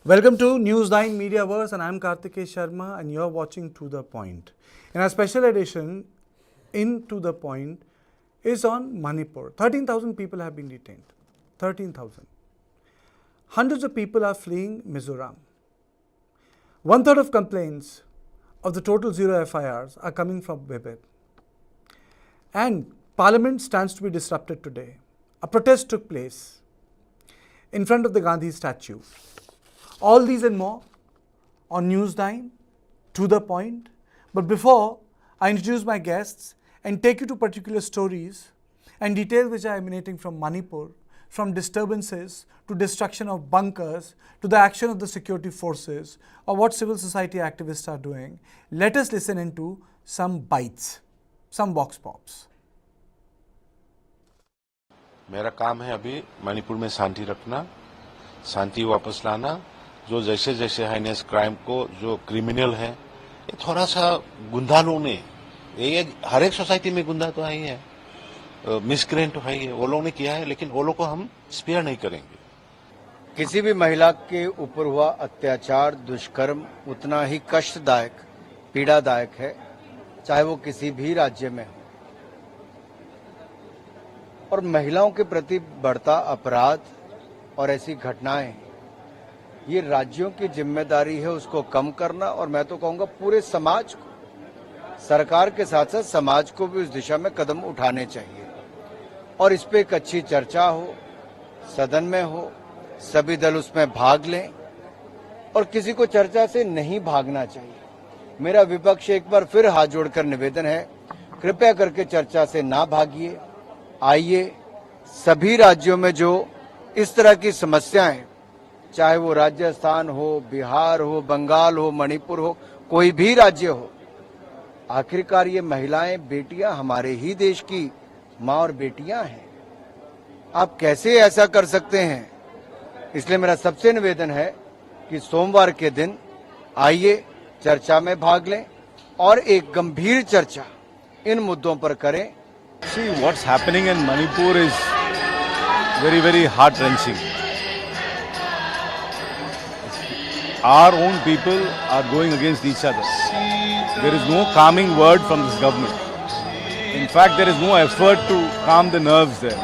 Welcome to News 9 Mediaverse, and I'm Kartikeya Sharma, and you're watching To The Point. In our special edition, In To The Point, is on Manipur. 13,000 people have been detained. 13,000. Hundreds of people are fleeing Mizoram. One-third of complaints of the total 0 FIRs are coming from women. And Parliament stands to be disrupted today. A protest took place in front of the Gandhi statue. All these and more on News 9, To The Point. But before I introduce my guests and take you to particular stories and details which are emanating from Manipur, from disturbances to destruction of bunkers to the action of the security forces or what civil society activists are doing, let us listen into some bites, some vox pops. मेरा काम है अभी मणिपुर में शांति रखना, शांति वापस लाना। जो जैसे जैसे हाइनेस क्राइम को जो क्रिमिनल है, ये थोड़ा सा गुंडा लोग ने, ये हर एक सोसाइटी में गुंडा तो है ही है, मिसक्रेंट तो है ही है, वो लोग ने किया है, लेकिन वो लोग को हम स्पेयर नहीं करेंगे। किसी भी महिला के ऊपर हुआ अत्याचार, दुष्कर्म उतना ही कष्टदायक, पीड़ादायक है, चाहे वो किसी भी राज्य में हो। और महिलाओं के प्रति बढ़ता अपराध और ऐसी घटनाएं, ये राज्यों की जिम्मेदारी है उसको कम करना। और मैं तो कहूंगा पूरे समाज को, सरकार के साथ साथ समाज को भी उस दिशा में कदम उठाने चाहिए और इस पे एक अच्छी चर्चा हो, सदन में हो, सभी दल उसमें भाग लें और किसी को चर्चा से नहीं भागना चाहिए। मेरा विपक्ष एक बार फिर हाथ जोड़कर निवेदन है, कृपया करके चर्चा से ना भागिए। आइए, सभी राज्यों में जो इस तरह की समस्याएं, चाहे वो राजस्थान हो, बिहार हो, बंगाल हो, मणिपुर हो, कोई भी राज्य हो, आखिरकार ये महिलाएं, बेटियां हमारे ही देश की मां और बेटियां हैं। आप कैसे ऐसा कर सकते हैं? इसलिए मेरा सबसे निवेदन है कि सोमवार के दिन आइए, चर्चा में भाग लें और एक गंभीर चर्चा इन मुद्दों पर करें। See, what's happening in Manipur is very, very heart-wrenching. Our own people are going against each other. There is no calming word from this government. In fact, there is no effort to calm the nerves there.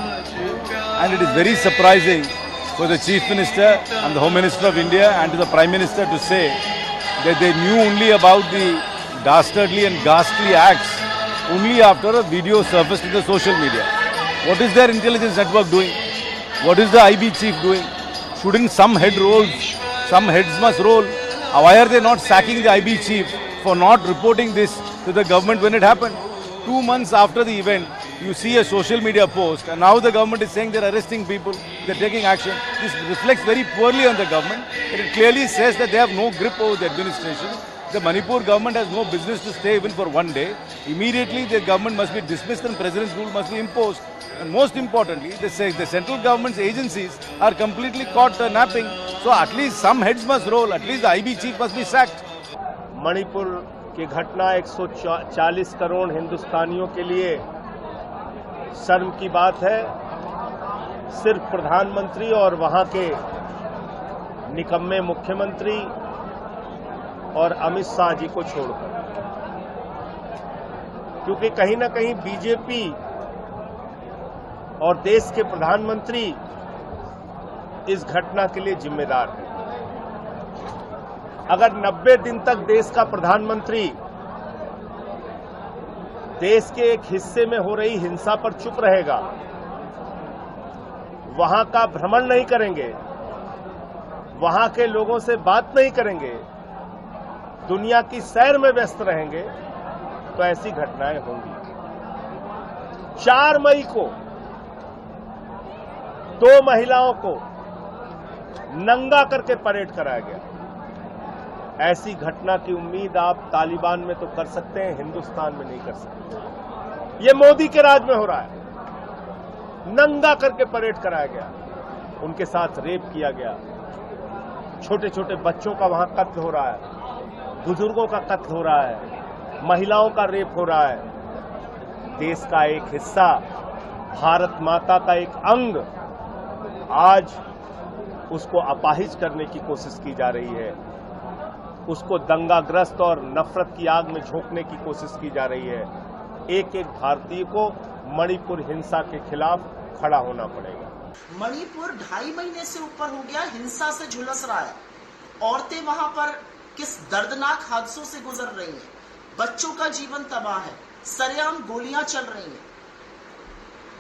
And it is very surprising for the Chief Minister and the Home Minister of India and to the Prime Minister to say that they knew only about the dastardly and ghastly acts only after a video surfaced in the social media. What is their intelligence network doing? What is the IB chief doing? Shouldn't some head rolls? Some heads must roll. Why are they not sacking the IB chief for not reporting this to the government when it happened? 2 months after the event, you see a social media post and now the government is saying they're arresting people, they're taking action. This reflects very poorly on the government. It clearly says that they have no grip over the administration. The Manipur government has no business to stay even for one day. Immediately the government must be dismissed and President's rule must be imposed. And most importantly, the central government's agencies are completely caught napping. So at least some heads must roll, at least the IB chief must be sacked. Manipur की घटना 140 करोड़ हिंदुस्तानियों के लिए शर्म की बात है। सिर्फ प्रधानमंत्री और वहां के निकम्मे मुख्यमंत्री और अमित शाह जी को छोड़कर, क्योंकि कहीं ना कहीं बीजेपी और देश के प्रधानमंत्री इस घटना के लिए जिम्मेदार है। अगर 90 दिन तक देश का प्रधानमंत्री देश के एक हिस्से में हो रही हिंसा पर चुप रहेगा, वहां का भ्रमण नहीं करेंगे, वहां के लोगों से बात नहीं करेंगे, दुनिया की सैर में व्यस्त रहेंगे, तो ऐसी घटनाएं होंगी। 4 मई को 2 महिलाओं को नंगा करके परेड कराया गया। ऐसी घटना की उम्मीद आप तालिबान में तो कर सकते हैं, हिंदुस्तान में नहीं कर सकते। ये मोदी के राज में हो रहा है। नंगा करके परेड कराया गया, उनके साथ रेप किया गया, छोटे छोटे बच्चों का वहां कत्ल हो रहा है, बुजुर्गों का कत्ल हो रहा है, महिलाओं का रेप हो रहा है। देश का एक हिस्सा, भारत माता का एक अंग आज उसको अपाहिज करने की कोशिश की जा रही है, उसको दंगाग्रस्त और नफरत की आग में झोंकने की कोशिश की जा रही है। एक एक भारतीय को मणिपुर हिंसा के खिलाफ खड़ा होना पड़ेगा। मणिपुर 2.5 महीने से ऊपर हो गया हिंसा से झुलस रहा है। औरतें वहां पर किस दर्दनाक हादसों से गुजर रही हैं, बच्चों का जीवन तबाह है, सरेआम गोलियां चल रही हैं।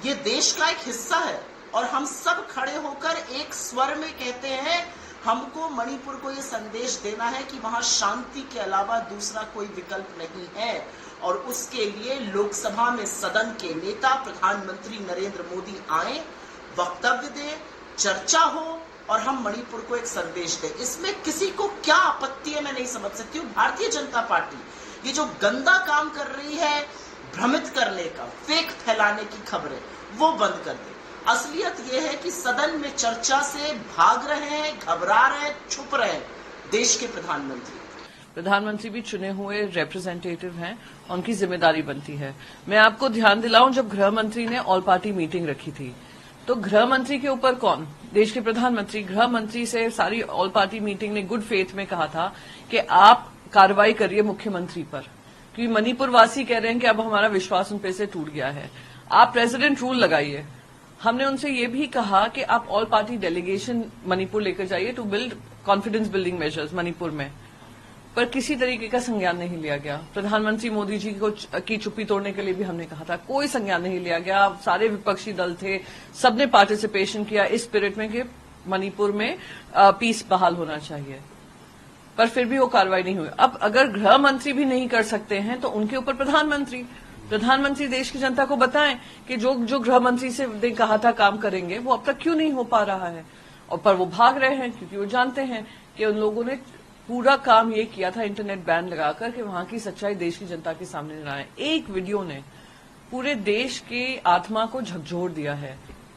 ये देश का एक हिस्सा है और हम सब खड़े होकर एक स्वर में कहते हैं, हमको मणिपुर को ये संदेश देना है कि वहां शांति के अलावा दूसरा कोई विकल्प नहीं है। और उसके लिए लोकसभा में सदन के नेता प्रधानमंत्री नरेंद्र मोदी आए, वक्तव्य दें, चर्चा हो और हम मणिपुर को एक संदेश दें। इसमें किसी को क्या आपत्ति है मैं नहीं समझ सकती हूँ। भारतीय जनता पार्टी ये जो गंदा काम कर रही है, भ्रमित करने का, फेक फैलाने की खबरें, वो बंद कर दे। असलियत ये है कि सदन में चर्चा से भाग रहे हैं, घबरा रहे हैं, छुप रहे हैं देश के प्रधानमंत्री भी चुने हुए रिप्रेजेंटेटिव हैं, उनकी जिम्मेदारी बनती है। मैं आपको ध्यान दिलाऊं, जब गृह मंत्री ने ऑल पार्टी मीटिंग रखी थी तो गृह मंत्री के ऊपर कौन, देश के प्रधानमंत्री गृह मंत्री से सारी ऑल पार्टी मीटिंग ने गुड फेथ में कहा था कि आप कार्रवाई करिए मुख्यमंत्री पर, क्योंकि मणिपुर वासी कह रहे हैं कि अब हमारा विश्वास उन पे से टूट गया है, आप प्रेसिडेंट रूल लगाइए। हमने उनसे ये भी कहा कि आप ऑल पार्टी डेलीगेशन मणिपुर लेकर जाइए to build confidence building measures Manipur में, पर किसी तरीके का संज्ञान नहीं लिया गया। प्रधानमंत्री मोदी जी की चुप्पी तोड़ने के लिए भी हमने कहा था, कोई संज्ञान नहीं लिया गया। सारे विपक्षी दल थे, सबने पार्टिसिपेशन किया इस स्पिरिट में कि मणिपुर में पीस बहाल होना चाहिए, पर फिर भी वो कार्रवाई नहीं हुई। अब अगर गृह मंत्री भी नहीं कर सकते हैं तो उनके ऊपर प्रधानमंत्री देश की जनता को बताएं कि जो गृह मंत्री से ने कहा था काम करेंगे वो अब तक क्यों नहीं हो पा रहा है। और पर वो भाग रहे हैं क्योंकि वो जानते हैं कि उन लोगों ने पूरा काम ये किया था इंटरनेट बैन लगाकर कि वहां की सच्चाई देश की जनता के सामने न आए। एक वीडियो ने पूरे देश की आत्मा को झकझोर दिया है,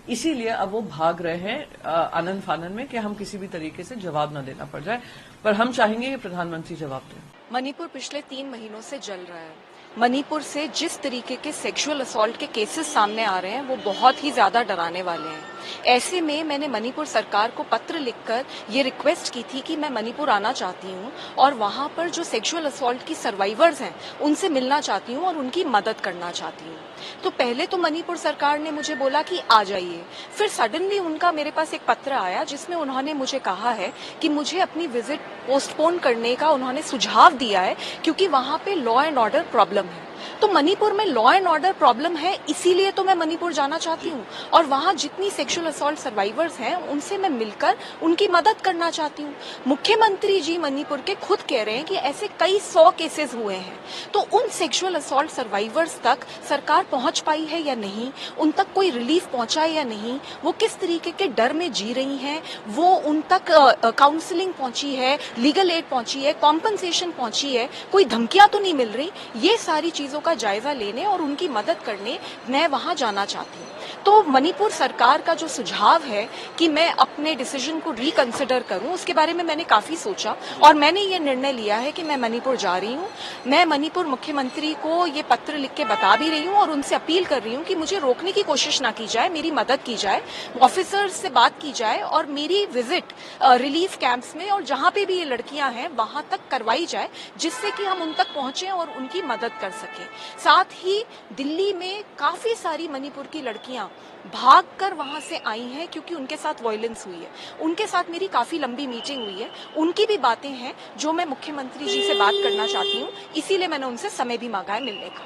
इसीलिए अब वो भाग रहे हैं आनंद फानन में कि हम किसी भी तरीके से जवाब न देना पड़ जाए, पर हम चाहेंगे कि प्रधानमंत्री जवाब दें। मणिपुर पिछले 3 महीनों से जल रहा है। मणिपुर से जिस तरीके के सेक्सुअल असॉल्ट के केसेस सामने आ रहे हैं वो बहुत ही ज्यादा डराने वाले हैं। ऐसे में मैंने मणिपुर सरकार को पत्र लिखकर ये रिक्वेस्ट की थी कि मैं मणिपुर आना चाहती हूँ और वहां पर जो सेक्सुअल असॉल्ट की सर्वाइवर्स हैं उनसे मिलना चाहती हूँ और उनकी मदद करना चाहती हूँ। तो पहले तो मणिपुर सरकार ने मुझे बोला कि आ जाइए, फिर सडनली उनका मेरे पास एक पत्र आया जिसमें उन्होंने मुझे कहा है कि मुझे अपनी विजिट पोस्टपोन करने का उन्होंने सुझाव दिया है क्योंकि वहां पे लॉ एंड ऑर्डर प्रॉब्लम है। तो मणिपुर में लॉ एंड ऑर्डर प्रॉब्लम है, इसीलिए तो मैं मणिपुर जाना चाहती हूँ और वहां जितनी सेक्सुअल असॉल्ट सर्वाइवर्स हैं उनसे मैं मिलकर उनकी मदद करना चाहती हूँ। मुख्यमंत्री जी मणिपुर के खुद कह रहे हैं कि ऐसे कई 100 केसेस हुए हैं, तो उन सेक्सुअल असॉल्ट सर्वाइवर्स तक सरकार पहुंच पाई है या नहीं, उन तक कोई रिलीफ पहुंचा है या नहीं, वो किस तरीके के डर में जी रही हैं, वो उन तक काउंसलिंग पहुंची है, लीगल एड पहुंची है, कॉम्पनसेशन पहुंची है, कोई धमकियां तो नहीं मिल रही, ये सारी चीजों का जायजा लेने और उनकी मदद करने मैं वहां जाना चाहती हूँ। तो मणिपुर सरकार का जो सुझाव है कि मैं अपने डिसीजन को रिकंसिडर करूं, उसके बारे में मैंने काफी सोचा और मैंने ये निर्णय लिया है कि मैं मणिपुर जा रही हूं। मैं मणिपुर मुख्यमंत्री को ये पत्र लिख के बता भी रही हूं और उनसे अपील कर रही हूं कि मुझे रोकने की कोशिश ना की जाए, मेरी मदद की जाए, ऑफिसर्स से बात की जाए और मेरी विजिट रिलीफ कैंप्स में और जहां पे भी ये लड़कियां हैं वहां तक करवाई जाए, जिससे कि हम उन तक पहुंचे और उनकी मदद कर सकें। साथ ही दिल्ली में काफी सारी मणिपुर की लड़कियां भागकर वहां से आई हैं क्योंकि उनके साथ वायलेंस हुई है। उनके साथ मेरी काफी लंबी मीटिंग हुई है, उनकी भी बातें हैं जो मैं मुख्यमंत्री जी से बात करना चाहती हूँ, इसीलिए मैंने उनसे समय भी मांगा है मिलने का।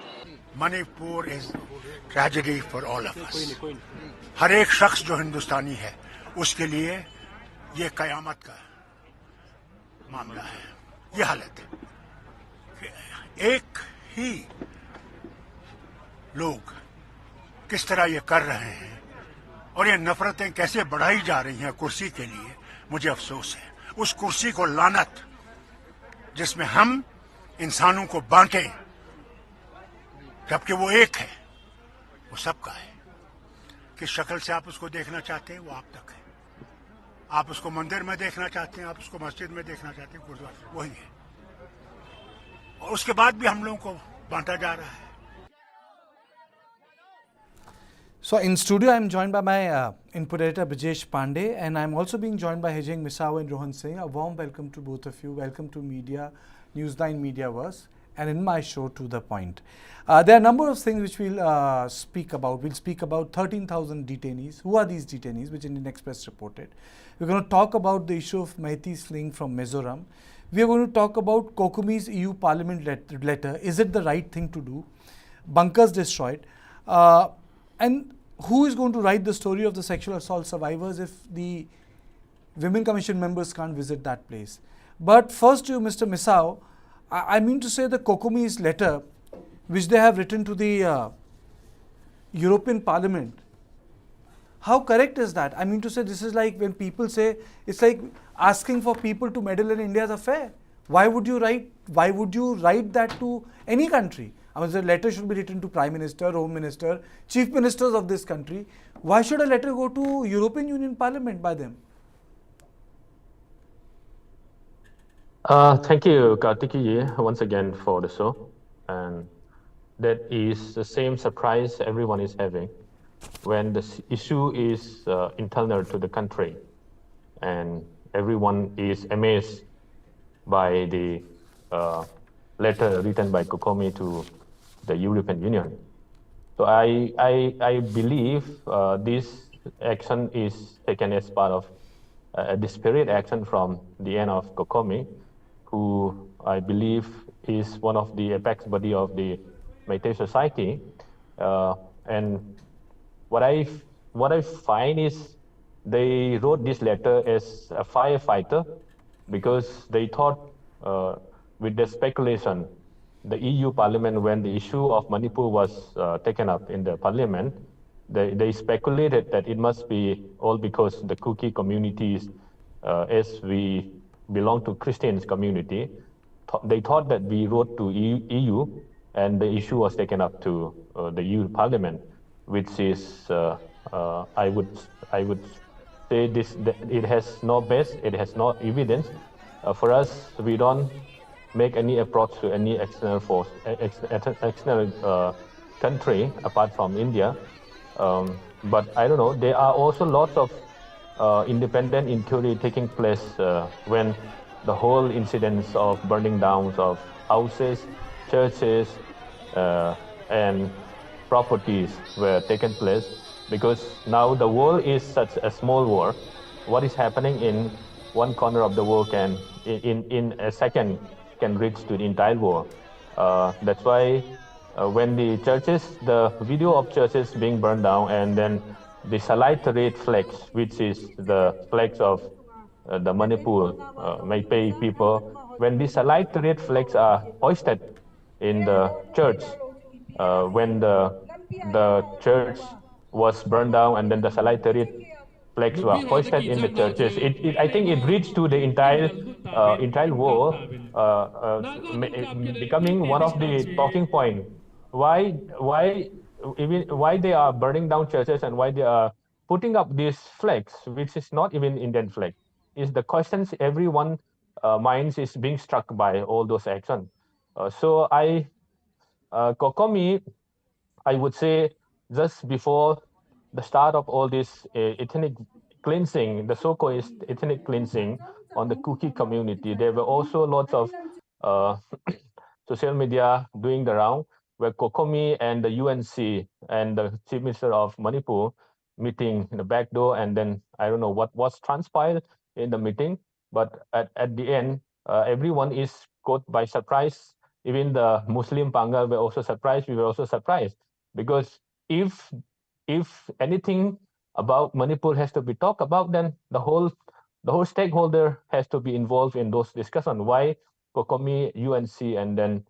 Manipur is tragedy for all of us. हर एक शख्स जो हिंदुस्तानी है उसके लिए ये कयामत का मामला है। ये हालत है, एक ही लोग किस तरह ये कर रहे हैं और ये नफरतें कैसे बढ़ाई जा रही हैं कुर्सी के लिए, मुझे अफसोस है। उस कुर्सी को लानत जिसमें हम इंसानों को बांटें जबकि वो एक है, वो सबका है। किस शक्ल से आप उसको देखना चाहते हैं वो आप तक है। आप उसको मंदिर में देखना चाहते हैं, आप उसको मस्जिद में देखना चाहते हैं, गुरुद्वारा, वही है। और उसके बाद भी हम लोगों को बांटा जा रहा है। So in studio, I'm joined by my input editor Brijesh Pandey, and I'm also being joined by Hejeng Misao and Rohan Singh. A warm welcome to both of you. Welcome to Newsline Mediaverse, and in my show, To The Point. There are a number of things which we'll speak about. We'll speak about 13,000 detainees. Who are these detainees, which Indian Express reported? We're going to talk about the issue of Meiteis fleeing from Mizoram. We are going to talk about COCOMI's EU Parliament letter. Is it the right thing to do? Bunkers destroyed. And who is going to write the story of the sexual assault survivors if the Women Commission members can't visit that place? But first to Mr. Misao, I mean to say the COCOMI's letter, which they have written to the European Parliament, how correct is that? I mean to say, this is like when people say, it's like asking for people to meddle in India's affair. Why would you write that to any country? I mean, the letter should be written to Prime Minister, Home Minister, Chief Ministers of this country. Why should a letter go to European Union Parliament by them? Thank you, Kartikeya, once again for the show. And that is the same surprise everyone is having when the issue is internal to the country, and everyone is amazed by the letter written by COCOMI to the European Union. So I believe this action is taken as part of a disparate action from the end of COCOMI, who I believe is one of the apex body of the Meitei society. And what I find is they wrote this letter as a firefighter because they thought with the speculation, the EU Parliament, when the issue of Manipur was taken up in the Parliament, they speculated that it must be all because the Kuki communities, as we belong to Christian community, they thought that we wrote to EU and the issue was taken up to the EU Parliament, which is I would say this that it has no base, it has no evidence. For us, we don't make any approach to any external force, external country apart from India. But I don't know, there are also lots of independent inquiry taking place when the whole incidents of burning down of houses, churches, and properties were taken place, because now the world is such a small world. What is happening in one corner of the world can, in a second, can reach to the entire world. That's why when the churches, the video of churches being burned down, and then the salite red flags, which is the flags of the Manipur Meitei people, when the salite red flags are hoisted in the church, when the church was burned down and then the salite red flags were hoisted in the churches, I think it reached to the entire world, becoming one of the talking point. Why they are burning down churches and why they are putting up these flags, which is not even Indian flag, is the questions everyone minds is being struck by all those actions. So COCOMI, I would say, just before the start of all this ethnic cleansing, the so-called ethnic cleansing on the Kuki community, there were also lots of social media doing the round, where COCOMI and the UNC and the Chief Minister of Manipur meeting in the back door, and then I don't know what was transpired in the meeting, but at the end, everyone is caught by surprise. Even the Muslim Pangal were also surprised. We were also surprised, because if anything about Manipur has to be talked about, then the whole stakeholder has to be involved in those discussions. Why COCOMI, UNC, and then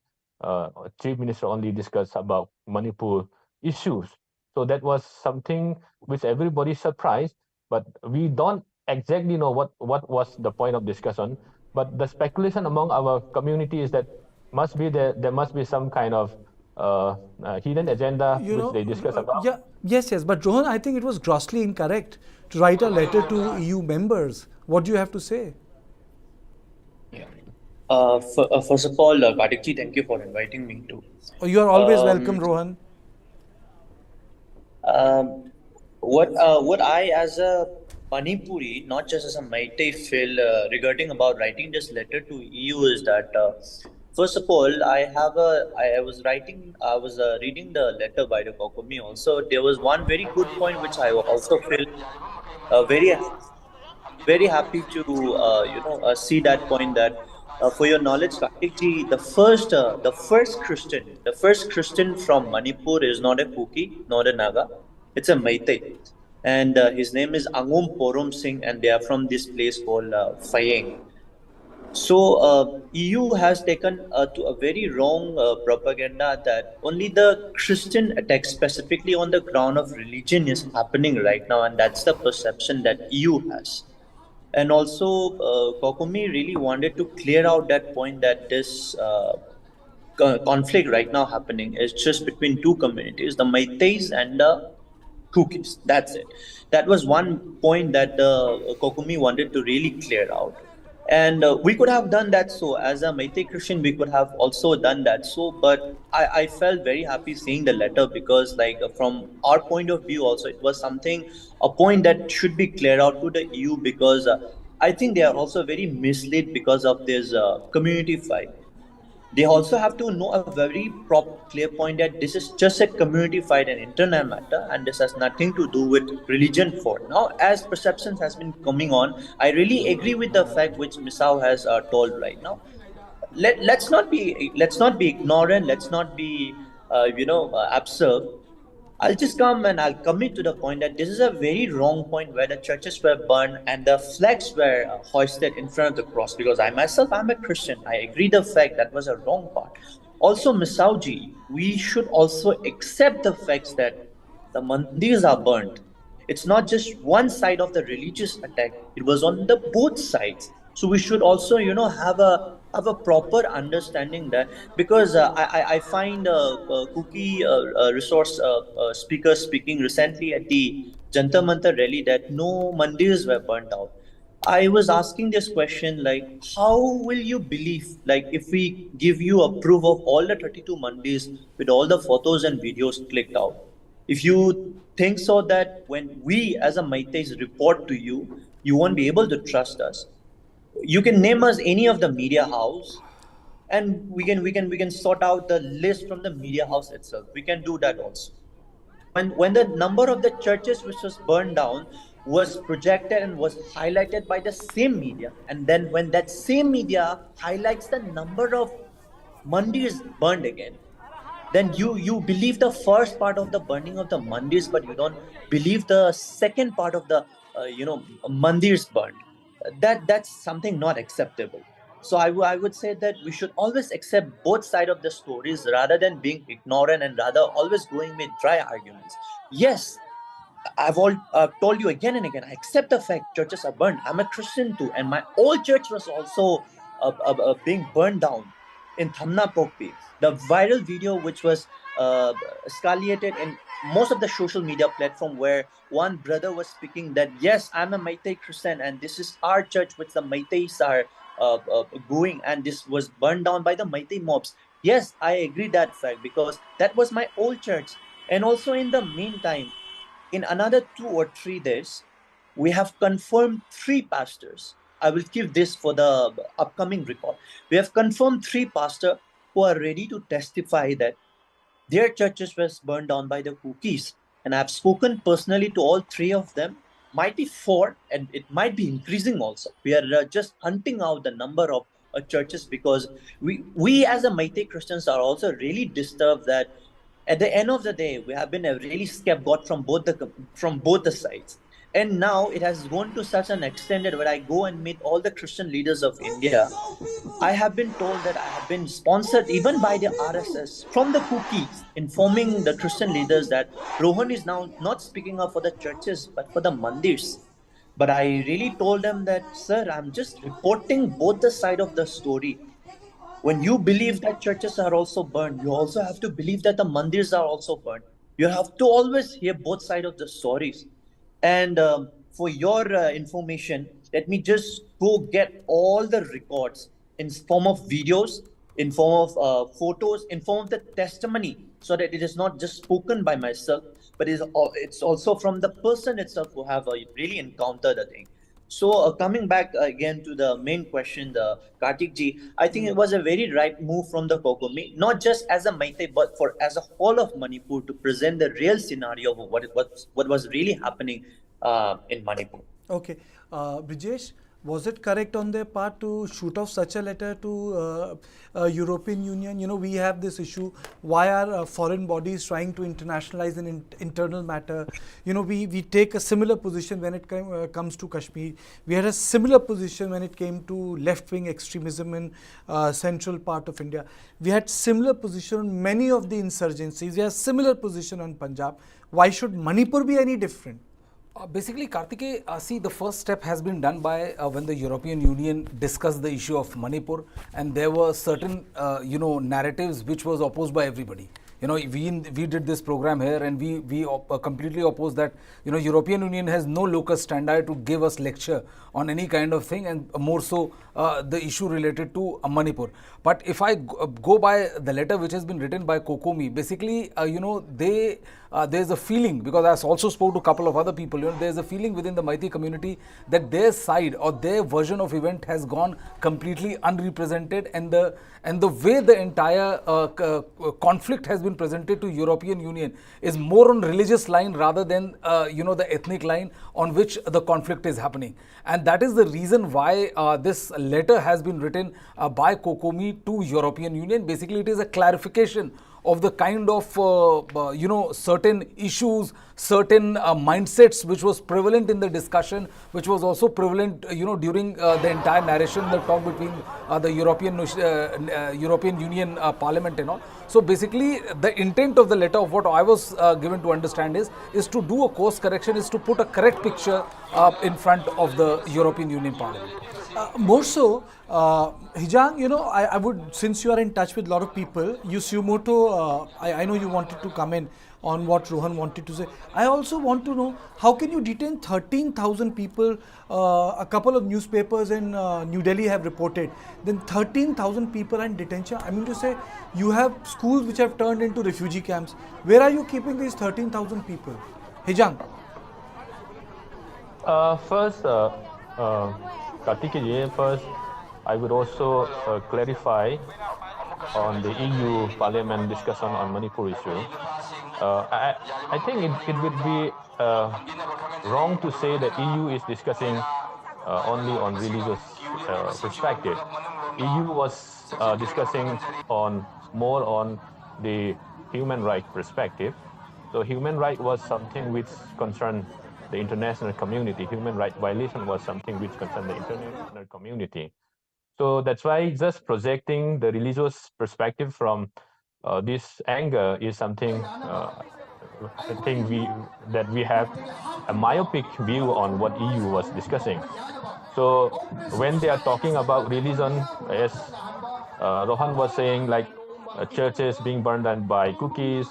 Chief Minister only discuss about Manipur issues? So that was something which everybody surprised, but we don't exactly know what was the point of discussion. But the speculation among our community is that there must be some kind of hidden agenda which they discuss about. Yes, but Rohan, I think it was grossly incorrect to write a letter to EU members. What do you have to say? First of all, Kartikji, thank you for inviting me to. You are always welcome, Rohan. what I as a Manipuri, not just as a Meitei, feel regarding about writing this letter to EU is that first of all, I was reading the letter by the COCOMI. Also, there was one very good point which I also feel very very happy to see that point that for your knowledge, Kartik ji, the first Christian from Manipur is not a Kuki, not a Naga, it's a Meitei, and his name is Angum Porom Singh, and they are from this place called Fayeng. So EU has taken to a very wrong propaganda that only the Christian attack, specifically on the ground of religion, is happening right now, and that's the perception that EU has. And also, Kokomi really wanted to clear out that point that this conflict right now happening is just between two communities, the Meiteis and the cookies. That's it. That was one point that Kokumi wanted to really clear out. And we could have done that so. As a Meitei Christian, we could have also done that so. But I felt very happy seeing the letter because, like, from our point of view, also, it was something, a point that should be cleared out to the EU because I think they are also very misled because of this community fight. They also have to know a very clear point that this is just a community fight, an internal matter, and this has nothing to do with religion. For now, as perceptions has been coming on, I really agree with the fact which Misao has told right now. Let's not be ignorant. Let's not be absurd. I'll just come and I'll commit to the point that this is a very wrong point where the churches were burned and the flags were hoisted in front of the cross. Because I myself, I'm a Christian. I agree the fact that was a wrong part. Also, Misauji, we should also accept the facts that the mandirs are burned. It's not just one side of the religious attack. It was on the both sides. So we should also, have a proper understanding that because I find Cookie resource speaker speaking recently at the Jantar Mantar rally that no mandirs were burnt out. I was asking this question like, how will you believe, like, if we give you a proof of all the 32 mandirs with all the photos and videos clicked out? If you think so that when we as a Meiteis report to you, you won't be able to trust us. You can name us any of the media house, and we can sort out the list from the media house itself. We can do that also. When the number of the churches which was burned down was projected and was highlighted by the same media, and then when that same media highlights the number of mandirs burned again, then you believe the first part of the burning of the mandirs, but you don't believe the second part of the mandirs burned. That's something not acceptable. So I would say that we should always accept both sides of the stories rather than being ignorant and rather always going with dry arguments. Yes, I've all told you again and again, I accept the fact churches are burned. I'm a Christian too, and my old church was also being burned down in Thamna Pokpi. The viral video which was escalated in most of the social media platform where one brother was speaking that, yes, I'm a Meitei Christian and this is our church which the Meiteis are going, and this was burned down by the Meitei mobs. Yes, I agree that fact because that was my old church. And also in the meantime, in another 2 or 3 days, we have confirmed 3 pastors. I will give this for the upcoming record. We have confirmed 3 pastors who are ready to testify that their churches were burned down by the cookies. And I have spoken personally to all 3 of them. Might be 4, and it might be increasing also. We are just hunting out the number of churches because we as a Meitei Christians are also really disturbed that at the end of the day, we have been a really scapegoat from both the sides. And now it has gone to such an extent that when I go and meet all the Christian leaders of India, I have been told that I have been sponsored even by the RSS from the cookies, informing the Christian leaders that Rohan is now not speaking up for the churches, but for the mandirs. But I really told them that, sir, I'm just reporting both the side of the story. When you believe that churches are also burned, you also have to believe that the mandirs are also burned. You have to always hear both sides of the stories. And for your information, let me just go get all the records in form of videos, in form of photos, in form of the testimony so that it is not just spoken by myself, but it's also from the person itself who have really encountered the thing. So coming back again to the main question, the Kartik ji, I think it was a very right move from the COCOMI, not just as a Meitei, but for as a whole of Manipur to present the real scenario of what was really happening in Manipur. Okay. Brijesh, was it correct on their part to shoot off such a letter to European Union? You know, we have this issue. Why are foreign bodies trying to internationalize an internal matter? You know, we take a similar position when it comes to Kashmir. We had a similar position when it came to left-wing extremism in central part of India. We had similar position on many of the insurgencies. We have similar position on Punjab. Why should Manipur be any different? Basically, Kartikeya, see, the first step has been done by when the European Union discussed the issue of Manipur, and there were certain, narratives which was opposed by everybody. You know, we did this program here, and we completely oppose that. You know, European Union has no locus standi to give us lecture on any kind of thing, and more so the issue related to Manipur. But if I go by the letter which has been written by COCOMI, basically, there's a feeling, because I also spoke to a couple of other people, there's a feeling within the Meitei community that their side or their version of event has gone completely unrepresented, and the way the entire conflict has been presented to European Union is more on religious line rather than the ethnic line on which the conflict is happening. And that is the reason why this letter has been written by COCOMI to European Union. Basically, it is a clarification of the kind of certain issues, certain mindsets which was prevalent in the discussion, which was also prevalent during the entire narration, the talk between the European Union Parliament and all. So basically, the intent of the letter, of what I was given to understand, is to do a course correction, is to put a correct picture in front of the European Union Parliament. More so, Hijang, I would, since you are in touch with a lot of people, you Sumoto, I know you wanted to come in on what Rohan wanted to say. I also want to know, how can you detain 13,000 people? A couple of newspapers in New Delhi have reported. Then 13,000 people are in detention. I mean to say, you have schools which have turned into refugee camps. Where are you keeping these 13,000 people? Hijang. First, Kartikeya, first, I would also clarify on the EU Parliament discussion on Manipur issue. I think it would be wrong to say that EU is discussing only on religious perspective. EU was discussing more on the human rights perspective. So human right was something which concerned the international community. Human rights violation was something which concerned the international community. So that's why just projecting the religious perspective from this angle is something I think we have a myopic view on what EU was discussing. So when they are talking about religion, as Rohan was saying, like churches being burned down by cookies,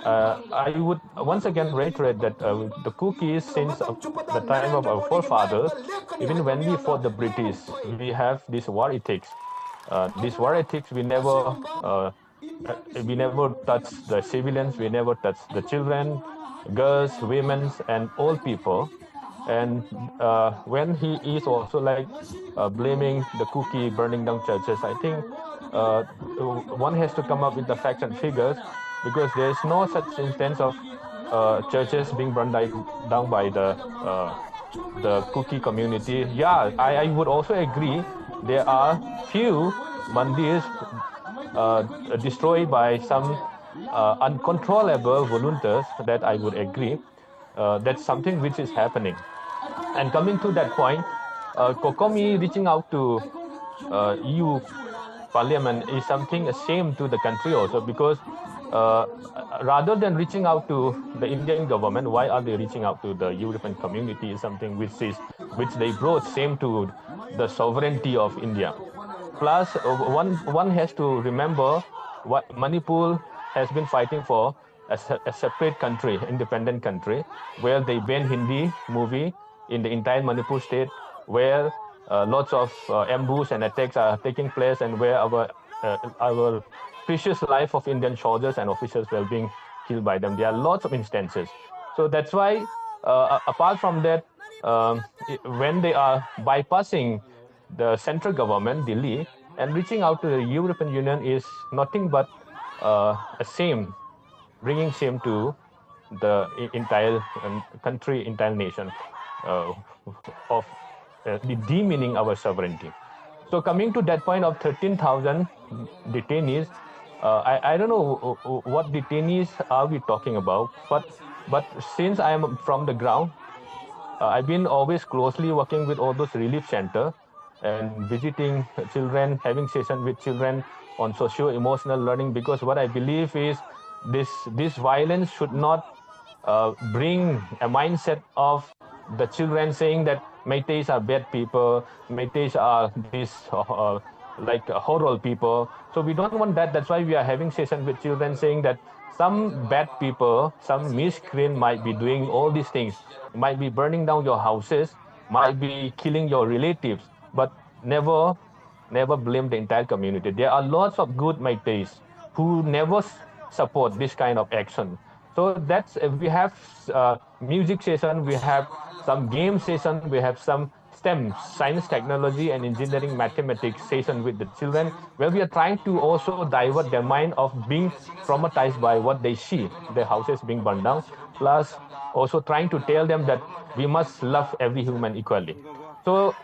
I would once again reiterate that the cookies, since the time of our forefathers, even when we fought the British, we have this war ethics. This war ethics, we never touch the civilians, we never touch the children, girls, women, and old people. And when he is also like blaming the cookie burning down churches, I think one has to come up with the facts and figures, because there is no such instance of churches being burned down by the cookie community. Yeah, I would also agree there are few mandirs destroyed by some uncontrollable volunteers, that I would agree. That's something which is happening. And coming to that point, COCOMI reaching out to EU Parliament is something a shame to the country also, because rather than reaching out to the Indian government, why are they reaching out to the European community? Is something which they brought shame to the sovereignty of India. Plus, one has to remember what Manipur has been fighting for, a separate country, independent country, where they ban Hindi movie in the entire Manipur state, where lots of ambush and attacks are taking place, and where our precious life of Indian soldiers and officers were being killed by them. There are lots of instances. So that's why, apart from that, when they are bypassing the central government, Delhi, and reaching out to the European Union is nothing but a shame, bringing shame to the entire country, entire nation, of demeaning our sovereignty. So coming to that point of 13,000 detainees, I don't know what detainees are we talking about, but since I am from the ground, I've been always closely working with all those relief centers and visiting children, having sessions with children on socio-emotional learning, because what I believe is this violence should not bring a mindset of the children saying that Meiteis are bad people, Meiteis are these like horrible people. So we don't want that. That's why we are having sessions with children saying that some bad people, some miscreant might be doing all these things, might be burning down your houses, might be killing your relatives, but never blame the entire community. There are lots of good Meiteis who never support this kind of action. So that's, we have music session, we have some game session, we have some STEM, science, technology, and engineering, mathematics session with the children, where we are trying to also divert their mind of being traumatized by what they see, their houses being burned down, plus also trying to tell them that we must love every human equally. So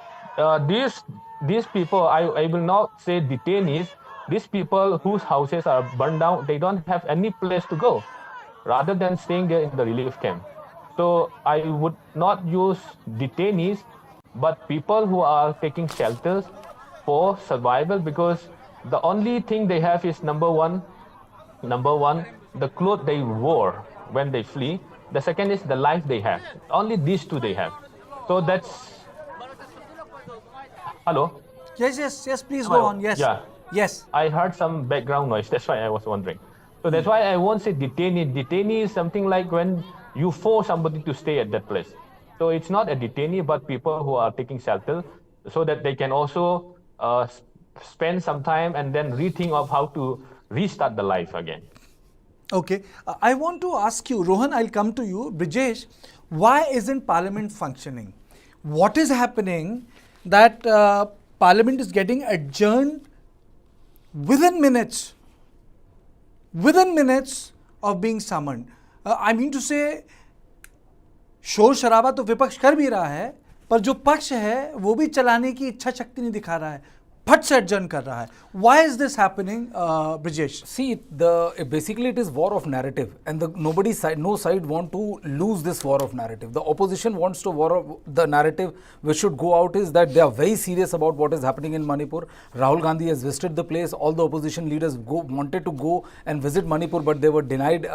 these people, I will not say detainees, these people whose houses are burned down, they don't have any place to go, rather than staying there in the relief camp. So I would not use detainees, but people who are taking shelters for survival, because the only thing they have is number one, the clothes they wore when they flee. The second is the life they have. Only these two they have. So that's. Hello? Yes, please go on. Yes. Yeah. Yes. I heard some background noise. That's why I was wondering. So that's why I won't say detainee. Detainee is something like when you force somebody to stay at that place. So it's not a detainee, but people who are taking shelter so that they can also spend some time and then rethink of how to restart the life again. Okay. I want to ask you, Rohan, I'll come to you. Brijesh, why isn't Parliament functioning? What is happening that Parliament is getting adjourned within minutes of being summoned? I mean to say, शोर शराबा तो विपक्ष कर भी रहा है, पर जो पक्ष है वो भी चलाने की इच्छा शक्ति नहीं दिखा रहा है, फट से adjourn कर रहा है. Why is this happening, Brijesh? See, basically it is war of narrative, and no side want to lose this war of narrative. The opposition wants to the narrative which should go out is that they are very serious about what is happening in Manipur. Rahul Gandhi has visited the place. All the opposition leaders wanted to go and visit Manipur, but they were denied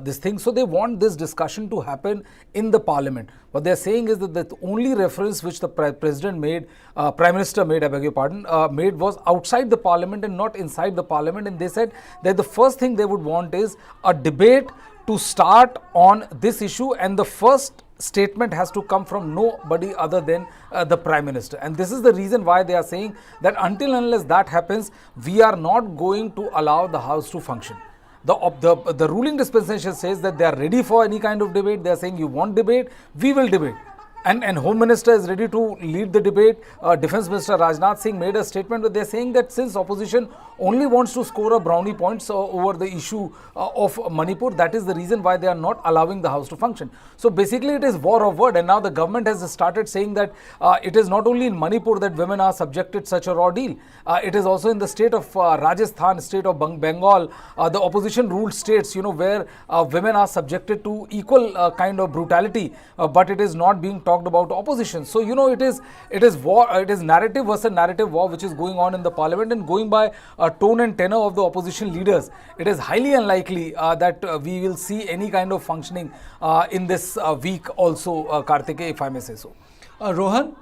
this thing. So they want this discussion to happen in the parliament. What they are saying is that the only reference which the Prime Minister made, I beg your pardon, made was outside the parliament and not inside the parliament, and they said that the first thing they would want is a debate to start on this issue, and the first statement has to come from nobody other than the Prime Minister. And this is the reason why they are saying that until and unless that happens, we are not going to allow the House to function. The ruling dispensation says that they are ready for any kind of debate. They are saying, you want debate, we will debate. And Home Minister is ready to lead the debate. Defence Minister Rajnath Singh made a statement where they are saying that since opposition only wants to score a brownie points over the issue of Manipur, that is the reason why they are not allowing the House to function. So basically it is war of word, and now the government has started saying that it is not only in Manipur that women are subjected such a ordeal. It is also in the state of Rajasthan, state of Bengal, the opposition ruled states, where women are subjected to equal kind of brutality, but it is not being talked about opposition. So it is war, it is narrative versus narrative war which is going on in the parliament, and going by tone and tenor of the opposition leaders, it is highly unlikely that we will see any kind of functioning in this week also, Kartikeya, if I may say so. Rohan,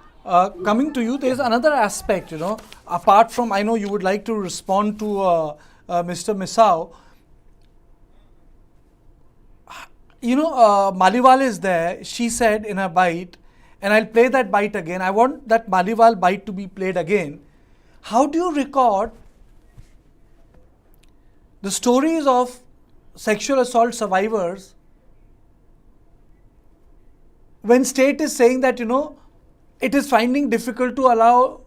coming to you, there is another aspect, apart from, I know you would like to respond to Mr. Misao. Maliwal is there. She said in her bite, and I'll play that bite again. I want that Maliwal bite to be played again. How do you record the stories of sexual assault survivors, when state is saying that, it is finding difficult to allow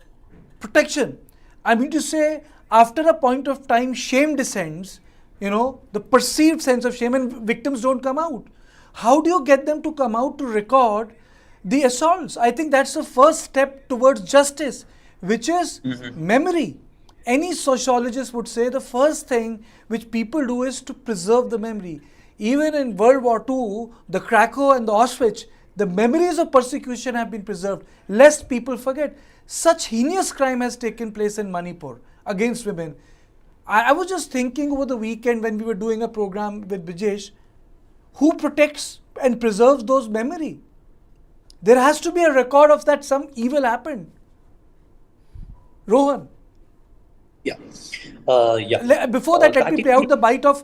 protection. I mean to say, after a point of time, shame descends, the perceived sense of shame, and victims don't come out. How do you get them to come out to record the assaults? I think that's the first step towards justice, which is memory. Any sociologist would say the first thing which people do is to preserve the memory. Even in World War II, the Krakow and the Auschwitz, the memories of persecution have been preserved, lest people forget. Such heinous crime has taken place in Manipur against women. I was just thinking over the weekend when we were doing a program with Brijesh, who protects and preserves those memory? There has to be a record of that some evil happened. Rohan. Yeah. Before that, let me play out the bite of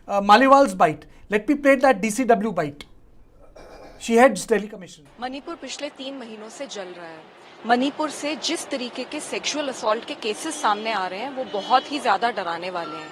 Maliwal's bite. Let me play that DCW bite. She heads Delhi Commission. Manipur पिछले 3 महीनों से जल रहा है। मणिपुर से जिस तरीके के सेक्सुअल असॉल्ट के केसेस सामने आ रहे हैं वो बहुत ही ज्यादा डराने वाले हैं।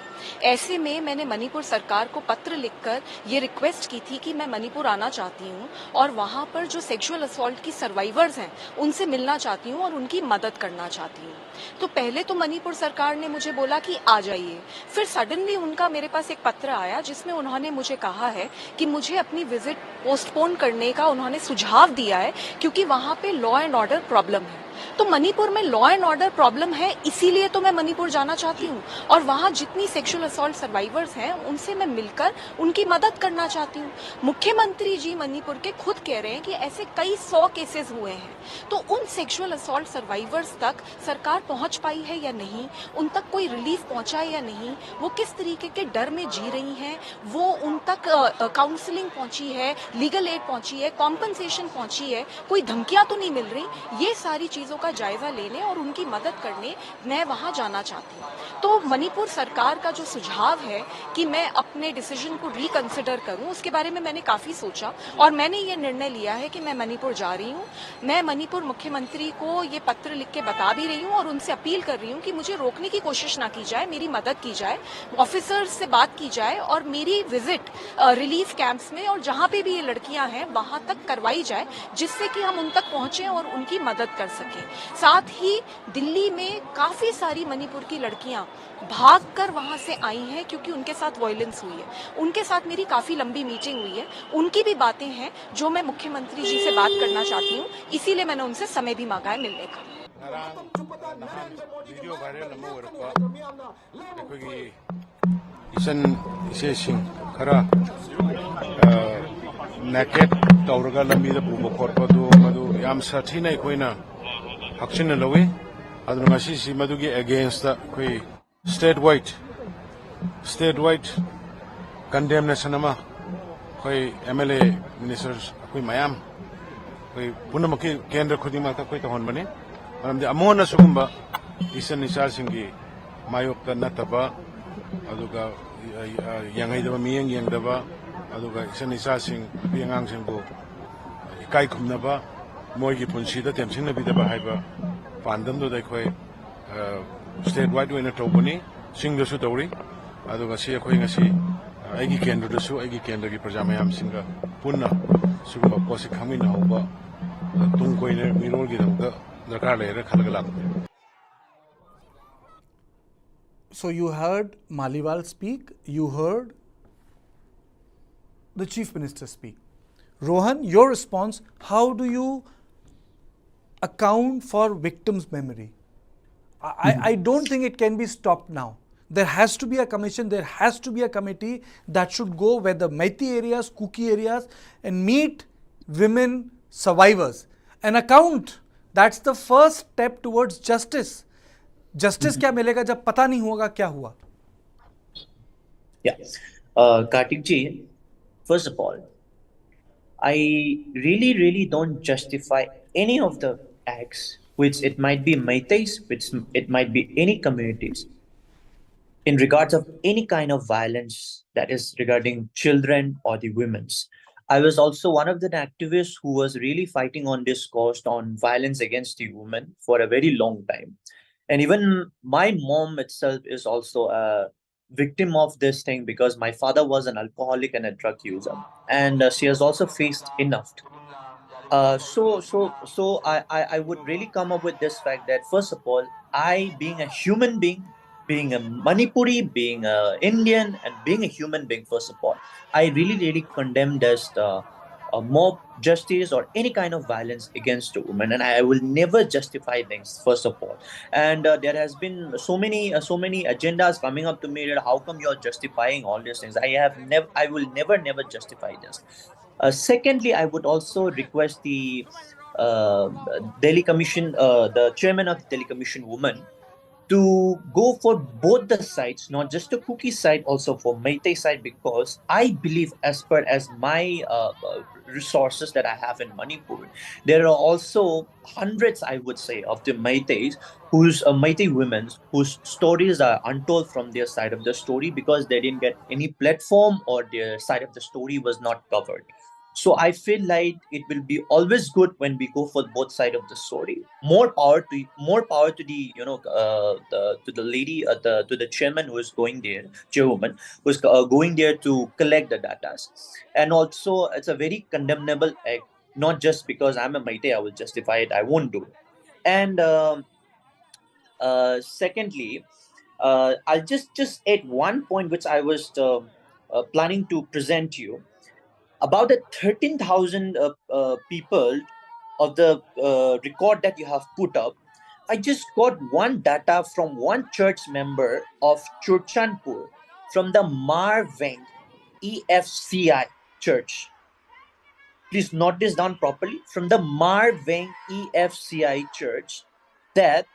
ऐसे में मैंने मणिपुर सरकार को पत्र लिखकर ये रिक्वेस्ट की थी कि मैं मणिपुर आना चाहती हूँ और वहाँ पर जो सेक्सुअल असॉल्ट की सर्वाइवर्स हैं उनसे मिलना चाहती हूँ और उनकी मदद करना चाहती हूँ। तो पहले तो मणिपुर सरकार ने मुझे बोला कि आ जाइए, फिर सडनली उनका मेरे पास एक पत्र आया जिसमें उन्होंने मुझे कहा है कि मुझे अपनी विजिट पोस्टपोन करने का उन्होंने सुझाव दिया है क्योंकि वहाँ पे लॉ एंड ऑर्डर प्रॉब्लम है। तो मणिपुर में लॉ एंड ऑर्डर प्रॉब्लम है, इसीलिए तो मैं मणिपुर जाना चाहती हूँ और वहाँ जितनी सेक्सुअल असॉल्ट सर्वाइवर्स हैं उनसे मैं मिलकर उनकी मदद करना चाहती हूँ। मुख्यमंत्री जी मणिपुर के खुद कह रहे हैं कि ऐसे कई 100 केसेस हुए हैं, तो उन सेक्सुअल असॉल्ट सर्वाइवर्स तक सरकार पहुंच पाई है या नहीं, उन तक कोई रिलीफ पहुंचा है या नहीं, वो किस तरीके के डर में जी रही हैं, वो उन तक काउंसलिंग पहुंची है, लीगल एड पहुंची है, कॉम्पनसेशन पहुंची है, कोई धमकियां तो नहीं मिल रही, ये सारी चीजों का जायजा लेने और उनकी मदद करने मैं वहां जाना चाहती हूँ। तो मणिपुर सरकार का जो सुझाव है कि मैं अपने डिसीजन को रिकंसिडर करूं, उसके बारे में मैंने काफी सोचा और मैंने ये निर्णय लिया है कि मैं मणिपुर जा रही हूँ। मैं मणिपुर मुख्यमंत्री को ये पत्र लिख के बता भी रही हूँ और उनसे अपील कर रही हूँ कि मुझे रोकने की कोशिश ना की जाए, मेरी मदद की जाए, ऑफिसर्स से बात की जाए और मेरी विजिट रिलीफ कैंप्स में और जहाँ पे भी ये लड़कियां हैं वहां तक करवाई जाए, जिससे कि हम उन तक पहुंचे और उनकी मदद कर सकें। साथ ही दिल्ली में काफी सारी मणिपुर की लड़कियां भागकर वहां से आई हैं क्योंकि उनके साथ वायलेंस हुई है। उनके साथ मेरी काफी लंबी मीटिंग हुई है, उनकी भी बातें हैं जो मैं मुख्यमंत्री जी से बात करना चाहती हूँ, इसीलिए मैंने उनसे समय भी मांगा है मिलने का। नेकेट तौरगा लंबीदा पुबो खोरपदो मदु याम साथीना कोइना हक्सिन लवे अदु ngasi si madugi against the koi statewide condemnation ama koi MLA ministers koi mayam koi punamaki kendra khudima ta koi tahon bane maramde amona sugumba isan nisar singi mayok ta nataba aduga yangai daba miyang yang daba aduga isan nisar sing piangang sing bo ikai khumnaba moigi punsida temsing na bidaba haiba pandam do dakhoi statewide wena tobani singda su tawri aduga si akhoi ngasi aigi kendra da su aigi kendra gi praja mayam singa punna sugba posi khamina hoba tung koine mirol gi damga darkar le ra khalga lag. So you heard Maliwal speak, you heard the Chief Minister speak. Rohan, your response, how do you account for victims' memory? I don't think it can be stopped now. There has to be a commission, there has to be a committee that should go where the Meitei areas, COCOMI areas and meet women survivors and account. That's the first step towards justice. Justice क्या मिलेगा जब पता नहीं होगा क्या हुआ? Yeah. Kartik ji, first of all, I really don't justify any of the acts, which it might be Meiteis, which it might be any communities, in regards of any kind of violence that is regarding children or the women's. I was also one of the activists who was really fighting on this cause on violence against the women for a very long time. And even my mom itself is also a victim of this thing because my father was an alcoholic and a drug user, and she has also faced enough. I would really come up with this fact that first of all, I, being a human being, being a Manipuri, being a Indian, and being a human being, first of all, I really condemn this mob justice or any kind of violence against a woman, and I will never justify things. First of all, and there has been so many agendas coming up to me that how come you're justifying all these things? I will never justify this. Secondly, I would also request the uh, Delhi Commission, the chairman of the Delhi Commission woman, to go for both the sides, not just the cookie side, also for Meitei side, because I believe, as per as my resources that I have in Manipur, there are also hundreds, I would say, of the Meiteis whose Meitei women whose stories are untold from their side of the story because they didn't get any platform or their side of the story was not covered. So I feel like it will be always good when we go for both side of the story. More power to the to the lady, to the chairman who is going there, chairwoman who is going there to collect the data. And also, it's a very condemnable act. Not just because I'm a Meitei, I will justify it. I won't do it. And secondly, I'll just add one point which I was planning to present you about the 13,000 people of the record that you have put up. I just got one data from one church member of Churchanpur from the Marveng EFCI church. Please note this down properly. From the Marveng EFCI church, that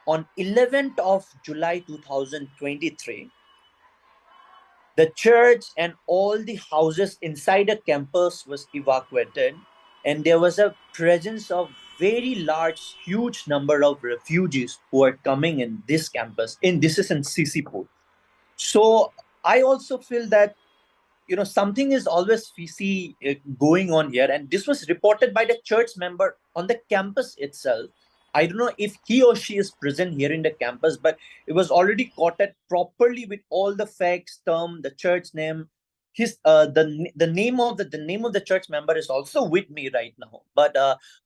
on 11th of July 2023, the church and all the houses inside the campus was evacuated, and there was a presence of very large, huge number of refugees who are coming in this campus. This is in Sisipur. So I also feel that something is always fishy going on here, and this was reported by the church member on the campus itself. I don't know if he or she is present here in the campus, but it was already quoted properly with all the facts, term, the church name. His the name of the church member is also with me right now. But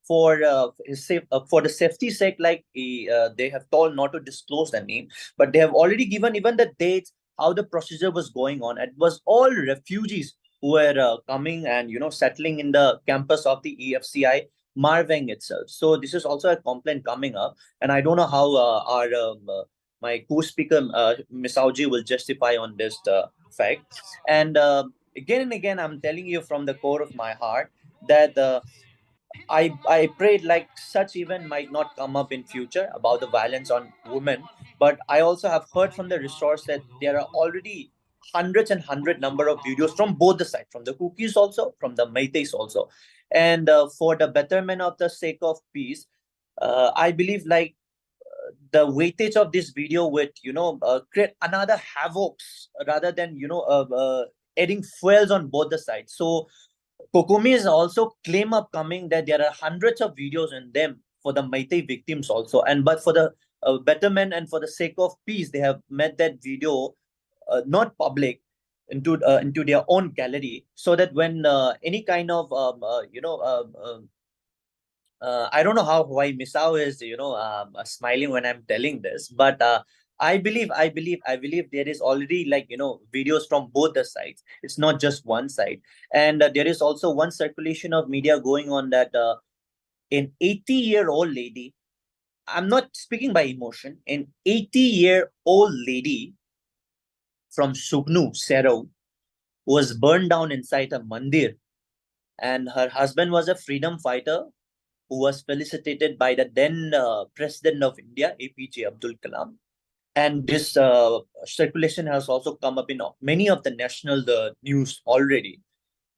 for the safety sake, like they have told not to disclose the name, but they have already given even the dates, how the procedure was going on. It was all refugees who were coming and settling in the campus of the EFCI Marveng itself. So this is also a complaint coming up, and I don't know how our my co-speaker Ms. Auji will justify on this fact. And again and again, I'm telling you from the core of my heart that I prayed like such event might not come up in future about the violence on women, but I also have heard from the resource that there are already hundreds and hundred number of videos from both the sides, from the cookies also, from the Meiteis also, and for the betterment of the sake of peace, I believe like the weightage of this video would create another havocs rather than adding fuels on both the sides. So COCOMI is also claim upcoming that there are hundreds of videos in them for the Meitei victims also, and but for the betterment and for the sake of peace, they have made that video not public into their own gallery, so that when any kind of I don't know how why Misao is smiling when I'm telling this, but I believe there is already like videos from both the sides. It's not just one side, and there is also one circulation of media going on that an 80-year-old lady. I'm not speaking by emotion. An 80-year-old lady from Sugnu, Sero, was burned down inside a mandir, and her husband was a freedom fighter who was felicitated by the then President of India, APJ Abdul Kalam. And this circulation has also come up in many of the national news already.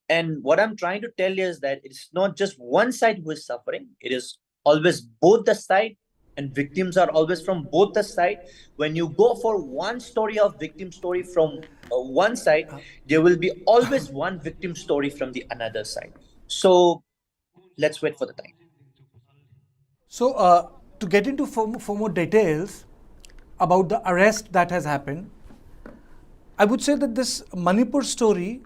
And what I'm trying to tell you is that it's not just one side who is suffering. It is always both the side, and victims are always from both the side. When you go for one story of victim story from one side, there will be always one victim story from the another side. So let's wait for the time. So, to get into for more details about the arrest that has happened, I would say that this Manipur story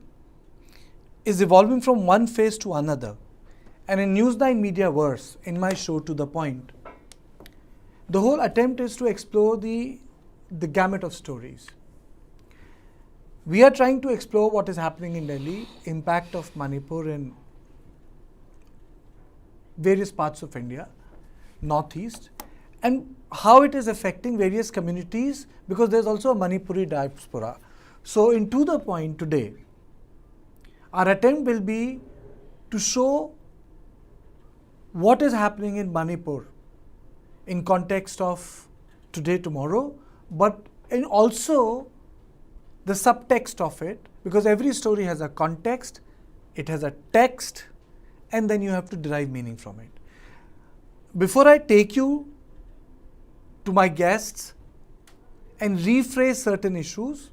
is evolving from one phase to another. And in News9 Mediaverse, in my show To The Point, the whole attempt is to explore the gamut of stories. We are trying to explore what is happening in Delhi, impact of Manipur in various parts of India, Northeast, and how it is affecting various communities, because there's also a Manipuri diaspora. So in To The Point today, our attempt will be to show what is happening in Manipur in context of today, tomorrow, but in also the subtext of it, because every story has a context, it has a text, and then you have to derive meaning from it. Before I take you to my guests and rephrase certain issues,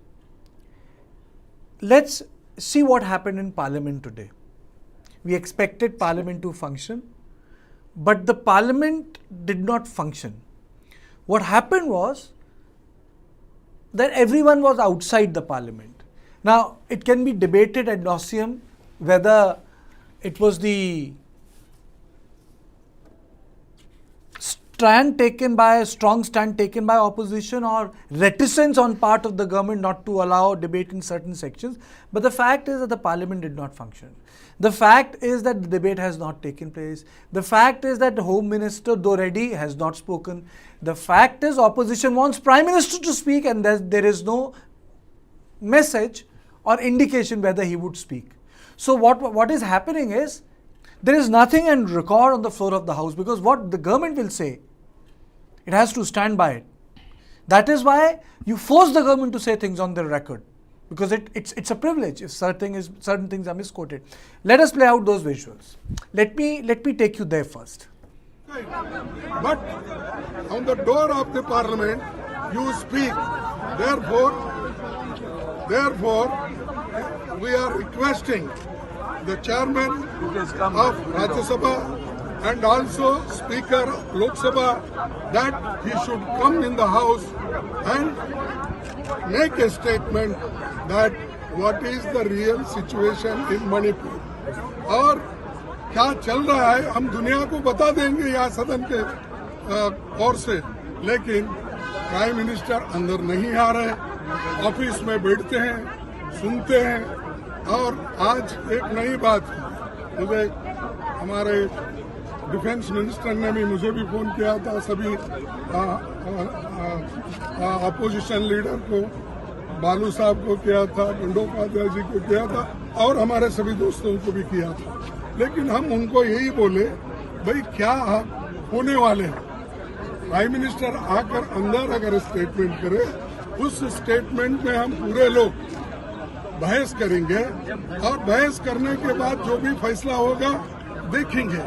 let's see what happened in Parliament today. We expected Parliament to function, but the Parliament did not function. What happened was that everyone was outside the Parliament. Now, it can be debated ad nauseum whether it was the strong stand taken by opposition or reticence on part of the government not to allow debate in certain sections. But the fact is that the Parliament did not function. The fact is that the debate has not taken place. The fact is that the Home Minister, though ready, has not spoken. The fact is opposition wants Prime Minister to speak, and there is no message or indication whether he would speak. So what is happening is, there is nothing on record on the floor of the House, because what the government will say, it has to stand by it. That is why you force the government to say things on their record, because it's a privilege if certain things are misquoted. Let us play out those visuals. Let me take you there first. But on the door of the Parliament, you speak. Therefore, we are requesting the chairman of Rajya Sabha and also Speaker Lok Sabha that he should come in the House and make a statement that what is the real situation in Manipur और क्या चल रहा है हम दुनिया को बता देंगे यहाँ सदन के ओर से, लेकिन प्राइम मिनिस्टर अंदर नहीं आ रहे, ऑफिस में बैठते हैं, सुनते हैं। और आज एक नई बात, मुझे हमारे डिफेंस मिनिस्टर ने भी मुझे भी फोन किया था, सभी अपोजिशन लीडर को, बालू साहब को किया था, बंडोपाध्याय जी को किया था और हमारे सभी दोस्तों को भी किया था। लेकिन हम उनको यही बोले, भाई क्या होने वाले हैं, प्राइम मिनिस्टर आकर अंदर अगर स्टेटमेंट करे, उस स्टेटमेंट में हम पूरे लोग बहस करेंगे और बहस करने के बाद जो भी फैसला होगा देखेंगे।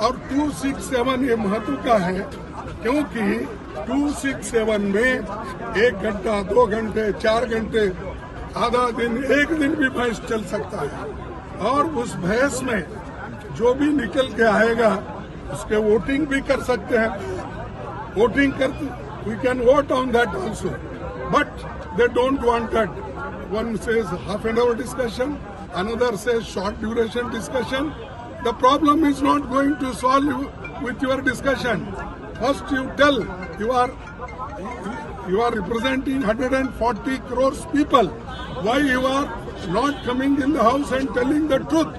और 267 ये महत्व का है, क्योंकि 267 में 1 घंटा, 2 घंटे, 4 घंटे, आधा दिन, एक दिन भी बहस चल सकता है। और उस बहस में जो भी निकल के आएगा उसके वोटिंग भी कर सकते हैं, वोटिंग करते, we can vote on that also, but they don't want that. One says half an hour discussion, another says short duration discussion. The problem is not going to solve with your discussion. First you tell you are representing 140 crores people. Why you are not coming in the house and telling the truth?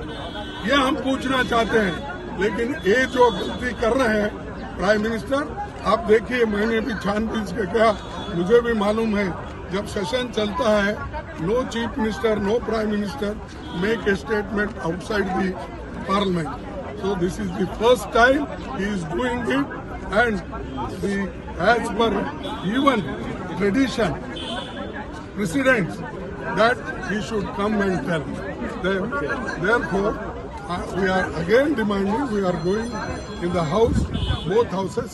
ये हम पूछना चाहते हैं। लेकिन ये जो गलती कर रहे हैं प्राइम मिनिस्टर, आप देखिए, मैंने भी छानबीन के कहा, मुझे भी मालूम है जब सेशन चलता है, no chief minister, no prime minister make a statement outside the parliament. So this is the first time he is doing it, and as per even tradition, precedents, that he should come and tell. Therefore, we are again demanding, we are going in the house, both houses,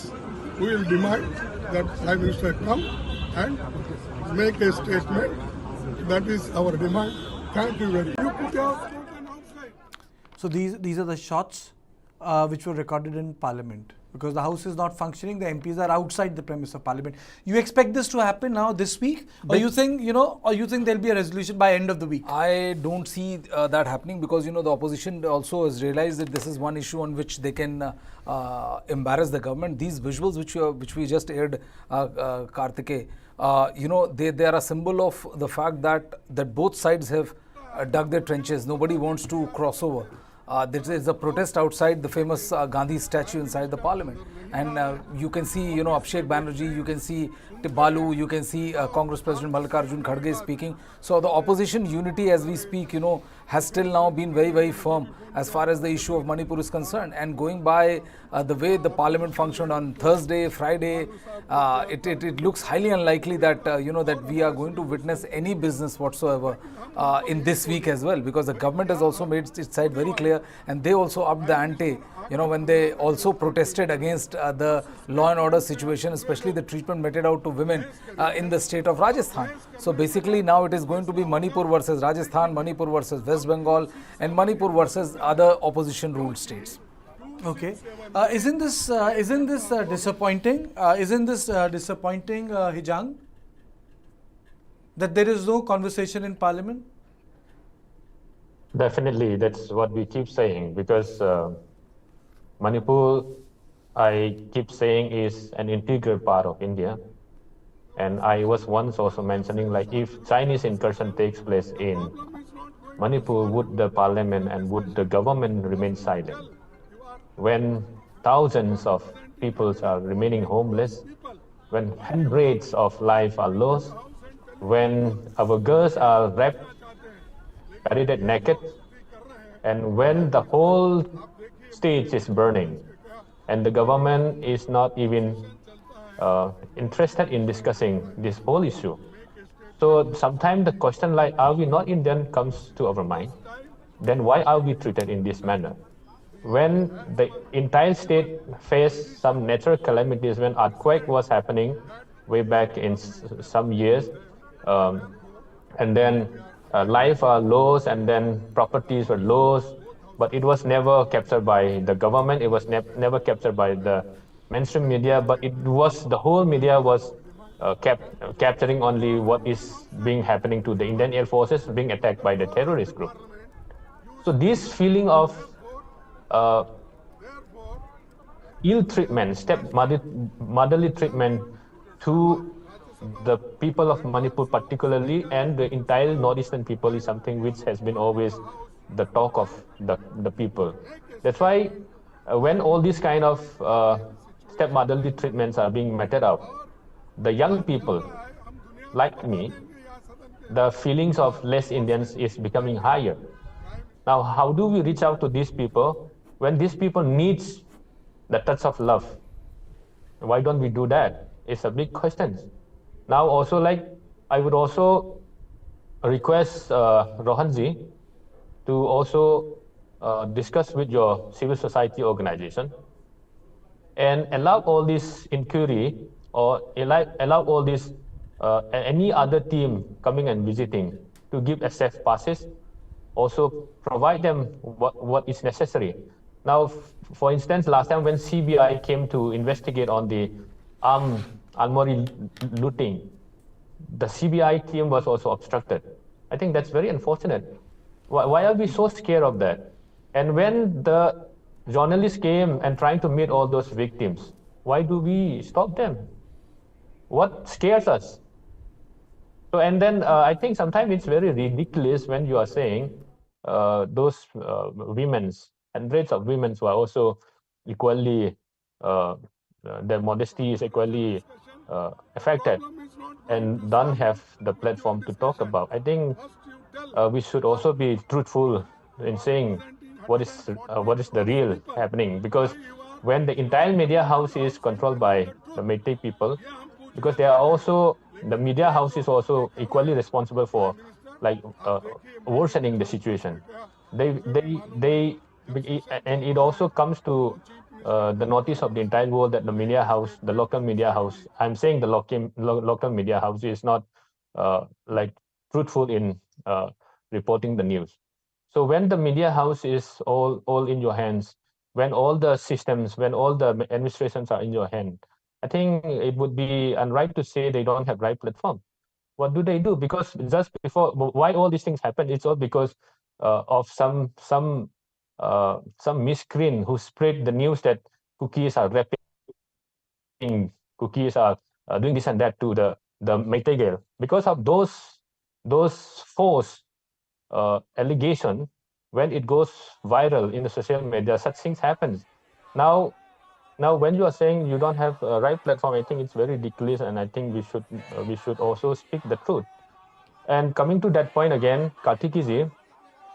we will demand that Prime Minister come and make a statement. That is our demand. Thank you very much. So these are the shots which were recorded in Parliament. because the House is not functioning. The MPs are outside the premise of Parliament. You expect this to happen now this week, or you think there'll be a resolution by end of the week? I don't see that happening, because the opposition also has realized that this is one issue on which they can embarrass the government. These visuals which we just aired, Kartikeya, they are a symbol of the fact that both sides have dug their trenches. Nobody wants to cross over. There is a protest outside the famous Gandhi statue inside the Parliament, and you can see Abhishek Banerjee, you can see Balu, you can see Congress President Mallikarjun Kharge speaking. So the opposition unity as we speak has still now been very, very firm as far as the issue of Manipur is concerned. And going by the way the Parliament functioned on Thursday, Friday, it looks highly unlikely that that we are going to witness any business whatsoever in this week as well, because the government has also made its side very clear, and they also upped the ante when they also protested against the law and order situation, especially the treatment meted out to women in the state of Rajasthan. So basically now it is going to be Manipur versus Rajasthan, Manipur versus West Bengal, and Manipur versus other opposition ruled states. Okay, isn't this disappointing? Isn't this disappointing, Hijang, that there is no conversation in Parliament? Definitely, that's what we keep saying, because Manipur, I keep saying, is an integral part of India. And I was once also mentioning, like, if Chinese incursion takes place in Manipur, would the parliament and would the government remain silent? When thousands of people are remaining homeless, when hundreds of lives are lost, when our girls are raped, paraded naked, and when the whole state is burning, and the government is not even interested in discussing this whole issue. So sometimes the question like, are we not Indian, comes to our mind. Then why are we treated in this manner? When the entire state faced some natural calamities, when earthquake was happening way back in some years, and then life are lost, and then properties were lost, but it was never captured by the government. It was never captured by the mainstream media, but it was, the whole media was capturing only what is being happening to the Indian Air Forces being attacked by the terrorist group. So this feeling of ill treatment, motherly treatment to the people of Manipur particularly, and the entire northeastern people, is something which has been always the talk of the people. That's why when all these kind of stepmotherly treatments are being meted out, the young people like me, the feelings of less Indians is becoming higher. Now, how do we reach out to these people when these people needs the touch of love? Why don't we do that? It's a big question. Now, also, like, I would also request Rohanji to also discuss with your civil society organization and allow all this inquiry, or allow all this any other team coming and visiting to give SF passes, also provide them what is necessary. Now, for instance, last time when CBI came to investigate on the Almori looting, the CBI team was also obstructed. I think that's very unfortunate. Why are we so scared of that? And when the journalists came and trying to meet all those victims, why do we stop them? What scares us? So, and then I think sometimes it's very ridiculous when you are saying those hundreds of women who are also equally, their modesty is equally affected and don't have the platform to talk about. I think we should also be truthful in saying what is the real happening, because when the entire media house is controlled by the Meitei people, because they are also, the media house is also equally responsible for like worsening the situation. They and it also comes to the notice of the entire world that the media house, the local media house, I'm saying the local media house is not like truthful in reporting the news. So when the media house is all in your hands, when all the systems, when all the administrations are in your hand, I think it would be unright to say they don't have right platform. What do they do? Because just before, why all these things happen? It's all because of some miscreant who spread the news that cookies are rapping, cookies are doing this and that to the Meitei girl. Because of those false allegation, when it goes viral in the social media, such things happens. Now, when you are saying you don't have a right platform, I think it's very ridiculous, and I think we should also speak the truth. And coming to that point again, Kartikeya,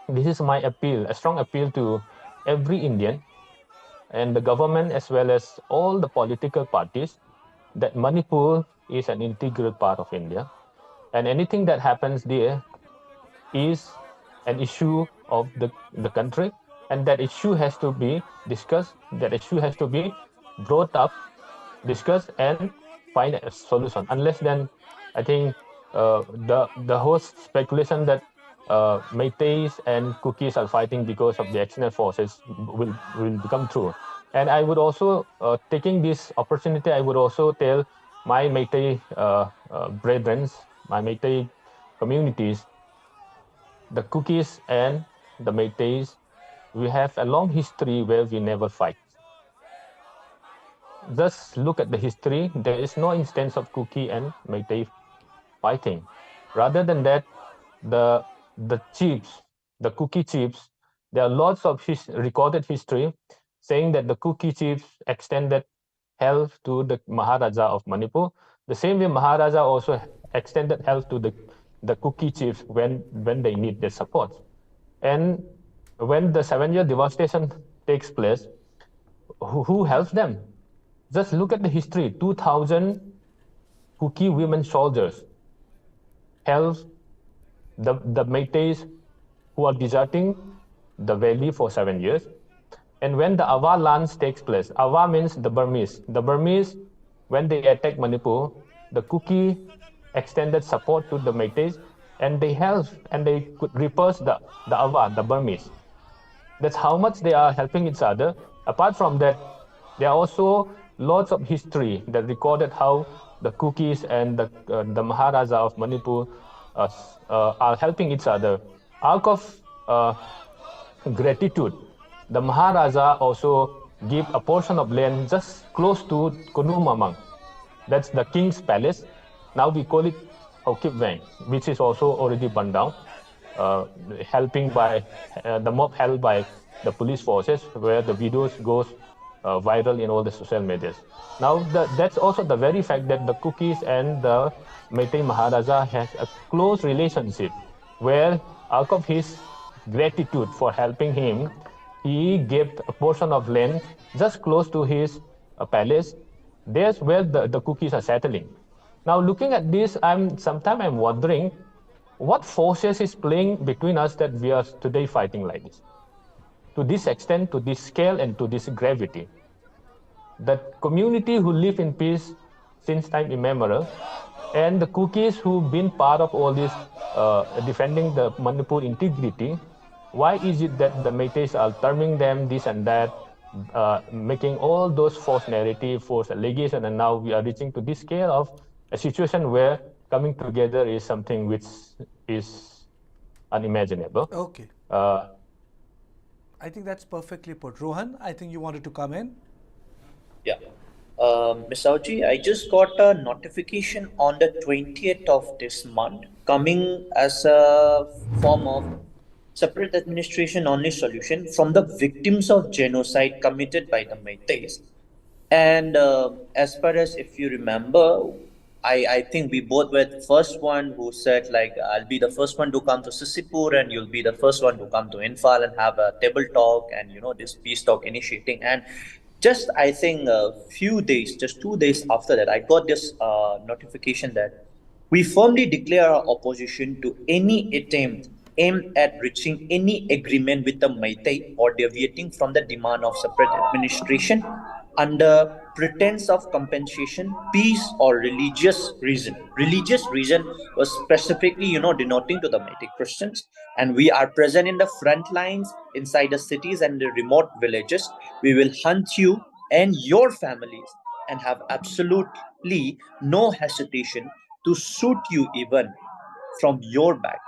this is my appeal, a strong appeal to every Indian and the government as well as all the political parties, that Manipur is an integral part of India, and anything that happens there is an issue of the country, and that issue has to be discussed, that issue has to be brought up, discussed, and find a solution. Unless then, I think the whole speculation that Meiteis and cookies are fighting because of the external forces will become true. And I would also, taking this opportunity, I would also tell my Meitei brethren, my Meitei communities, the cookies and the Meiteis, we have a long history where we never fight. Just look at the history. There is no instance of cookie and Meitei fighting. Rather than that, the chiefs, the cookie chiefs, there are lots of recorded history saying that the cookie chiefs extended help to the Maharaja of Manipur. The same way Maharaja also extended help to the cookie chiefs when they need their support. And when the 7-year devastation takes place, who helps them? Just look at the history. 2,000 cookie women soldiers help the Meiteis who are deserting the valley for 7 years. And when the Awa lance takes place, Awa means the Burmese. The Burmese, when they attack Manipur, the cookie extended support to the Meiteis, and they helped and they could repulse the Awa, the Burmese. That's how much they are helping each other. Apart from that, there are also lots of history that recorded how the cookies and the Maharaja of Manipur are helping each other. Out of gratitude, the Maharaja also give a portion of land just close to Konumamang. That's the king's palace. Now we call it Hokip Wang, which is also already burned down, helping by the mob held by the police forces, where the videos goes viral in all the social medias. Now that's also the very fact that the cookies and the Meitei Maharaja has a close relationship, where out of his gratitude for helping him, he gave a portion of land just close to his palace. There's where the cookies are settling. Now looking at this, sometimes I'm wondering what forces is playing between us that we are today fighting like this. To this extent, to this scale, and to this gravity. The community who live in peace since time immemorial, and the cookies who've been part of all this defending the Manipur integrity, why is it that the Meiteis are terming them this and that, making all those false narrative, false allegation, and now we are reaching to this scale of a situation where coming together is something which is unimaginable. Okay. I think that's perfectly put. Rohan, I think you wanted to come in. Yeah. Ms. Auji, I just got a notification on the 20th of this month coming as a form of separate administration only solution from the victims of genocide committed by the Meiteis. And as far as if you remember, I think we both were the first one who said, like, I'll be the first one to come to Sisipur and you'll be the first one to come to Infal and have a table talk and, this peace talk initiating. And just, I think, just 2 days after that, I got this notification that we firmly declare our opposition to any attempt aimed at reaching any agreement with the Meitei or deviating from the demand of separate administration under pretense of compensation, peace, or religious reason. Religious reason was specifically, denoting to the Metis Christians, and we are present in the front lines inside the cities and the remote villages. We will hunt you and your families and have absolutely no hesitation to shoot you even from your back.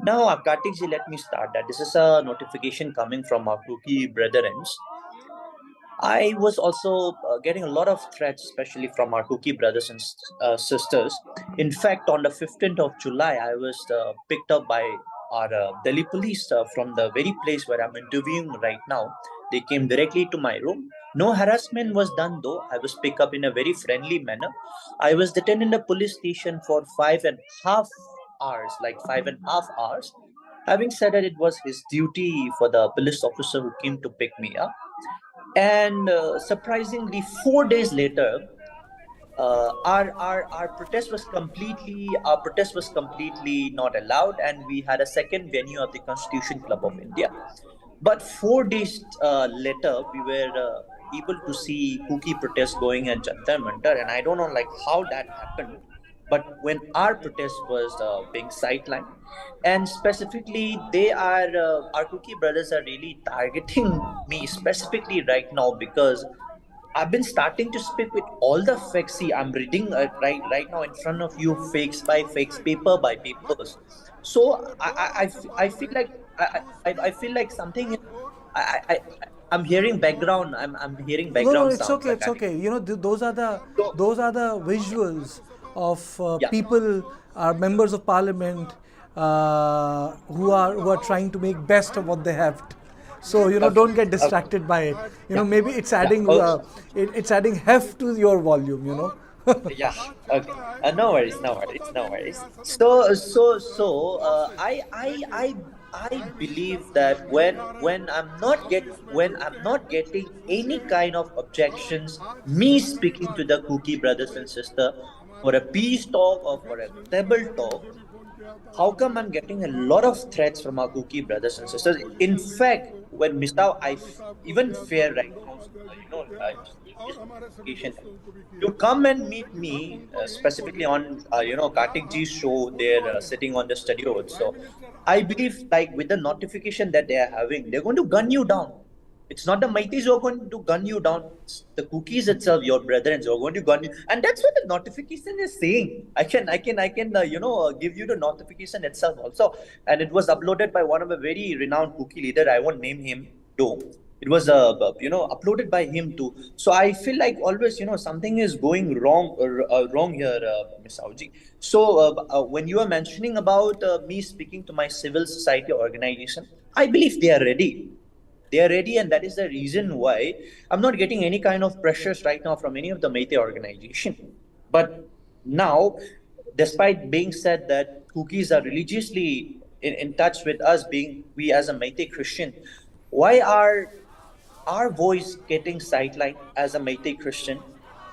Now, Kartik ji, let me start that. This is a notification coming from our Kuki brethren. I was also getting a lot of threats, especially from our Kuki brothers and sisters. In fact, on the 15th of July, I was picked up by our Delhi police from the very place where I'm interviewing right now. They came directly to my room. No harassment was done though. I was picked up in a very friendly manner. I was detained in the police station for 5.5 hours, like 5.5 hours. Having said that, it was his duty for the police officer who came to pick me up. And surprisingly, 4 days later, our protest was completely not allowed, and we had a second venue of the Constitution Club of India. But 4 days later, we were able to see Kuki protests going at Jantar Mantar, and I don't know like how that happened. But when our protest was being sidelined, and specifically, our Kuki brothers are really targeting me specifically right now because I've been starting to speak with all the facts. See, I'm reading right now in front of you, fakes by fakes, paper by papers. So I feel like I feel like something. I I I'm hearing background. I'm hearing No, no, background it's sounds. okay, it's okay. You know, So, those are the visuals of yeah. people, members of parliament, who are trying to make best of what they have. So you know, Okay. don't get Okay. distracted by it. You know, Yeah. maybe it's Yeah. adding it's adding heft to your volume. You know. Yeah. Okay. No worries. No worries. No worries. So, I believe that when I'm not getting any kind of objections, me speaking to the Cookie brothers and sister for a peace talk or for a table talk, how come I'm getting a lot of threats from our Cookie brothers and sisters? In fact, when Mr. Even fear right now, this notification to come and meet me specifically on Kartik G's show. They're sitting on the study road. So I believe like with the notification that they are having, they're going to gun you down. It's not the Meiteis who are going to gun you down. It's the cookies itself, your brethren, who are going to gun you. And that's what the notification is saying. I can give you the notification itself also. And it was uploaded by one of a very renowned cookie leader. I won't name him though. It was uploaded by him too. So I feel like always something is going wrong here, Miss Auji. So when you are mentioning about me speaking to my civil society organization, I believe they are ready. They are ready, and that is the reason why I'm not getting any kind of pressures right now from any of the Meitei organization. But now, despite being said that cookies are religiously in touch with us, being we as a Meitei Christian, why are our voice getting sidelined as a Meitei Christian?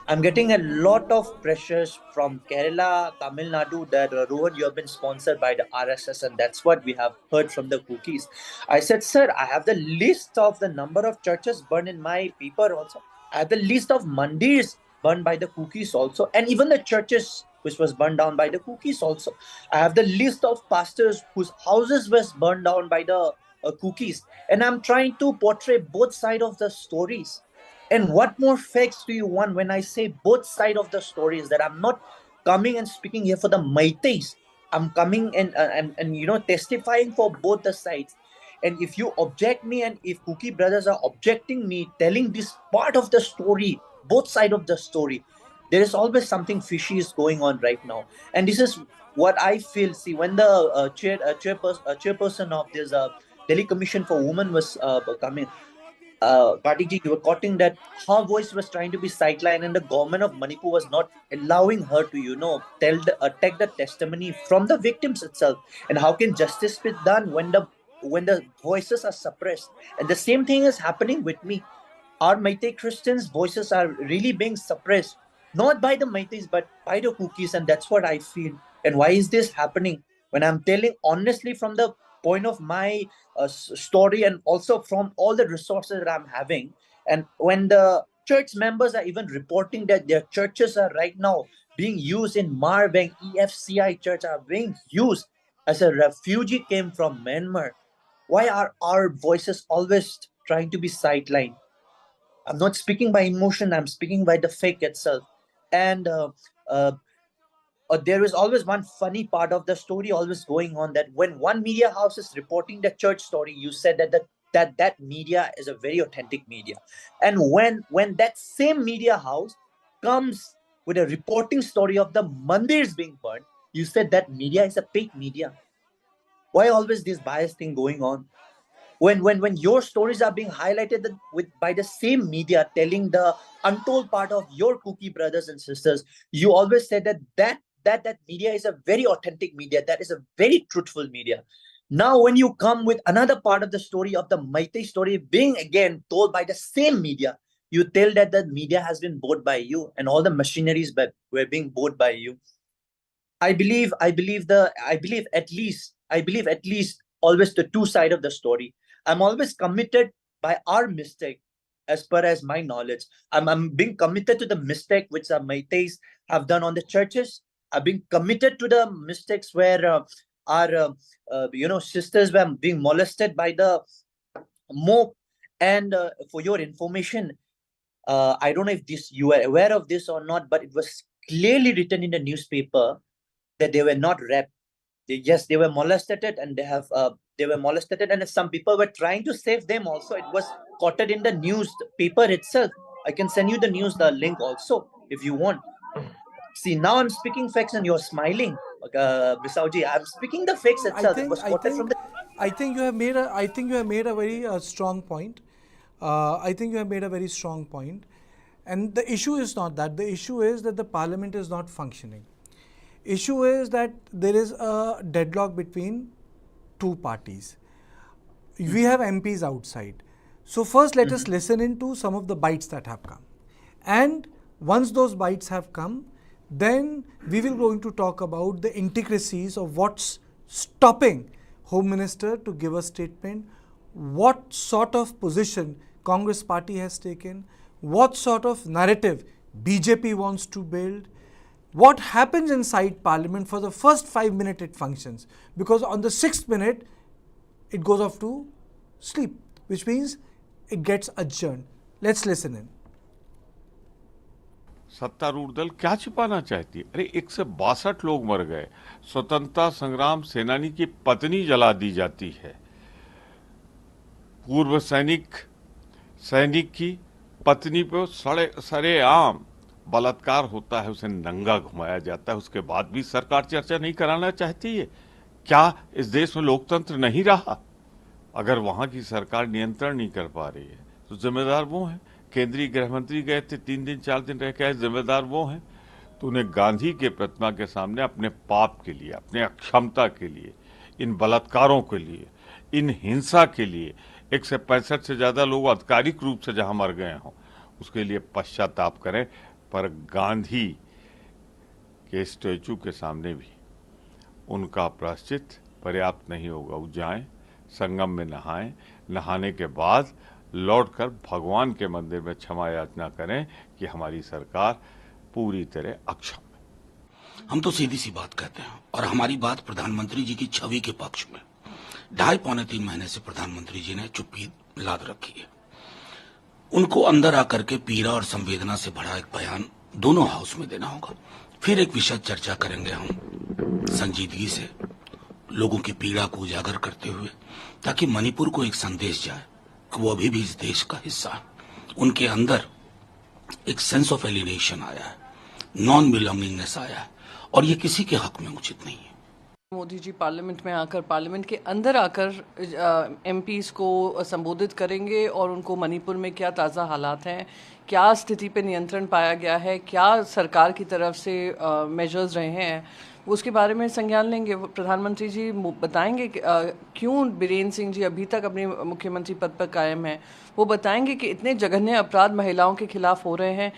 I'm getting a lot of pressures from Kerala, Tamil Nadu that Rohan, you have been sponsored by the RSS, and that's what we have heard from the cookies. I said, sir, I have the list of the number of churches burned in my paper also. I have the list of mandirs burned by the cookies also, and even the churches which was burned down by the cookies also. I have the list of pastors whose houses was burned down by the cookies, and I'm trying to portray both sides of the stories. And what more facts do you want when I say both side of the stories? That I'm not coming and speaking here for the Meiteis. I'm coming and testifying for both the sides. And if you object me, and if Cookie brothers are objecting me, telling this part of the story, both side of the story, there is always something fishy is going on right now. And this is what I feel. See, when the chairperson of this Delhi Commission for Women was coming, Kartikeya, you were quoting that her voice was trying to be sidelined, and the government of Manipur was not allowing her to, take the testimony from the victims itself. And how can justice be done when the voices are suppressed? And the same thing is happening with me. Our Meitei Christians' voices are really being suppressed, not by the Meiteis, but by the cookies, and that's what I feel. And why is this happening? When I'm telling honestly from the point of my story, and also from all the resources that I'm having, and when the church members are even reporting that their churches are right now being used in Marbang EFCI church are being used as a refugee came from Myanmar. Why are our voices always trying to be sidelined? I'm not speaking by emotion, I'm speaking by the fake itself. And there is always one funny part of the story always going on, that when one media house is reporting the church story, you said that media is a very authentic media. And when that same media house comes with a reporting story of the mandirs being burned, you said that media is a fake media. Why always this bias thing going on? When your stories are being highlighted by the same media telling the untold part of your cookie brothers and sisters, you always said that media is a very authentic media, that is a very truthful media. Now when you come with another part of the story of the Meitei story being again told by the same media, you tell that the media has been bought by you and all the machineries were being bought by you. I believe at least always the two side of the story. I'm always committed by our mistake, as per as my knowledge. I'm being committed to the mistake which the Meiteis have done on the churches. I've been committed to the mistakes where our sisters were being molested by the mob. And for your information, I don't know if you are aware of this or not, but it was clearly written in the newspaper that they were not raped. They were molested, and they were molested, and some people were trying to save them also. It was quoted in the newspaper itself. I can send you the link also if you want. See, now I'm speaking facts and you're smiling, Bisauji. I'm speaking the facts itself. It was quoted from the. I think you have made a very strong point. I think you have made a very strong point. And the issue is not that. The issue is that the parliament is not functioning. Issue is that there is a deadlock between two parties. We have MPs outside. So first let us listen into some of the bites that have come. And once those bites have come, then we will going to talk about the intricacies of what's stopping Home Minister to give a statement, what sort of position Congress party has taken, what sort of narrative BJP wants to build, what happens inside Parliament for the first 5 minutes it functions, because on the 6th minute it goes off to sleep, which means it gets adjourned. Let's listen in. सत्तारूढ़ दल क्या छिपाना चाहती है? अरे 162 लोग मर गए, स्वतंत्रता संग्राम सेनानी की पत्नी जला दी जाती है, पूर्व सैनिक की पत्नी पे सरेआम बलात्कार होता है, उसे नंगा घुमाया जाता है, उसके बाद भी सरकार चर्चा नहीं कराना चाहती है। क्या इस देश में लोकतंत्र नहीं रहा? अगर वहां की सरकार नियंत्रण नहीं कर पा रही है तो जिम्मेदार वो हैं। केंद्रीय गृह मंत्री गए थे, 3 दिन 4 दिन रह के आए, जिम्मेदार वो हैं। तो उन्हें गांधी के प्रतिमा के सामने अपने पाप के लिए, अपने अक्षमता के लिए, इन बलात्कारों के लिए, इन हिंसा के लिए 165 से ज्यादा लोग आधिकारिक रूप से जहां मर गए हों उसके लिए पश्चाताप करें। पर गांधी के स्टैचू के सामने भी उनका प्रायश्चित पर्याप्त नहीं होगा। वो जाएं, संगम में नहाएं, नहाने के बाद लौटकर भगवान के मंदिर में क्षमा याचना करें कि हमारी सरकार पूरी तरह अक्षम है। हम तो सीधी सी बात कहते हैं और हमारी बात प्रधानमंत्री जी की छवि के पक्ष में। 2.5-3 महीने से प्रधानमंत्री जी ने चुप्पी लाद रखी है। उनको अंदर आकर के पीड़ा और संवेदना से भरा एक बयान दोनों हाउस में देना होगा। फिर एक विशद चर्चा करेंगे हम संजीदगी से, लोगों की पीड़ा को उजागर करते हुए, ताकि मणिपुर को एक संदेश जाए कि वो अभी भी इस देश का हिस्सा है। उनके अंदर एक सेंस ऑफ एलिनेशन आया है, नॉन बिलोंगिंगनेस आया है, और ये किसी के हक में उचित नहीं है। मोदी जी पार्लियामेंट में आकर, पार्लियामेंट के अंदर आकर एमपीज को संबोधित करेंगे और उनको मणिपुर में क्या ताज़ा हालात हैं, क्या स्थिति पे नियंत्रण पाया गया है, क्या सरकार की तरफ से मेजर्स रहे हैं, उसके बारे में संज्ञान लेंगे। प्रधानमंत्री जी बताएंगे क्यों बीरेन सिंह जी अभी तक अपने मुख्यमंत्री पद पर कायम हैं। वो बताएंगे कि इतने जघन्य अपराध महिलाओं के खिलाफ हो रहे हैं,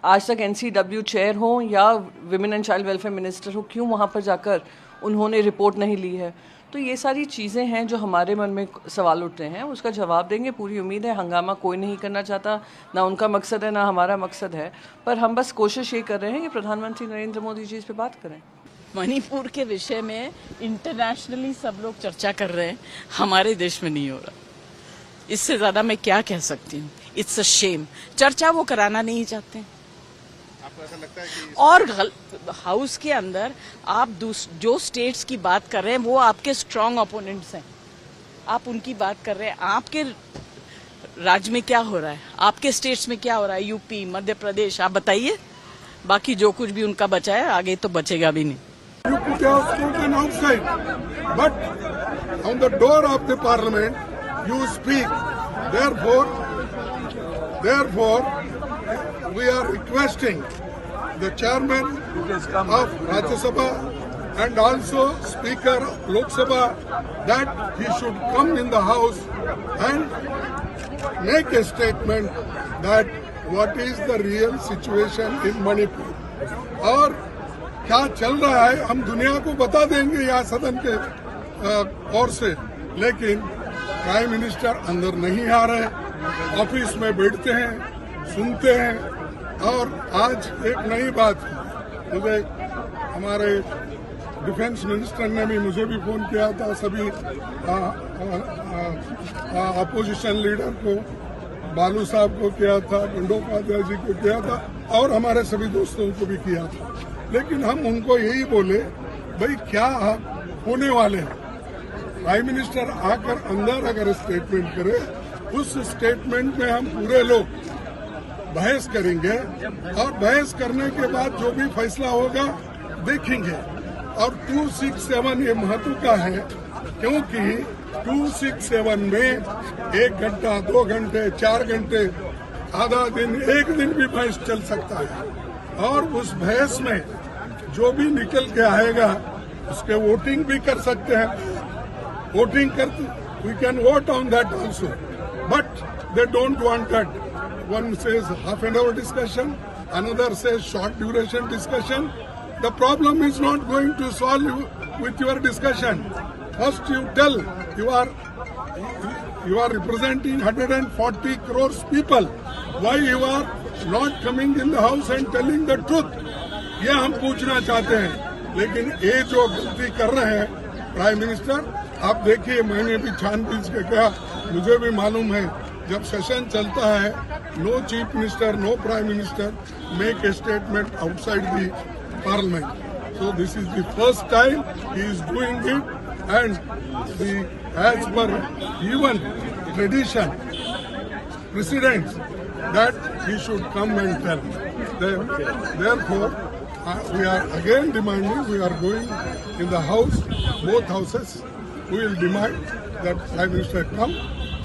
आज तक NCW चेयर हो या women and child welfare minister हो, क्यों वहाँ पर जाकर उन्होंने रिपोर्ट नहीं ली है। तो ये सारी चीज़ें हैं जो हमारे मन में सवाल उठते हैं, उसका जवाब देंगे। पूरी उम्मीद है, हंगामा कोई नहीं करना चाहता, ना उनका मकसद है ना हमारा मकसद है, पर हम बस कोशिश ये कर रहे हैं कि प्रधानमंत्री नरेंद्र मोदी जी इस पर बात करें। मणिपुर के विषय में इंटरनेशनली सब लोग चर्चा कर रहे हैं, हमारे देश में नहीं हो रहा। इससे ज़्यादा मैं क्या कह सकती हूँ। It's a shame. चर्चा वो कराना नहीं चाहते। आपको ऐसा लगता है कि और हाउस के अंदर आप जो स्टेट्स की बात कर रहे हैं वो आपके स्ट्रांग ओपोनेंट्स हैं, आप उनकी बात कर रहे हैं। आपके राज्य में क्या हो रहा है, आपके स्टेट्स में क्या हो रहा है, यूपी, मध्य प्रदेश, आप बताइए। बाकी जो कुछ भी उनका बचा है आगे तो बचेगा भी नहीं। You put your spoken outside, but on the door of the parliament you speak. Therefore, we are requesting the chairman of Rajya Sabha and also Speaker Lok Sabha that he should come in the house and make a statement that what is the real situation in Manipur. और क्या चल रहा है हम दुनिया को बता देंगे यहाँ सदन के ओर से, लेकिन प्राइम मिनिस्टर अंदर नहीं आ रहे, ऑफिस में बैठते हैं, सुनते हैं। और आज एक नई बात, मुझे हमारे डिफेंस मिनिस्टर ने भी मुझे भी फोन किया था, सभी अपोजिशन लीडर को, बालू साहब को किया था, बंडोपाध्याय जी को किया था और हमारे सभी दोस्तों को भी किया था। लेकिन हम उनको यही बोले, भाई क्या होने वाले हैं। प्राइम मिनिस्टर आकर अंदर अगर स्टेटमेंट करे, उस स्टेटमेंट में हम पूरे लोग बहस करेंगे और बहस करने के बाद जो भी फैसला होगा देखेंगे। और 267 ये महत्व का है, क्योंकि 267 में 1 घंटा, 2 घंटे, 4 घंटे, आधा दिन, 1 दिन भी बहस चल सकता है। और उस बहस में जो भी निकल के आएगा उसके वोटिंग भी कर सकते हैं। वोटिंग करते, we can vote on that also, but they don't want that. One says half an hour discussion, another says short duration discussion. The problem is not going to solve with your discussion. First you tell you are representing 140 crores people. Why you are not coming in the house and telling the truth? ये हम पूछना चाहते हैं। लेकिन ये जो गलती कर रहे हैं प्राइम मिनिस्टर, आप देखिए, मैंने भी छानबीन के कहा, मुझे भी मालूम है जब सेशन चलता है, no chief minister, no prime minister make a statement outside the parliament. So this is the first time he is doing it, and as per even tradition, precedents, that he should come and tell. Therefore, we are again demanding, we are going in the house, both houses, we will demand that Prime Minister come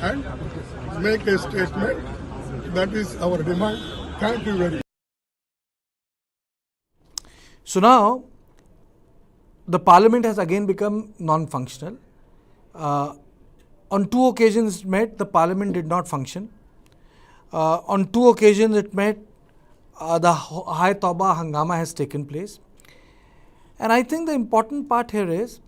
and make a statement. That is our demand. Thank you very much. So now, the parliament has again become non-functional. On 2 occasions it met, the parliament did not function. On 2 occasions it met, the Hai Tauba Hangama has taken place. And I think the important part here is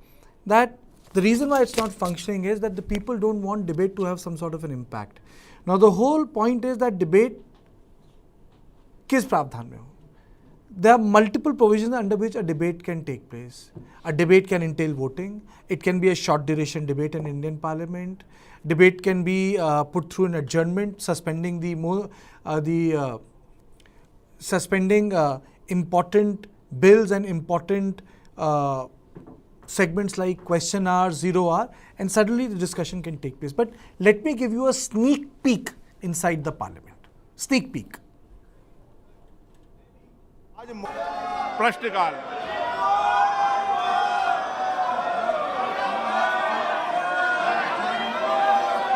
that the reason why it's not functioning is that the people don't want debate to have some sort of an impact. Now the whole point is that debate किस प्रावधान में हो. There are multiple provisions under which a debate can take place. A debate can entail voting. It can be a short duration debate in Indian Parliament. Debate can be put through an adjournment, suspending suspending important bills and important segments like question hour, 0 hour, and suddenly the discussion can take place. But let me give you a sneak peek inside the parliament. Sneak peek. आज प्रश्नकाल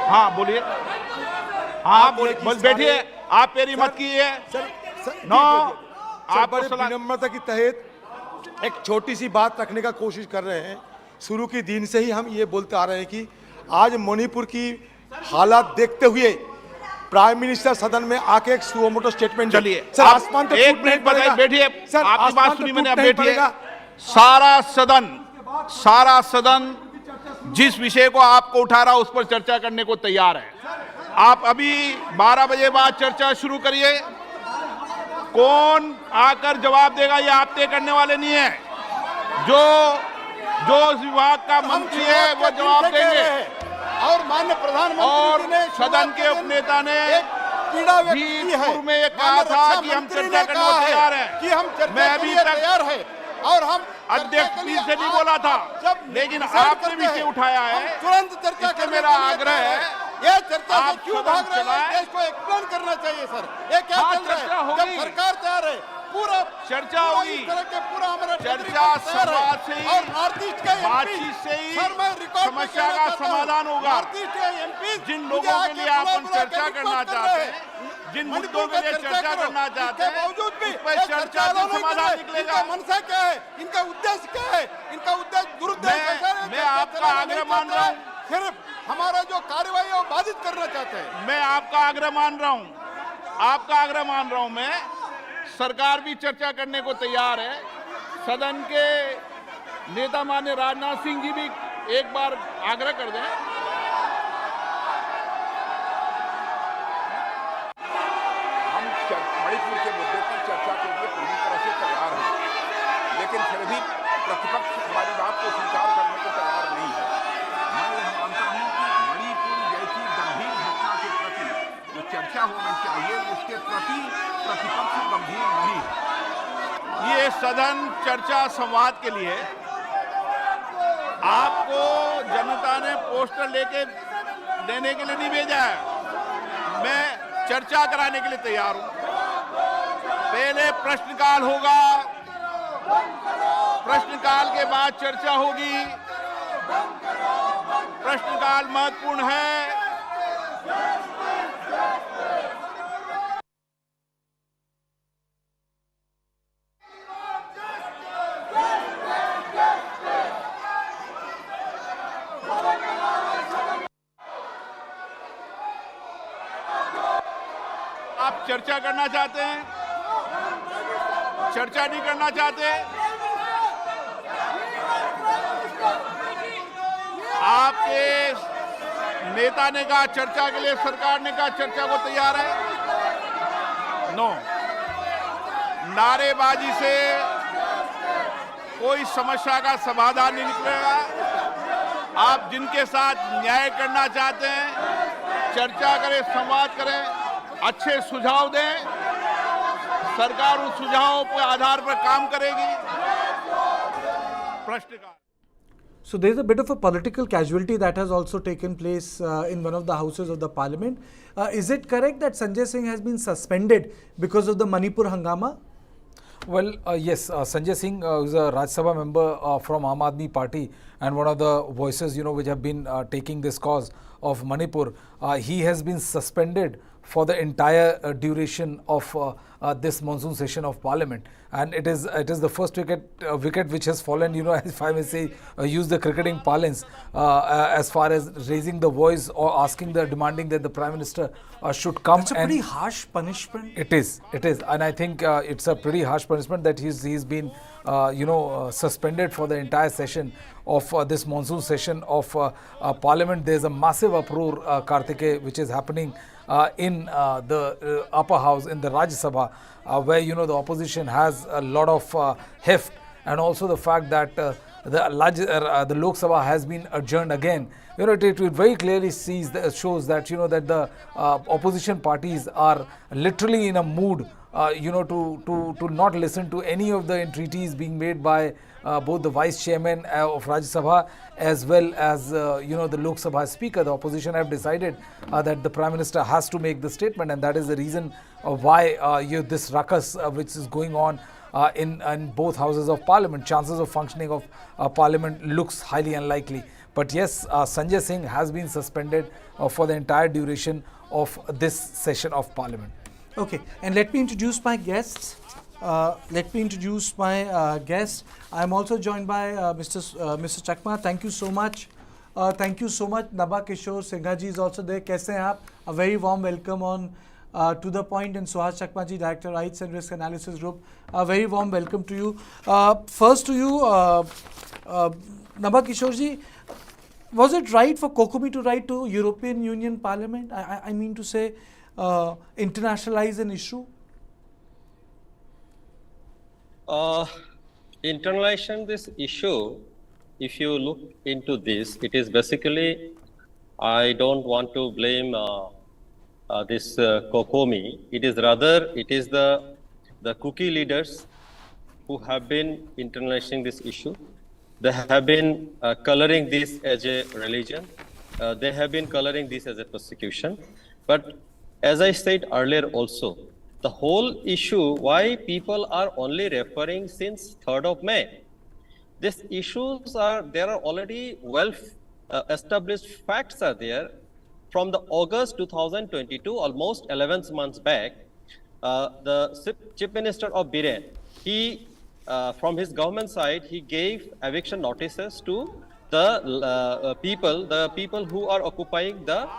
हाँ बोलिए, हाँ बोलिए, बैठिए, आप मेरी मत कीजिए। नो, आप बड़े विनम्रता की तहत एक छोटी सी बात रखने का कोशिश कर रहे हैं। शुरू के दिन से ही हम ये बोलते आ रहे हैं कि आज मणिपुर की हालात देखते हुए प्राइम मिनिस्टर सदन में आके एक सुमोटो स्टेटमेंट चलिए। सर, आसमान तो एक मिनट बताइए, बैठिए, सर, आपकी बात सुनी मैंने, अब बैठिए। पड़ेगा। सारा सदन सारा सदन जिस विषय को आपको उठा रहा उस पर चर्चा करने को तैयार है। आप अभी 12 बजे बाद चर्चा शुरू करिए। कौन आकर जवाब देगा ये आप तय करने वाले नहीं है। जो उस विभाग का मंत्री है वो जवाब देंगे। और माननीय प्रधानमंत्री और ने सदन के उपनेता ने भी पूर्व में ये कहा था कि हम चर्चा करने को तैयार हैं। कि हम चर्चा मैं के अभी लिए तक तैयार है और हम अध्यक्ष पीठ से नहीं बोला था, लेकिन आपने विषय उठाया है, तुरंत चर्चा इससे मेरा आग्रह है ये चर्चा से आप क्यों सदन भाग रहे हैं? चलाएं। देश को एक्सप्लेन करना चाहिए सर। ये क्या हाँ, चल रहा चर्चा है? होगी। जब सरकार तैयार है, पूरा चर्चा होगी। इस तरह के पूरा हमारा चर्चा संवाद से ही, और नॉर्थ ईस्ट का बातचीत से ही सर मैं रिकॉर्ड समस्या का समाधान होगा। नॉर्थ ईस्ट के एमपी जिन लोगों के लिए आप चर्चा करना चाहते हैं, जिन मुद्दों के लिए चर्चा करना चाहते हैं, बावजूद भी उस पर चर्चा से समाधान निकलेगा। इनका मनसा क्या है, इनका उद्देश्य क्या है, इनका उद्देश्य दुरुद्देश्य मैं आपका आग्रह मान रहा हूँ, सिर्फ हमारा जो कार्यवाही है वो बाधित करना चाहते हैं। मैं आपका आग्रह मान रहा हूँ, आपका आग्रह मान रहा हूँ मैं। सरकार भी चर्चा करने को तैयार है। सदन के नेता माननीय राजनाथ सिंह जी भी एक बार आग्रह कर दें। हम मणिपुर के मुद्दे पर चर्चा के लिए पूरी तरह से तैयार हैं, लेकिन फिर भी प्रतिपक्ष हमारी बात को स्वीकार करने को तैयार नहीं है। मैं यह मानता हूं कि मणिपुर जैसी गंभीर घटना के प्रति जो चर्चा होनी चाहिए उसके प्रति प्रतिपक्ष गंभीर नहीं है। ये सदन चर्चा संवाद के लिए आपको जनता ने पोस्टर लेके देने के लिए नहीं भेजा है। मैं चर्चा कराने के लिए तैयार हूं। पहले प्रश्नकाल होगा, प्रश्नकाल के बाद चर्चा होगी। प्रश्नकाल महत्वपूर्ण है। आप चर्चा करना चाहते हैं, चर्चा नहीं करना चाहते, आपके नेता ने कहा चर्चा के लिए, सरकार ने कहा चर्चा को तैयार है। नो, नारेबाजी से कोई समस्या का समाधान नहीं निकलेगा। आप जिनके साथ न्याय करना चाहते हैं, चर्चा करें, संवाद करें, अच्छे सुझाव दें। सरकार उन सुझावों के आधार पर काम करेगी। प्रश्नकाल। So there is a bit of a political casualty that has also taken place in one of the houses of the parliament. Is it correct that Sanjay Singh has been suspended because of the Manipur hangama? Well, yes, Sanjay Singh is a Rajya Sabha member from Aam Aadmi Party and one of the voices, which have been taking this cause of Manipur. He has been suspended for the entire duration of this monsoon session of Parliament, and it is the first wicket which has fallen, if I may say, use the cricketing parlance, as far as raising the voice or demanding that the Prime Minister should come. That's a pretty harsh punishment. It is, and I think it's a pretty harsh punishment that he's been suspended for the entire session of this monsoon session of Parliament. There's a massive uproar, Kartikeya, which is happening in the upper house, in the Rajya Sabha, where the opposition has a lot of heft, and also the fact that the Lok Sabha has been adjourned again. It very clearly shows that that the opposition parties are literally in a mood to not listen to any of the entreaties being made by both the vice chairman of Rajya Sabha as well as the Lok Sabha speaker. The opposition have decided that the Prime Minister has to make the statement, and that is the reason why this ruckus which is going on in both houses of Parliament. Chances of functioning of Parliament looks highly unlikely. But yes, Sanjay Singh has been suspended for the entire duration of this session of Parliament. Okay, and let me introduce my guests. I am also joined by Mr. Chakma. Thank you so much. Naba Kishore Singha ji is also there. Kaise hain aap? A very warm welcome on To The Point, and Suhas Chakma ji, Director Rights and Risk Analysis Group. A very warm welcome to you. First to you, Naba Kishorji, was it right for COCOMI to write to European Union Parliament? I mean to say, internationalize an issue? Internalization this issue, if you look into this, it is basically, I don't want to blame this COCOMI. It is rather, it is the cookie leaders who have been internalizing this issue. They have been coloring this as a religion. They have been coloring this as a persecution. But as I said earlier also, the whole issue, why people are only referring since 3rd of May. These issues are, there are already well established facts are there. From the August 2022, almost 11 months back, the Chief Minister of Brijesh, he, from his government side, he gave eviction notices to the people who are occupying the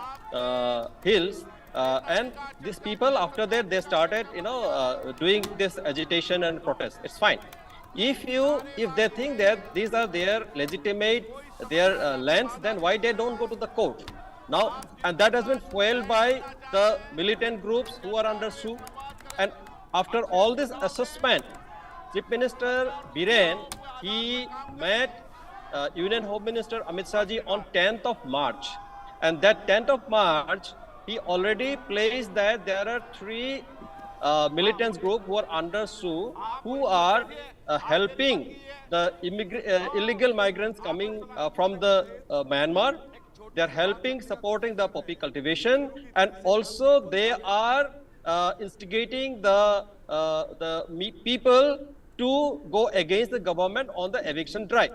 hills. And these people, after that, they started, doing this agitation and protest. It's fine. If they think that these are their legitimate, their lands, then why they don't go to the court? Now, and that has been fueled by the militant groups who are under sue. And after all this assessment, Chief Minister Biren, he met Union Home Minister Amit Shah ji on 10th of March. And that 10th of March, he already placed that there are 3 militants group who are under sue, who are helping the illegal migrants coming from the Myanmar. They are helping, supporting the poppy cultivation, and also they are instigating the people to go against the government on the eviction drive.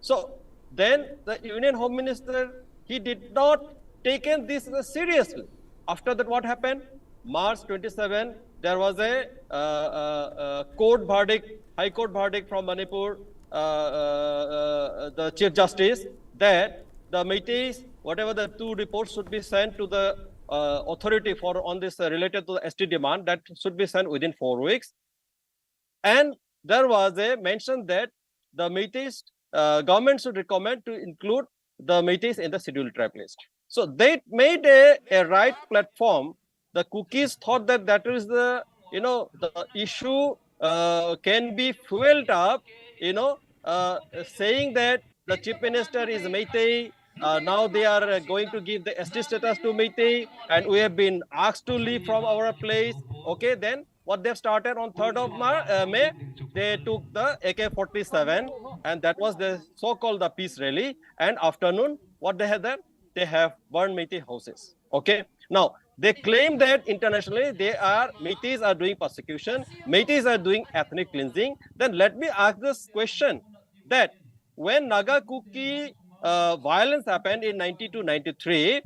So then the Union Home Minister, he did not taken this seriously. After that, what happened? March 27, there was a court verdict, High Court verdict from Manipur, the Chief Justice, that the Meiteis, whatever the 2 reports should be sent to the authority for on this related to the ST demand, that should be sent within 4 weeks. And there was a mention that the Meiteis government should recommend to include the Meiteis in the scheduled tribe list. So they made a right platform. The cookies thought that that is the, the issue can be fueled up, saying that the Chief Minister is Meitei. Now they are going to give the ST status to Meitei, and we have been asked to leave from our place. Okay, then what they've started on 3rd of May, they took the AK-47, and that was the so-called the peace rally. And afternoon, what they had there? They have burned Meitei houses. Okay. Now, they claim that internationally Meiteis are doing persecution, Meiteis are doing ethnic cleansing. Then let me ask this question, that when Naga Kuki violence happened in 92-93,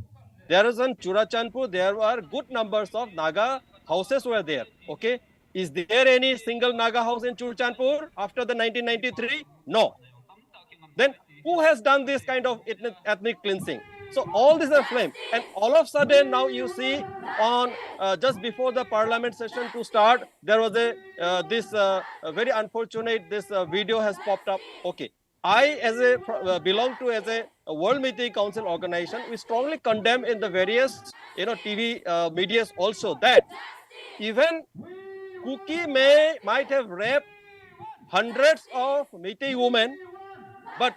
there was in Churachandpur, there were good numbers of Naga houses were there. Okay. Is there any single Naga house in Churachandpur after the 1993? No. Then who has done this kind of ethnic cleansing? So all these are flamed, and all of a sudden now you see on just before the parliament session to start, there was a very unfortunate video has popped up. Okay, I as a belong to as a World Meeting Council organization, we strongly condemn in the various TV medias also that even Kuki might have raped hundreds of Meitei women, but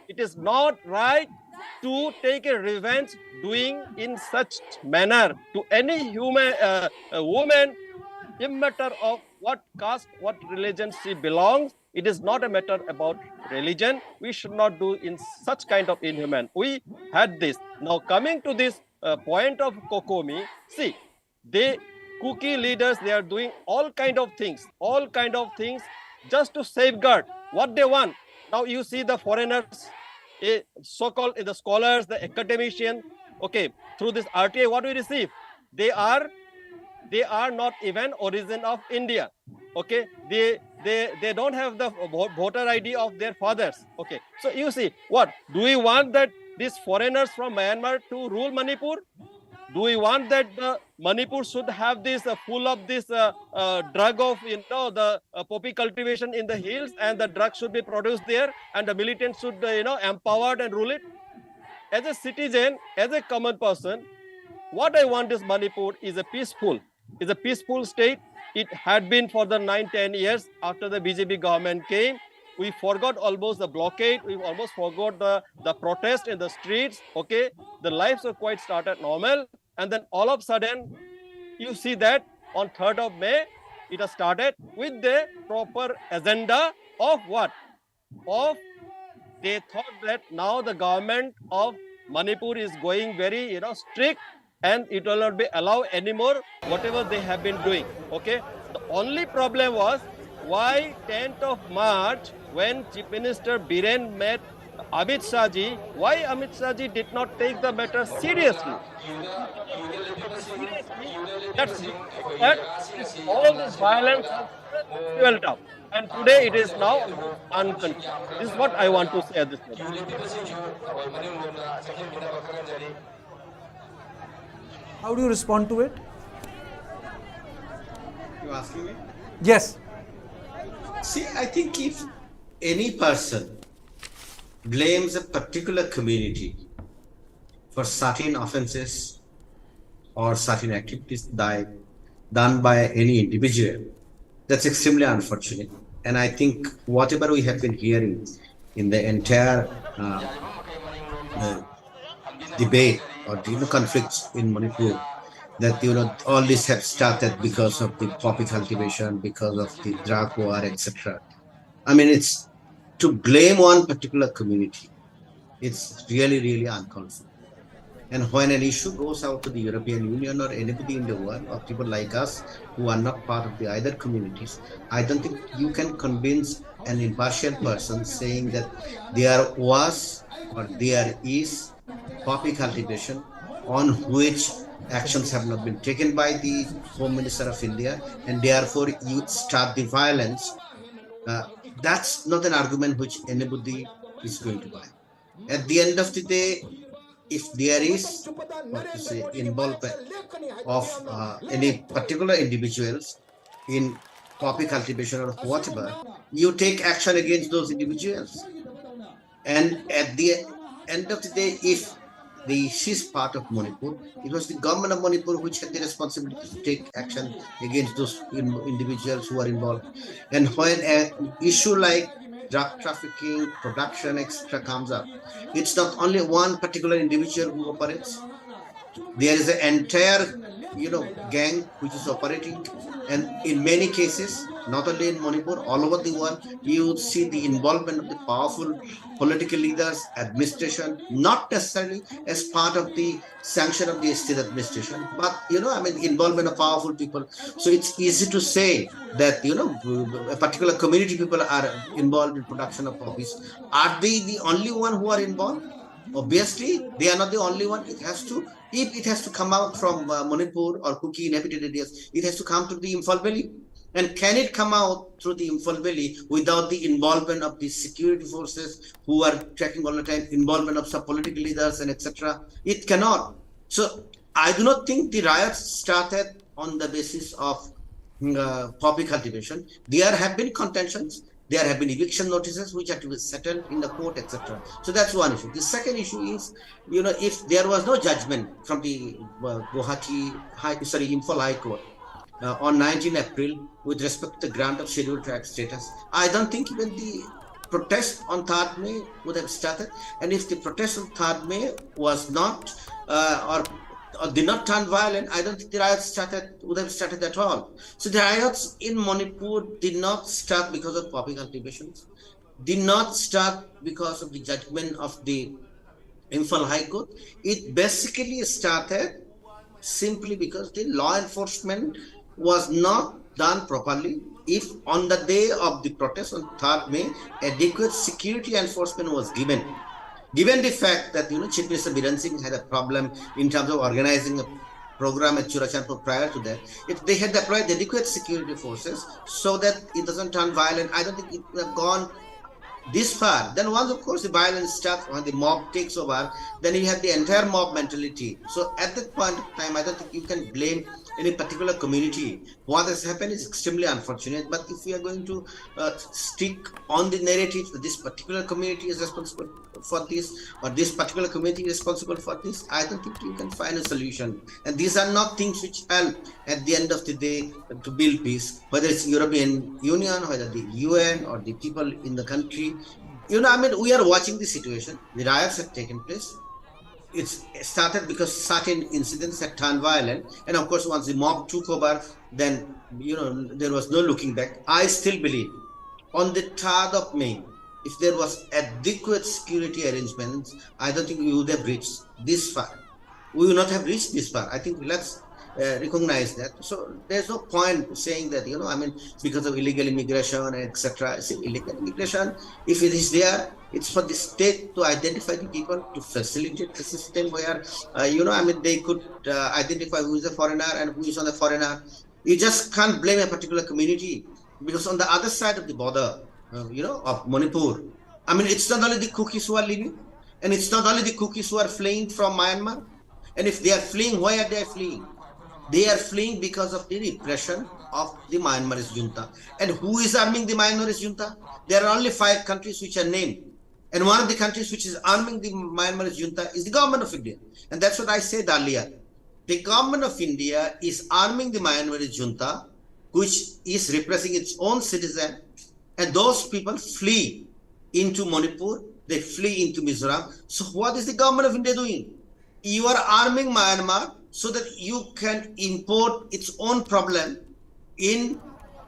it is not right to take a revenge doing in such manner to any human woman, no matter of what caste, what religion she belongs. It is not a matter about religion. We should not do in such kind of inhuman. We had this. Now coming to this point of COCOMI, see, they cookie leaders, they are doing all kind of things just to safeguard what they want. Now you see the foreigners, so-called the scholars, the academicians, okay, through this RTA, what we receive? They are not even origin of India. Okay, they don't have the voter ID of their fathers. Okay, so you see, what do we want, that these foreigners from Myanmar to rule Manipur? Do we want that Manipur should have this full of this drug of the poppy cultivation in the hills, and the drug should be produced there, and the militants should empowered and rule it? As a citizen, as a common person, what I want is Manipur is a peaceful state. It had been for the 9-10 years after the BJP government came. We forgot almost the blockade. We almost forgot the protest in the streets. Okay, the lives were quite started normal. And then all of a sudden, you see that on 3rd of May, it has started with the proper agenda of what? They thought that now the government of Manipur is going very, strict, and it will not be allowed anymore whatever they have been doing. Okay. The only problem was why 10th of March, when Chief Minister Biren met Amit Shah ji, why Amit Shah ji did not take the matter seriously? That's that all this violence has fueled up, and today it is now uncontrolled. This is what I want to say at this moment. How do you respond to it? You asking me? Yes. See, I think if any person blames a particular community for certain offenses or certain activities done by any individual, that's extremely unfortunate. And I think whatever we have been hearing in the entire debate or conflicts in Manipur, that all this have started because of the poppy cultivation, because of the drug war, etc. I mean, it's to blame one particular community. It's really, really uncalled for. And when an issue goes out to the European Union or anybody in the world, or people like us who are not part of the either communities, I don't think you can convince an impartial person saying that there was or there is poppy cultivation on which actions have not been taken by the Home Minister of India, and therefore you start the violence. That's not an argument which anybody is going to buy. At the end of the day, if there is involvement of any particular individuals in poppy cultivation or whatever, you take action against those individuals. And at the end of the day, if the is part of Manipur, it was the government of Manipur which had the responsibility to take action against those individuals who are involved. And when an issue like drug trafficking, production, etc. comes up, it's not only one particular individual who operates. There is an entire, gang which is operating, and in many cases, not only in Manipur, all over the world, you see the involvement of the powerful political leaders, administration, not necessarily as part of the sanction of the state administration, but involvement of powerful people. So it's easy to say that a particular community people are involved in production of poppies. Are they the only one who are involved? Obviously, they are not the only one. If it has to come out from Manipur or Kuki inhabited areas, it has to come to the Imphal Valley. And can it come out through the Imphal Valley without the involvement of the security forces who are tracking all the time, involvement of some political leaders and etc.? It cannot. So I do not think the riots started on the basis of poppy cultivation. There have been contentions. There have been eviction notices which have to be settled in the court, etc. So that's one issue. The second issue is, if there was no judgment from the Imphal High Court on 19 April with respect to the grant of scheduled tribe status, I don't think even the protest on 3rd May would have started. And if the protest on 3rd May was not or did not turn violent, I don't think the riots would have started at all. So the riots in Manipur did not start because of poppy cultivations, did not start because of the judgment of the Imphal High Court. It basically started simply because the law enforcement was not done properly. If on the day of the protest on 3rd May, adequate security enforcement was given the fact that Chief Minister Biren Singh had a problem in terms of organizing a program at Churachandpur prior to that, if they had deployed adequate security forces so that it doesn't turn violent, I don't think it would have gone this far, then once, of course, the violence starts, when the mob takes over, then you have the entire mob mentality. So at that point of time, I don't think you can blame any particular community. What has happened is extremely unfortunate, but if we are going to stick on the narrative that this particular community is responsible for this, or this particular community is responsible for this, I don't think you can find a solution. And these are not things which help at the end of the day to build peace, whether it's European Union, whether the UN or the people in the country. I mean, we are watching the situation. The riots have taken place. It's started because certain incidents had turned violent, and of course, once the mob took over, then there was no looking back. I still believe on the 3rd of May, if there was adequate security arrangements, I don't think we would have reached this far. We will not have reached this far. I think let's recognize that. So there's no point saying that, I mean, because of illegal immigration, etc. Illegal immigration, if it is there, it's for the state to identify the people, to facilitate the system where, I mean, they could identify who is a foreigner and who is not a foreigner. You just can't blame a particular community, because on the other side of the border, of Manipur, I mean, it's not only the Kukis who are leaving, and it's not only the Kukis who are fleeing from Myanmar. And if they are fleeing, why are they fleeing? They are fleeing because of the repression of the Myanmarese junta. And who is arming the Myanmarese junta? There are only 5 countries which are named. And one of the countries which is arming the Myanmarese junta is the government of India. And that's what I said earlier. The government of India is arming the Myanmarese junta, which is repressing its own citizens. And those people flee into Manipur, they flee into Mizoram. So what is the government of India doing? You are arming Myanmar so that you can import its own problem in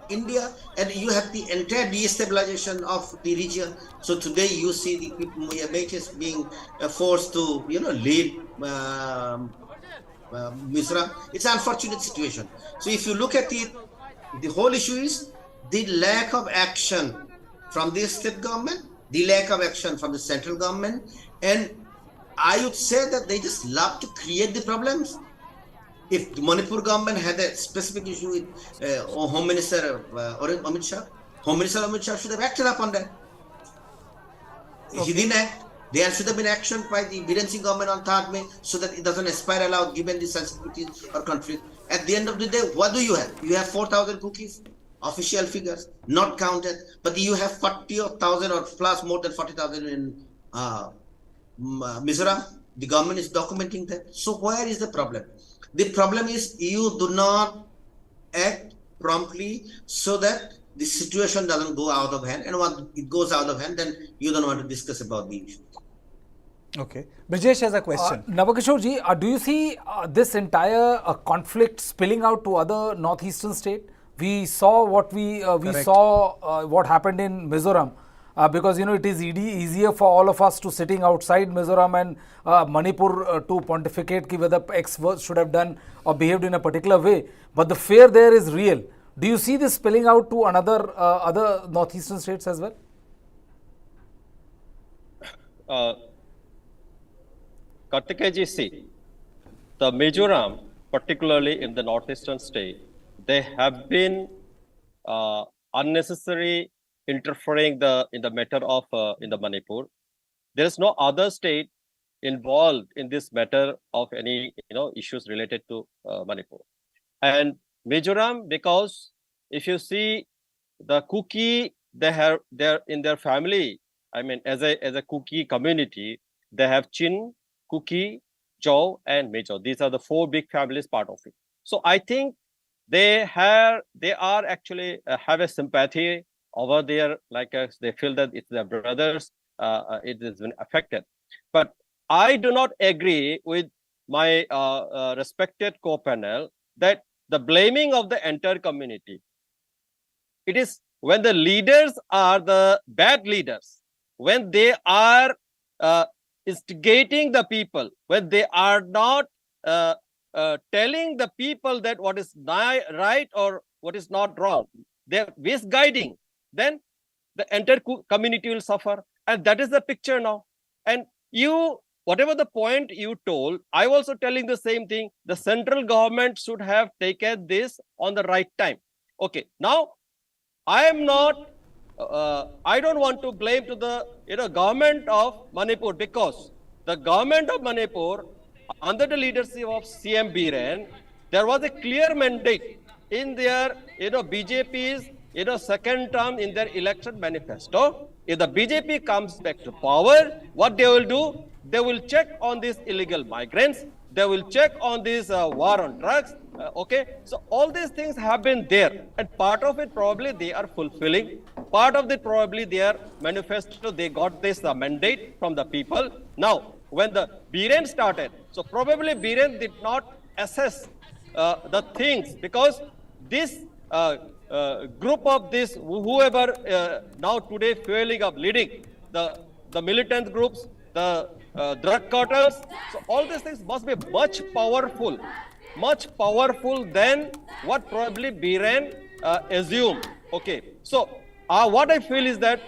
India, and you have the entire destabilization of the region. So today you see the people, Meties being forced to, leave Mizoram. It's an unfortunate situation. So if you look at it, the whole issue is the lack of action from the state government, the lack of action from the central government, and I would say that they just love to create the problems. If the Manipur government had a specific issue with Home Minister Amit Shah, Home Minister Amit Shah should have acted upon that. He didn't act. There should have been action by the Biren Singh government on 3rd May so that it doesn't spiral out given the sensitivities or conflict. At the end of the day, what do you have? You have 4,000 cookies, official figures, not counted, but you have 40,000 or plus more than 40,000 in Mizoram. The government is documenting that. So where is the problem? The problem is you do not act promptly so that the situation doesn't go out of hand. And when it goes out of hand, then you don't want to discuss about the issue. Okay. Brijesh has a question. Navakishore ji, do you see this entire conflict spilling out to other northeastern states? We saw what what happened in Mizoram. Because it is easier for all of us to sitting outside Mizoram and Manipur to pontificate whether X should have done or behaved in a particular way. But the fear there is real. Do you see this spilling out to other northeastern states as well? Kartikeya, see, the Mizoram, particularly in the northeastern state, they have been unnecessary interfering in the matter of in the Manipur. There is no other state involved in this matter of any issues related to Manipur. And Mizoram, because if you see the Kuki, they're in their family. I mean, as a Kuki community, they have Chin, Kuki, Chau, and Mizo. These are the 4 big families part of it. So I think they are actually have a sympathy over there, like they feel that it's their brothers, it has been affected. But I do not agree with my respected co-panel that the blaming of the entire community. It is when the leaders are the bad leaders, when they are instigating the people, when they are not telling the people that what is right or what is not wrong, they're misguiding, then the entire community will suffer. And that is the picture now. And whatever the point you told, I was also telling the same thing. The central government should have taken this on the right time. Okay, now I am not I don't want to blame to the government of Manipur, because the government of Manipur, under the leadership of CM Biren, there was a clear mandate in their BJP's second term in their election manifesto. If the BJP comes back to power, what they will do? They will check on these illegal migrants. They will check on this war on drugs. Okay, so all these things have been there, and part of it probably they are fulfilling. Part of it probably their manifesto, they got this mandate from the people. Now, when the Biren started, so probably Biren did not assess the things, because this group of this, whoever now today fueling up, leading the militant groups, the drug cartels, so all these things must be much powerful than what probably Biren assumed. Okay, so what I feel is that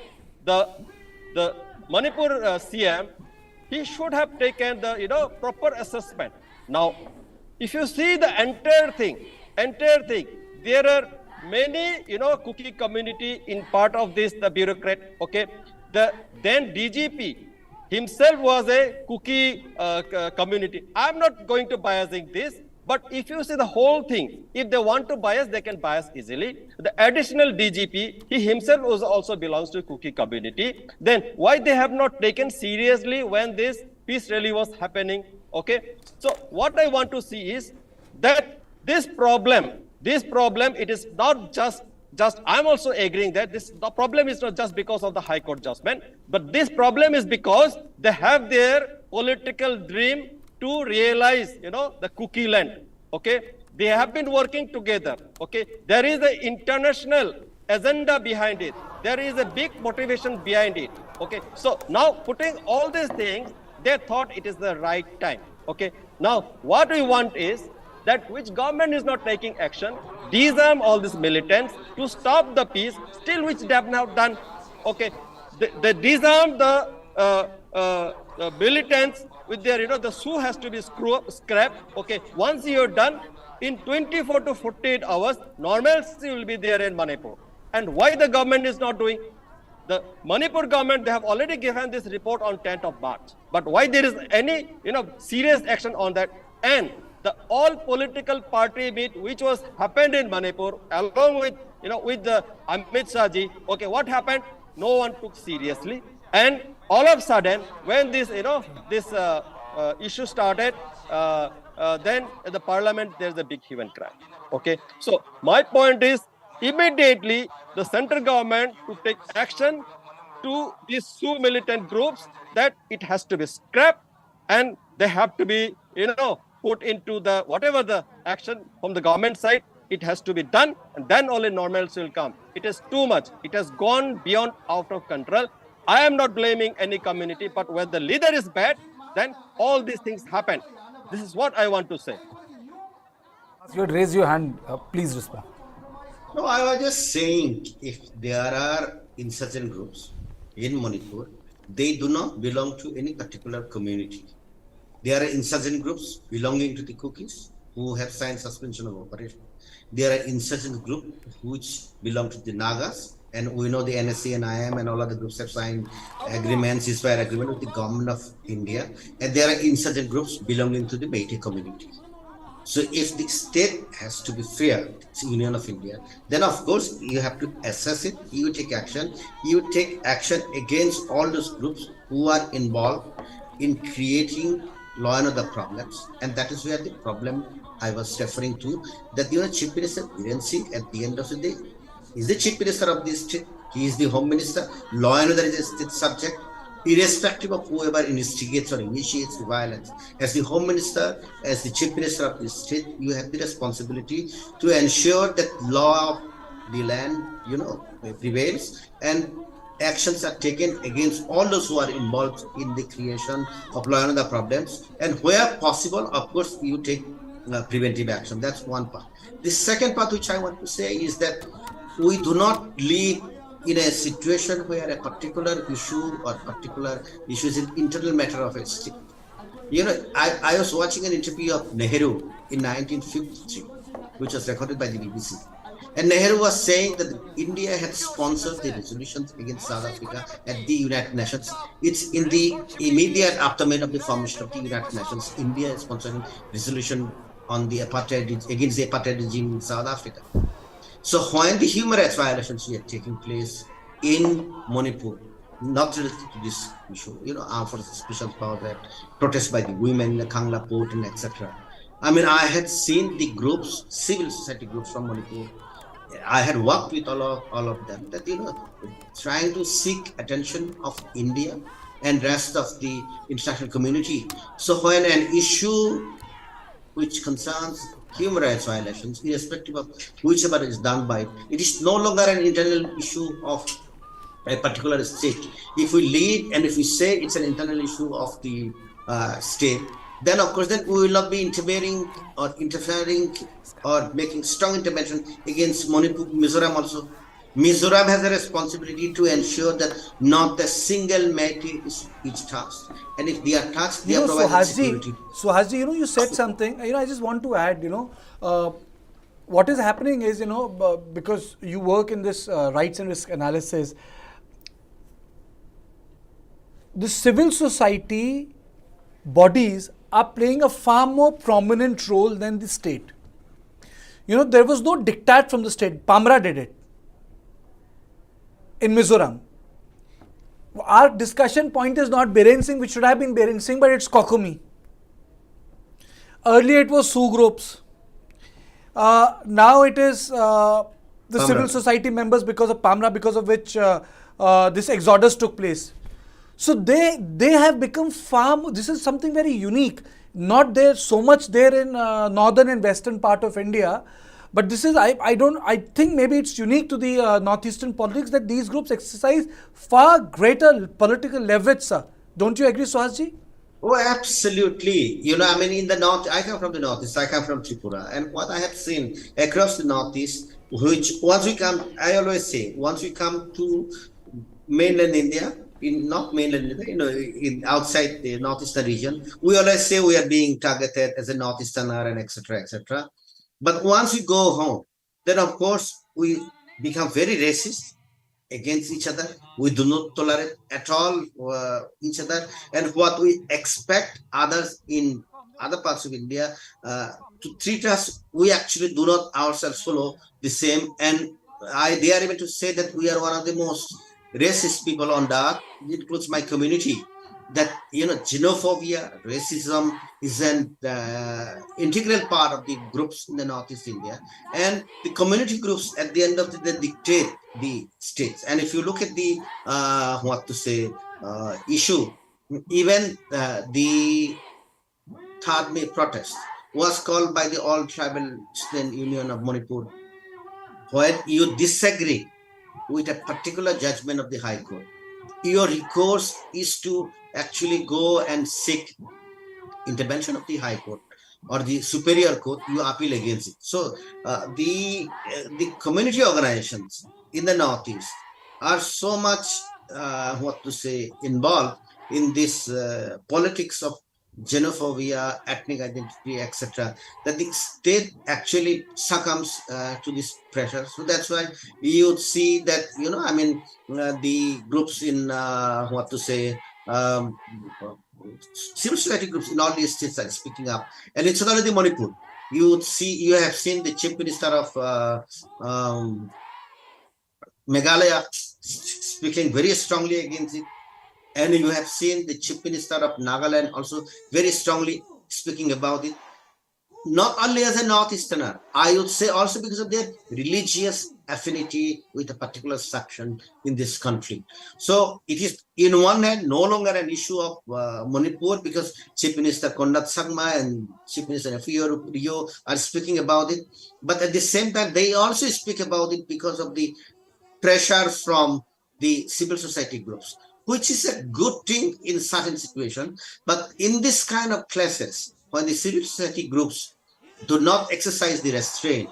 the Manipur CM, he should have taken the proper assessment. Now, if you see the entire thing, there are many cookie community in part of this, the bureaucrat. Okay, then DGP himself was a cookie community. I'm not going to biasing this, but if you see the whole thing, if they want to bias, they can bias easily. The additional DGP, he himself also belongs to cookie community. Then why they have not taken seriously when this peace rally was happening? Okay, so what I want to see is that this problem, it is not just I'm also agreeing that the problem is not just because of the High Court judgment, but this problem is because they have their political dream to realize, the cookie land. Okay, they have been working together. Okay, there is an international agenda behind it. There is a big motivation behind it. Okay, so now putting all these things, they thought it is the right time. Okay, now what we want is that which government is not taking action, disarm all these militants to stop the peace, still which they have now done. Okay, they disarm the militants with their, the shoe has to be scrapped. Okay, once you're done, in 24 to 48 hours, normalcy will be there in Manipur. And why the government is not doing? The Manipur government, they have already given this report on 10th of March. But why there is any, serious action on that? And the all political party meet which was happened in Manipur, along with, with the Amit Shah ji, okay, what happened? No one took seriously. And all of a sudden, when this, this issue started, then in the parliament, there's a big hue and cry. Okay, so my point is, immediately the central government to take action to these two militant groups, that it has to be scrapped and they have to be, put into the whatever the action from the government side, it has to be done, and then only normalcy will come. It is too much. It has gone beyond out of control. I am not blaming any community, but when the leader is bad, then all these things happen. This is what I want to say. You had raised your hand. Please respond. No, I was just saying, if there are insurgent groups in Manipur, they do not belong to any particular community. There are insurgent groups belonging to the cookies who have signed suspension of operation. There are insurgent groups which belong to the Nagas, and we know the NSC and IM and all other groups have signed agreements, ceasefire agreement with the government of India. And there are insurgent groups belonging to the Meitei community. So if the state has to be fair, it's the Union of India, then of course you have to assess it, you take action. You take action against all those groups who are involved in creating law and order problems. And that is where the problem I was referring to, that Chief Minister Biren Singh at the end of the day is the Chief Minister of the state. He is the Home Minister. Law and order is a state subject, irrespective of whoever instigates or initiates the violence. As the Home Minister, as the Chief Minister of the state, you have the responsibility to ensure that law of the land, prevails, and actions are taken against all those who are involved in the creation of law and order problems. And where possible, of course, you take preventive action. That's one part. The second part which I want to say is that we do not live in a situation where a particular issue or particular issue is an internal matter of a state. I was watching an interview of Nehru in 1953, which was recorded by the BBC. And Nehru was saying that India had sponsored the resolutions against South Africa at the United Nations. It's in the immediate aftermath of the formation of the United Nations. India is sponsoring resolution on the apartheid against the apartheid regime in South Africa. So when the human rights violations were taking place in Manipur, not related to this issue, Armed Forces Special Powers Act, protests by the women in the Kangla port and etc. I mean, I had seen the groups, civil society groups from Manipur. I had worked with all of them that, trying to seek attention of India and rest of the international community. So when an issue which concerns human rights violations, irrespective of whichever is done by it, it is no longer an internal issue of a particular state. If we lead and if we say it's an internal issue of the state, then of course then we will not be interfering or making strong intervention against Manipur, Mizoram also. Mizoram has a responsibility to ensure that not a single Meitei is touched, and if they are touched, they are provided security. Suhasji, you said something. I just want to add. What is happening is, because you work in this rights and risk analysis, the civil society bodies are playing a far more prominent role than the state. There was no diktat from the state. Pamra did it in Mizoram. Our discussion point is not Biren Singh, which should have been Biren Singh, but it's COCOMI. Earlier it was Sioux groups. Now it is the civil society members because of Pamra, because of which this exodus took place. So they have become far more, this is something very unique, not there so much there in northern and western part of India, but this is, I think maybe it's unique to the northeastern politics that these groups exercise far greater political leverage, sir. Don't you agree, Suhasji? Oh, absolutely. I mean, in the north, I come from the northeast, I come from Tripura, and what I have seen across the northeast, which once we come, I always say, once we come to mainland India, not mainland India, in outside the northeastern region, we always say we are being targeted as a northeasterner and etc. etc. But once we go home, then of course we become very racist against each other. We do not tolerate at all each other, and what we expect others in other parts of India to treat us, we actually do not ourselves follow the same. And I dare even to say that we are one of the most racist people on the earth. It includes my community. That xenophobia, racism is an integral part of the groups in the Northeast India, and the community groups at the end of the day dictate the states. And if you look at the issue, even the 3rd May protest was called by the All Tribal Student Union of Manipur, where you disagree with a particular judgment of the High Court. Your recourse is to actually go and seek intervention of the High Court or the Superior Court. You appeal against it. So the community organizations in the Northeast are so much involved in this politics of xenophobia, ethnic identity, etc., that the state actually succumbs to this pressure. So that's why you see that, the groups in, civil society groups in all these states are speaking up. And it's not only Manipur. You have seen the Chief Minister of Meghalaya speaking very strongly against it. And you have seen the Chief Minister of Nagaland also very strongly speaking about it. Not only as a Northeasterner, I would say also because of their religious affinity with a particular section in this country. So it is, in one hand, no longer an issue of Manipur, because Chief Minister Konrad Sangma and Chief Minister Rio are speaking about it. But at the same time, they also speak about it because of the pressure from the civil society groups, which is a good thing in certain situations. But in this kind of classes, when the civil society groups do not exercise the restraint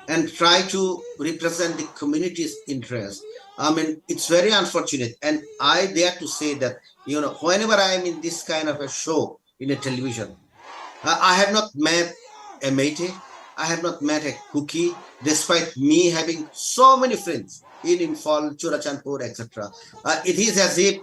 and try to represent the community's interest, I mean, it's very unfortunate. And I dare to say that, whenever I am in this kind of a show in a television, I have not met a Meitei, I have not met a cookie, despite me having so many friends in Imphal, Churachandpur, etc. It is as if,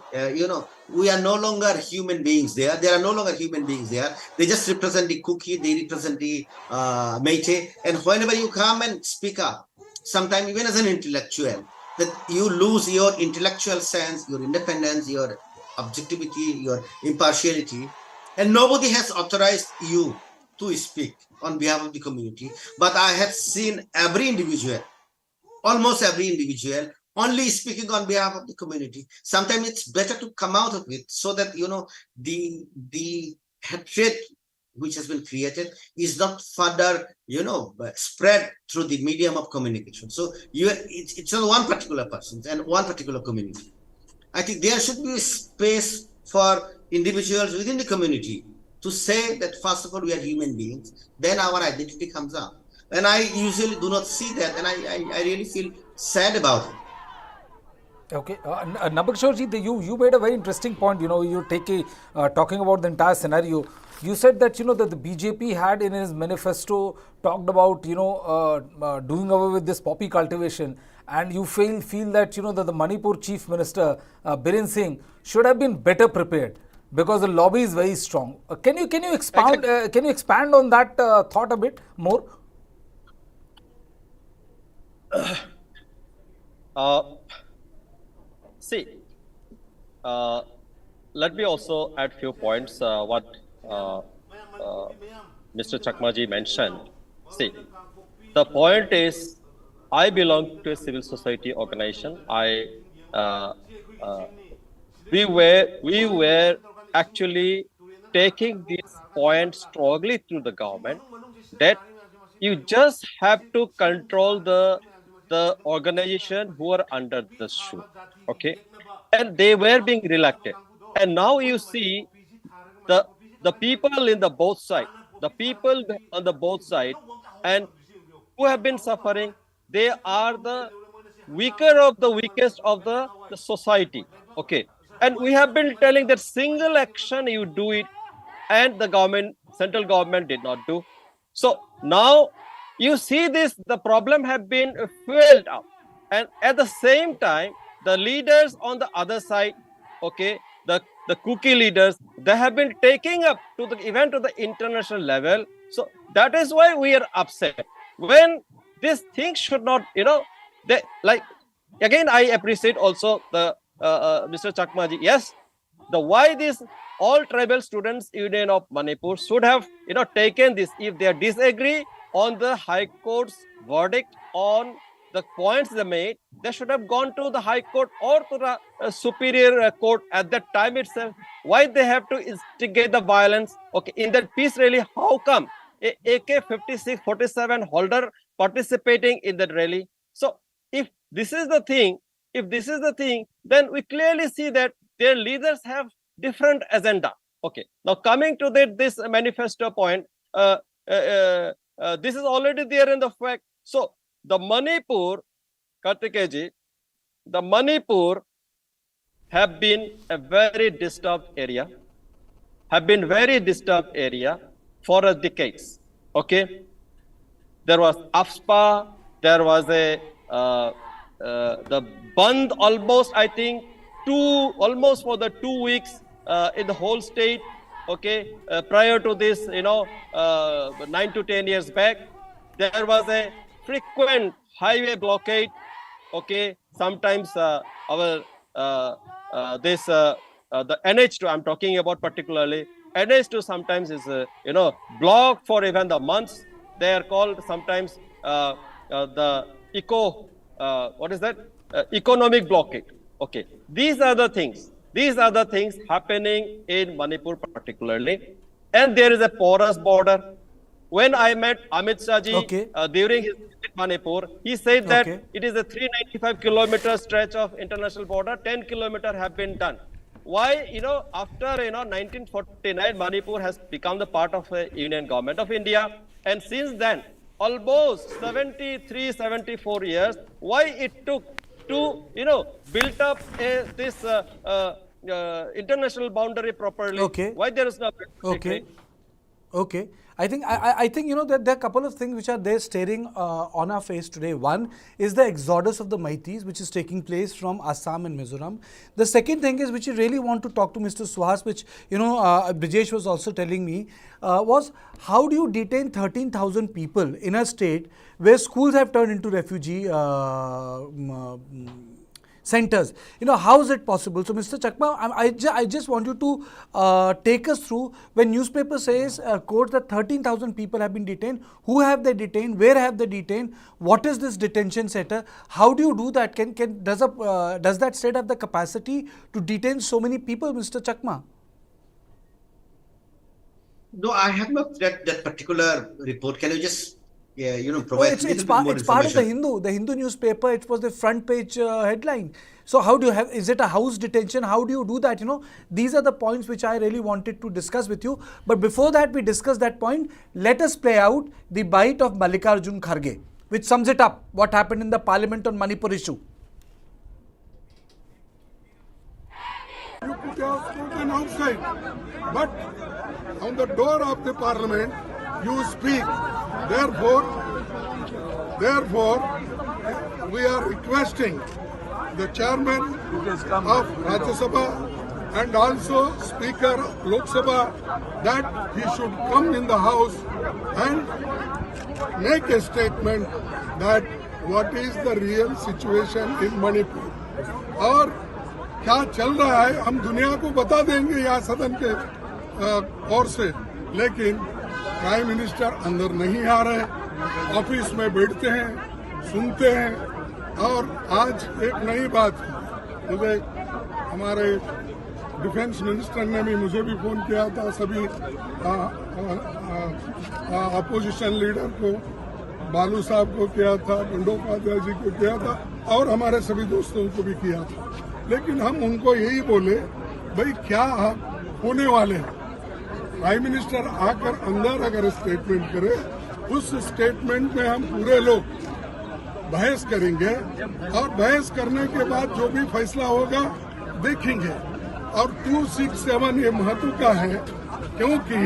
we are no longer human beings there. There are no longer human beings there. They just represent the cookie, they represent the Meitei. And whenever you come and speak up, sometimes even as an intellectual, that you lose your intellectual sense, your independence, your objectivity, your impartiality, and nobody has authorized you to speak on behalf of the community. But I have seen every individual, almost every individual, only speaking on behalf of the community. Sometimes it's better to come out of it so that the hatred which has been created is not further spread through the medium of communication. So it's not one particular person and one particular community. I think there should be space for individuals within the community to say that first of all we are human beings, then our identity comes up. And I usually do not see that, and I really feel sad about it. Okay, Nabakshorji, you made a very interesting point. You talking about the entire scenario. You said that that the BJP had in his manifesto talked about doing away with this poppy cultivation, and you feel that that the Manipur Chief Minister Biren Singh should have been better prepared because the lobby is very strong. Can you expound? Can you expand on that thought a bit more? See, let me also add few points what Mr. Chakmaji mentioned. See, the point is, I belong to a civil society organization. We were actually taking this point strongly to the government that you just have to control the organization who are under the shoe, okay? And they were being reluctant. And now you see the people in the both side, the people on the both side, and who have been suffering, they are the weaker of the weakest of the society, okay? And we have been telling that single action you do it, and the central government did not do. So now you see this, the problem have been fueled up, and at the same time, the leaders on the other side, okay, the cookie leaders, they have been taking up to the event to the international level. So that is why we are upset. When these things should not, they like, again, I appreciate also the Mr. Chakmaji. Yes, why this all tribal students union of Manipur should have taken this. If they disagree on the High Court's verdict on the points they made, they should have gone to the High Court or to the Superior Court at that time itself. Why they have to instigate the violence? Okay, in that peace rally, how come a AK-47 holder participating in that rally? So if this is the thing, then we clearly see that their leaders have different agenda. Okay, now coming to this manifesto point, this is already there in the fact. So the Manipur, Kartikeya ji, the Manipur have been a very disturbed area, for decades. Okay, there was AFSPA, there was a the Band almost, I think, almost for the 2 weeks in the whole state. Okay, prior to this, 9 to 10 years back, there was a frequent highway blockade. Okay, sometimes the NH2, I'm talking about particularly, NH2 sometimes is blocked for even the months. They are called sometimes the economic blockade. Okay, these are the things happening in Manipur particularly. And there is a porous border. When I met Amit Shah ji during his visit Manipur, he said that it is a 395-kilometer stretch of international border. 10 kilometers have been done. Why, after 1949, Manipur has become the part of the Union Government of India, and since then, almost 74 years, why it took to build up this international boundary properly? Why there is no Okay. I think that there are a couple of things which are there staring on our face today. One is the exodus of the Meiteis, which is taking place from Assam and Mizoram. The second thing is, which you really want to talk to Mr. Suhas, which Brijesh was also telling me, was how do you detain 13,000 people in a state where schools have turned into refugee centers? How is it possible? So, Mr. Chakma, I just want you to take us through, when newspaper says, quote, that 13,000 people have been detained. Who have they detained? Where have they detained? What is this detention center? How do you do that? Does that state have the capacity to detain so many people, Mr. Chakma? No, I have not read that particular report. Can you just provide it's part of the Hindu newspaper. It was the front page headline. So how do you have, is it a house detention? How do you do that? These are the points which I really wanted to discuss with you. But before that we discuss that point, let us play out the bite of Mallikarjun Kharge, which sums it up, what happened in the parliament on Manipur issue. You put your slogan outside, but on the door of the parliament you speak. Therefore, we are requesting the chairman of Rajya Sabha and also Speaker Lok Sabha that he should come in the house and make a statement that what is the real situation in Manipur. और क्या चल रहा है हम दुनिया को बता देंगे यहाँ सदन के ओर से, लेकिन प्राइम मिनिस्टर अंदर नहीं आ रहे, ऑफिस में बैठते हैं, सुनते हैं। और आज एक नई बात, मुझे हमारे डिफेंस मिनिस्टर ने भी मुझे भी फोन किया था, सभी अपोजिशन लीडर को, बालू साहब को किया था, बंडोपाध्याय जी को किया था और हमारे सभी दोस्तों को भी किया था। लेकिन हम उनको यही बोले, भाई क्या होने वाले हैं? प्राइम मिनिस्टर आकर अंदर अगर स्टेटमेंट करे, उस स्टेटमेंट में हम पूरे लोग बहस करेंगे और बहस करने के बाद जो भी फैसला होगा देखेंगे। और 267 ये महत्व का है, क्योंकि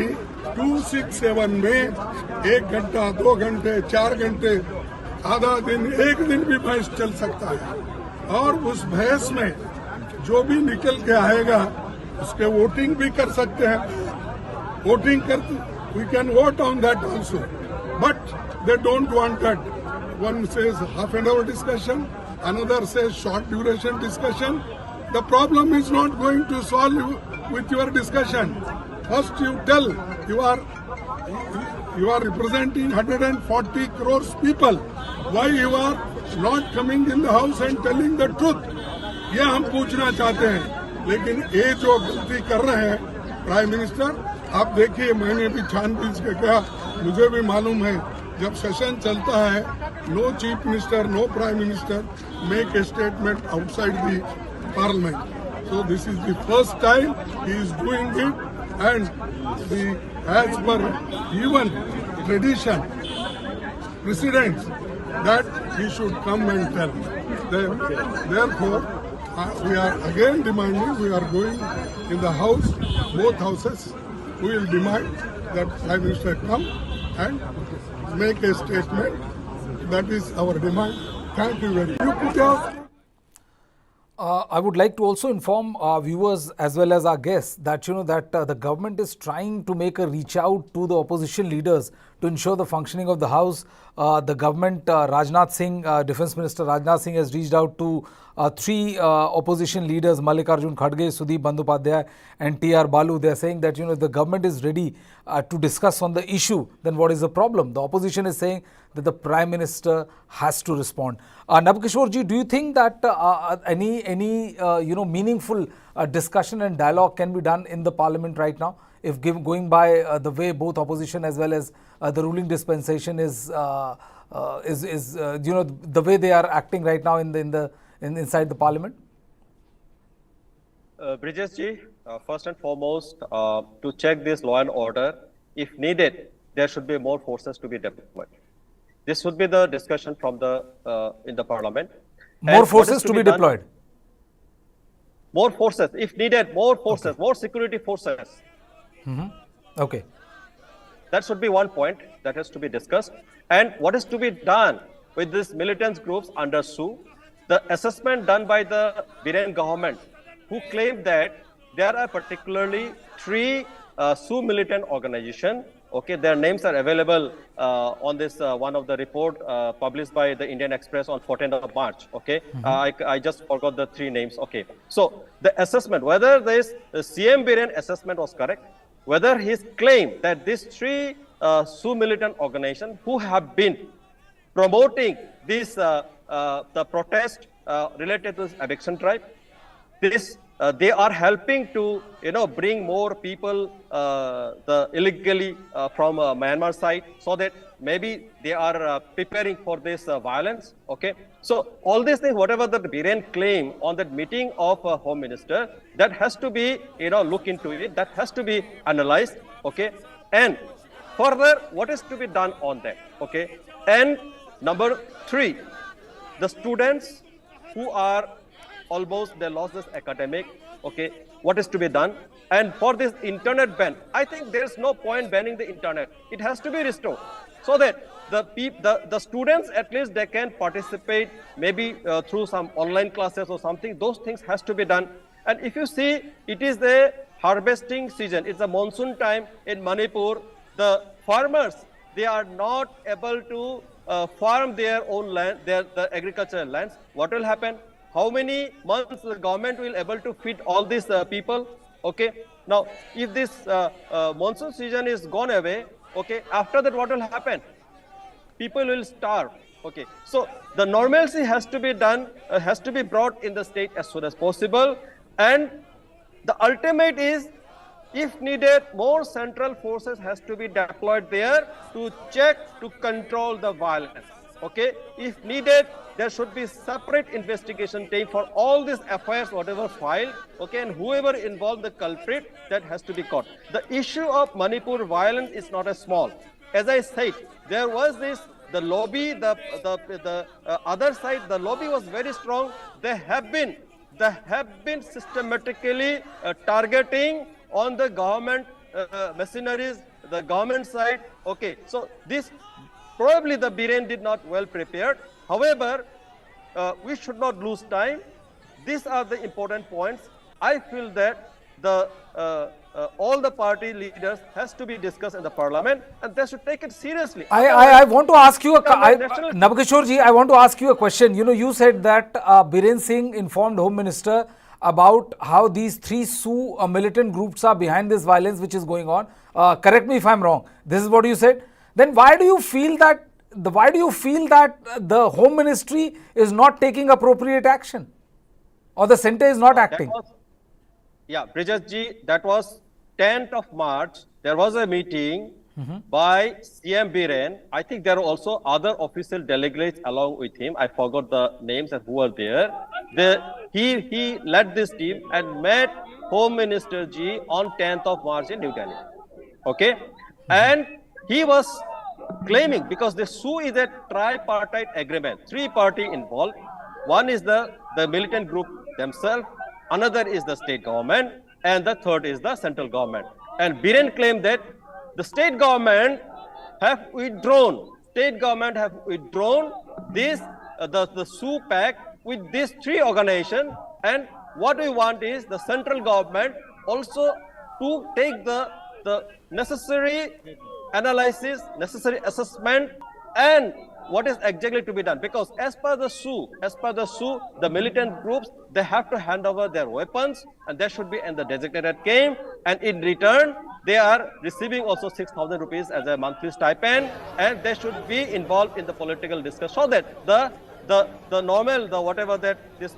267 में 1 घंटा, 2 घंटे, 4 घंटे, आधा दिन, 1 दिन भी बहस चल सकता है। और उस बहस में जो भी निकल के आएगा उसके वोटिंग भी कर सकते हैं। Voting we can vote on that also, but they don't want that. One says half an hour discussion, another says short duration discussion. The problem is not going to solve with your discussion. First you tell you are representing 140 crores people. Why you are not coming in the house and telling the truth? ये हम पूछना चाहते हैं। लेकिन ये जो गलती कर रहे हैं प्राइम मिनिस्टर, आप देखिए, मैंने भी छानबीन के कहा, मुझे भी मालूम है जब सेशन चलता है, no chief minister, no prime minister make a statement outside the parliament. So this is the first time he is doing it, and as per even tradition, precedents, that he should come and tell. Therefore, we are again demanding, we are going in the house, both houses, we will demand that Prime Minister come and make a statement. That is our demand. Thank you very much. I would like to also inform our viewers as well as our guests that the government is trying to make a reach out to the opposition leaders to ensure the functioning of the house. The government, Rajnath Singh, Defence Minister Rajnath Singh has reached out to 3 opposition leaders, Mallikarjun Kharge, Sudeep Bandyopadhyay and T.R. Balu. They are saying that if the government is ready to discuss on the issue, then what is the problem? The opposition is saying that the Prime Minister has to respond. Nabkishore ji, do you think that any meaningful discussion and dialogue can be done in the Parliament right now, if going by the way both opposition as well as the ruling dispensation is the way they are acting right now inside the Parliament? Brijesh ji, first and foremost, to check this law and order, if needed, there should be more forces to be deployed. This would be the discussion from in the Parliament. More forces to be deployed? More forces, if needed, more forces, more security forces. Okay. that should be one point that has to be discussed. And what is to be done with these militant groups under SU? The assessment done by the Biren government, who claimed that there are particularly 3 SU militant organizations. Okay, their names are available on this one of the report published by the Indian Express on 14th of March. Okay, I just forgot the 3 names. Okay, so the assessment, whether this CM Biren assessment was correct, whether his claim that these 3 SU militant organizations who have been promoting this the protest related to this eviction tribe, this they are helping to bring more people the illegally from Myanmar side, so that maybe they are preparing for this violence. Okay, so all these things, whatever the Biren claim on that meeting of Home Minister, that has to be look into it, that has to be analyzed. Okay, and further what is to be done on that. Okay, and number 3, the students who are almost they lost this academic. Okay, what is to be done? And for this internet ban, I think there's no point banning the internet. It has to be restored, so that the students at least they can participate maybe through some online classes or something. Those things has to be done. And if you see, it is the harvesting season. It's a monsoon time in Manipur. The farmers, they are not able to farm their own land, the agricultural lands. What will happen? How many months the government will able to feed all these people? Okay. Now, if this monsoon season is gone away, okay, after that what will happen? People will starve. Okay. So the normalcy has to be done, has to be brought in the state as soon as possible. And the ultimate is, if needed, more central forces has to be deployed there to check, to control the violence. Okay, if needed, there should be separate investigation team for all these affairs, whatever filed. Okay, and whoever involved the culprit, that has to be caught. The issue of Manipur violence is not a small. As I said, there was this the lobby, the other side. The lobby was very strong. They have been systematically targeting on the government machineries, the government side. Okay, so this. Probably the Biren did not well prepared. However, we should not lose time. These are the important points. I feel that the all the party leaders has to be discussed in the parliament, and they should take it seriously. I want to ask you, Navkishore ji, I want to ask you a question. You said that Biren Singh informed Home Minister about how these 3 Sioux militant groups are behind this violence which is going on. Correct me if I'm wrong. This is what you said. Then why do you feel that the Home Ministry is not taking appropriate action, or the centre is not acting? Brijesh ji, that was 10th of March. There was a meeting by CM Biren. I think there were also other official delegates along with him. I forgot the names and who were there. He led this team and met Home Minister ji on 10th of March in New Delhi. Okay, and he was claiming, because the SU is a tripartite agreement, 3 parties involved. One is the militant group themselves, another is the state government, and the third is the central government. And Biren claimed that the state government have withdrawn. This the SU pact with these 3 organizations, and what we want is the central government also to take the necessary analysis, necessary assessment, and what is exactly to be done. Because as per the SU, the militant groups, they have to hand over their weapons, and they should be in the designated camp, and in return, they are receiving also 6,000 rupees as a monthly stipend, and they should be involved in the political discussion, so that the normal, whatever that this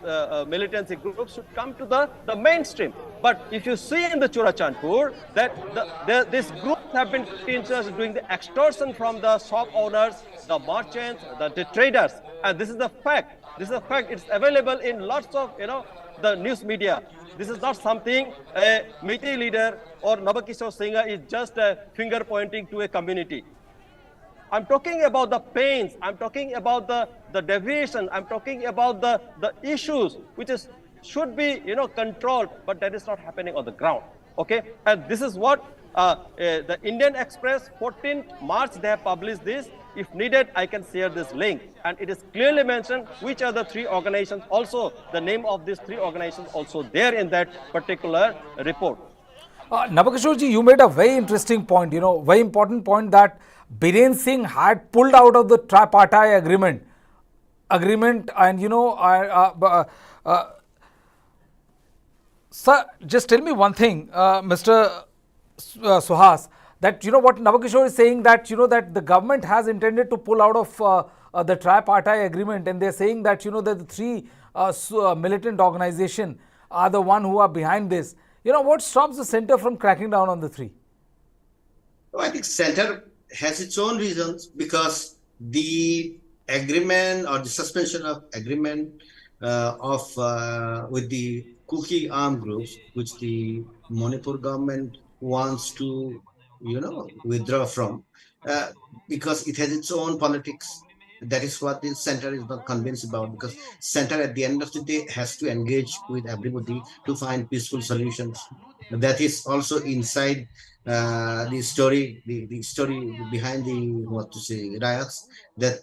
militancy groups should come to the mainstream. But if you see in the Churachandpur that these groups have been continuously doing the extortion from the shop owners, the merchants, the traders, and this is the fact. It's available in lots of the news media. This is not something a Meitei leader or Nabakishore Singha is just finger pointing to a community. I'm talking about the pains, I'm talking about the deviation, I'm talking about the issues which should be controlled, but that is not happening on the ground. Okay, and this is what The Indian Express, 14th March, they have published this. If needed, I can share this link. And it is clearly mentioned which are the three organizations. Also, the name of these three organizations also there in that particular report. Navakishore you made a very interesting point, very important point that Biren Singh had pulled out of the tripartite agreement and sir, just tell me one thing, Mr. Suhas, that what Navakishore is saying, that that the government has intended to pull out of the tripartite agreement, and they're saying that that the three militant organization are the one who are behind this. What stops the center from cracking down on the three? Well, I think center has its own reasons, because the agreement or the suspension of agreement with the Kuki armed groups, which the Manipur government wants to, withdraw from, because it has its own politics. That is what the center is not convinced about, because center at the end of the day has to engage with everybody to find peaceful solutions. That is also inside the story, the story behind the riots, that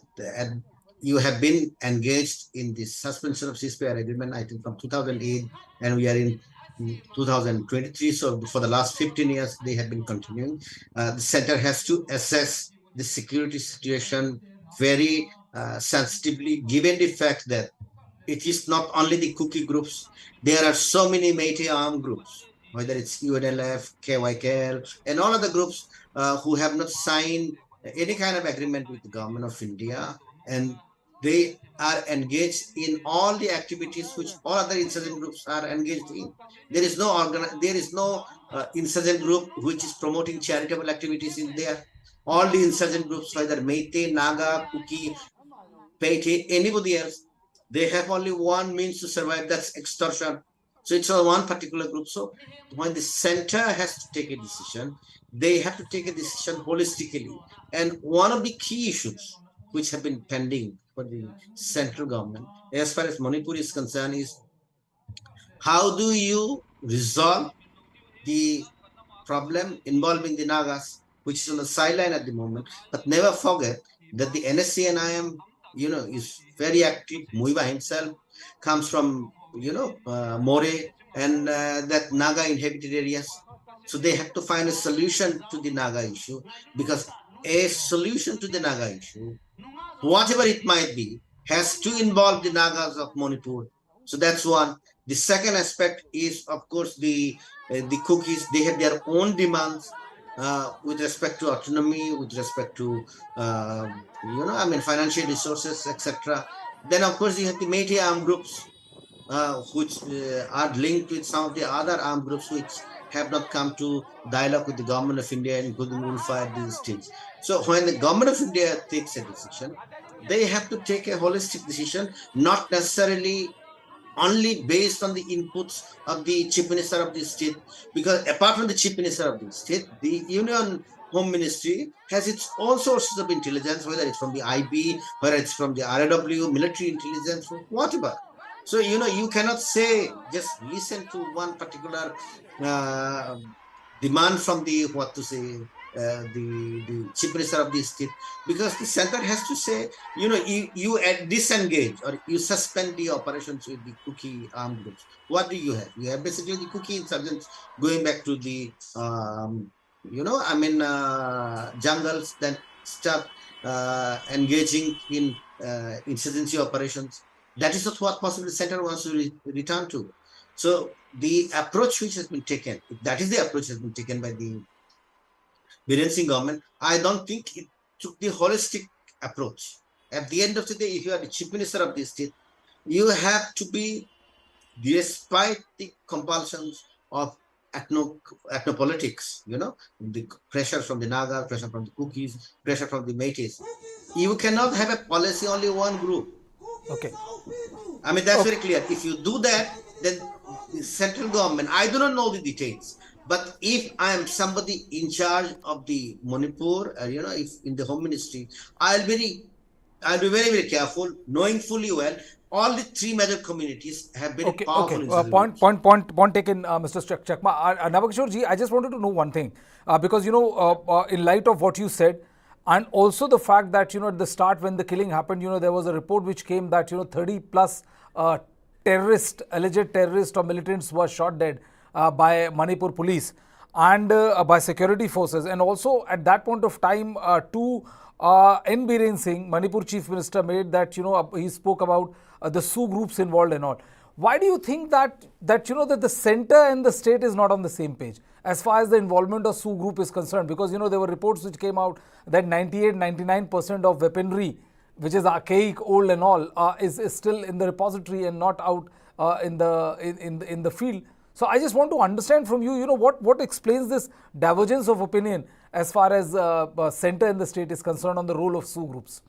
you have been engaged in the suspension of ceasefire agreement, I think from 2008, and we are in 2023. So for the last 15 years, they have been continuing. The center has to assess the security situation very sensitively, given the fact that it is not only the Kuki groups. There are so many Meitei armed groups, whether it's UNLF, KYKL, and all other groups who have not signed any kind of agreement with the government of India, and they are engaged in all the activities which all other insurgent groups are engaged in. There is no insurgent group which is promoting charitable activities in there. All the insurgent groups, whether Meitei, Naga, Kuki, Meitei, anybody else, they have only one means to survive, that's extortion. So it's one particular group. So when the center has to take a decision, they have to take a decision holistically. And one of the key issues which have been pending for the central government, as far as Manipur is concerned, is how do you resolve the problem involving the Nagas, which is on the sideline at the moment. But never forget that the NSC and IM, is very active. Muiva himself comes from, More and that Naga inhabited areas. So they have to find a solution to the Naga issue, because a solution to the Naga issue, whatever it might be, has to involve the Nagas of Manipur. So that's one. The second aspect is, of course, the Kukis. They have their own demands with respect to autonomy, with respect to financial resources, etc. Then, of course, you have the Meitei armed groups, which are linked with some of the other armed groups which have not come to dialogue with the government of India, including Ulfa, these things. So when the government of India takes a decision, they have to take a holistic decision, not necessarily only based on the inputs of the chief minister of the state, because apart from the chief minister of the state, the Union Home Ministry has its own sources of intelligence, whether it's from the IB, whether it's from the RAW, military intelligence, whatever. So, you cannot say, just listen to one particular demand from the chief minister of the state, because the center has to say, you disengage or you suspend the operations with the Kuki armed groups. What do you have? You have basically the Kuki insurgents going back to the, jungles, then start engaging in insurgency operations. That is not what possibly the center wants to return to. So the approach which has been taken, if that is the approach has been taken by the Biren Singh government, I don't think it took the holistic approach. At the end of the day, if you are the chief minister of the state, you have to be, despite the compulsions of ethnopolitics, the pressure from the Naga, pressure from the Kukis, pressure from the Meties. You cannot have a policy only one group. Okay. That's very clear. If you do that, then the central government, I do not know the details, but if I am somebody in charge of the Manipur, if in the Home Ministry, I'll be very, very careful, knowing fully well all the three major communities have been Okay. powerful in such a Point taken, Mr. Chakma. Navakishore ji, I just wanted to know one thing, because in light of what you said, and also the fact that at the start when the killing happened, there was a report which came that 30 plus alleged terrorists or militants were shot dead by Manipur police and by security forces, and also at that point of time, N. Biren Singh, Manipur Chief Minister, made that he spoke about the Sioux groups involved and all. Why do you think that that the center and the state is not on the same page as far as the involvement of Sioux group is concerned? Because there were reports which came out that 98-99% of weaponry, which is archaic, old and all, is still in the repository and not out in the field. So I just want to understand from you, what explains this divergence of opinion as far as center and the state is concerned on the role of Sioux groups.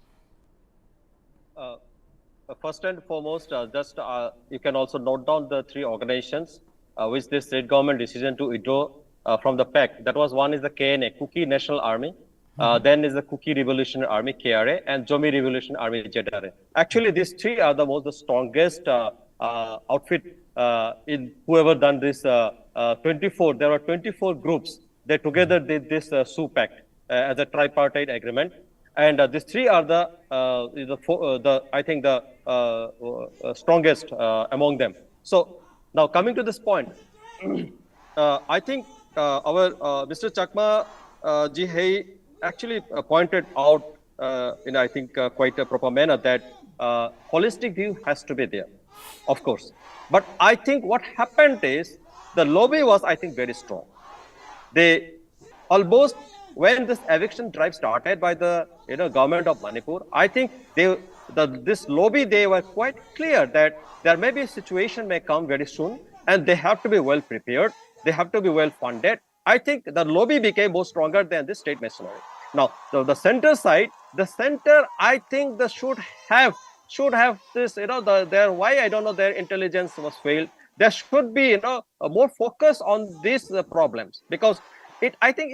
First and foremost, you can also note down the three organizations which the state government decision to withdraw from the pact. That was, one is the KNA, Kuki National Army, then is the Kuki Revolutionary Army, KRA, and Zomi Revolutionary Army, ZRA. Actually, these three are the strongest outfit in whoever done this 24. There were 24 groups. They together did this Sioux pact as a tripartite agreement. And these three are the strongest among them. So now coming to this point, I think our Mr. Chakma ji actually pointed out in quite a proper manner that holistic view has to be there, of course. But I think what happened is the lobby was very strong. They almost, when this eviction drive started by the government of Manipur, I think this lobby, they were quite clear that there may be a situation may come very soon, and they have to be well prepared. They have to be well funded. I think the lobby became more stronger than the state machinery. Now, the center side, I think they should have this, why I don't know, their intelligence was failed. There should be, a more focus on these problems, because I think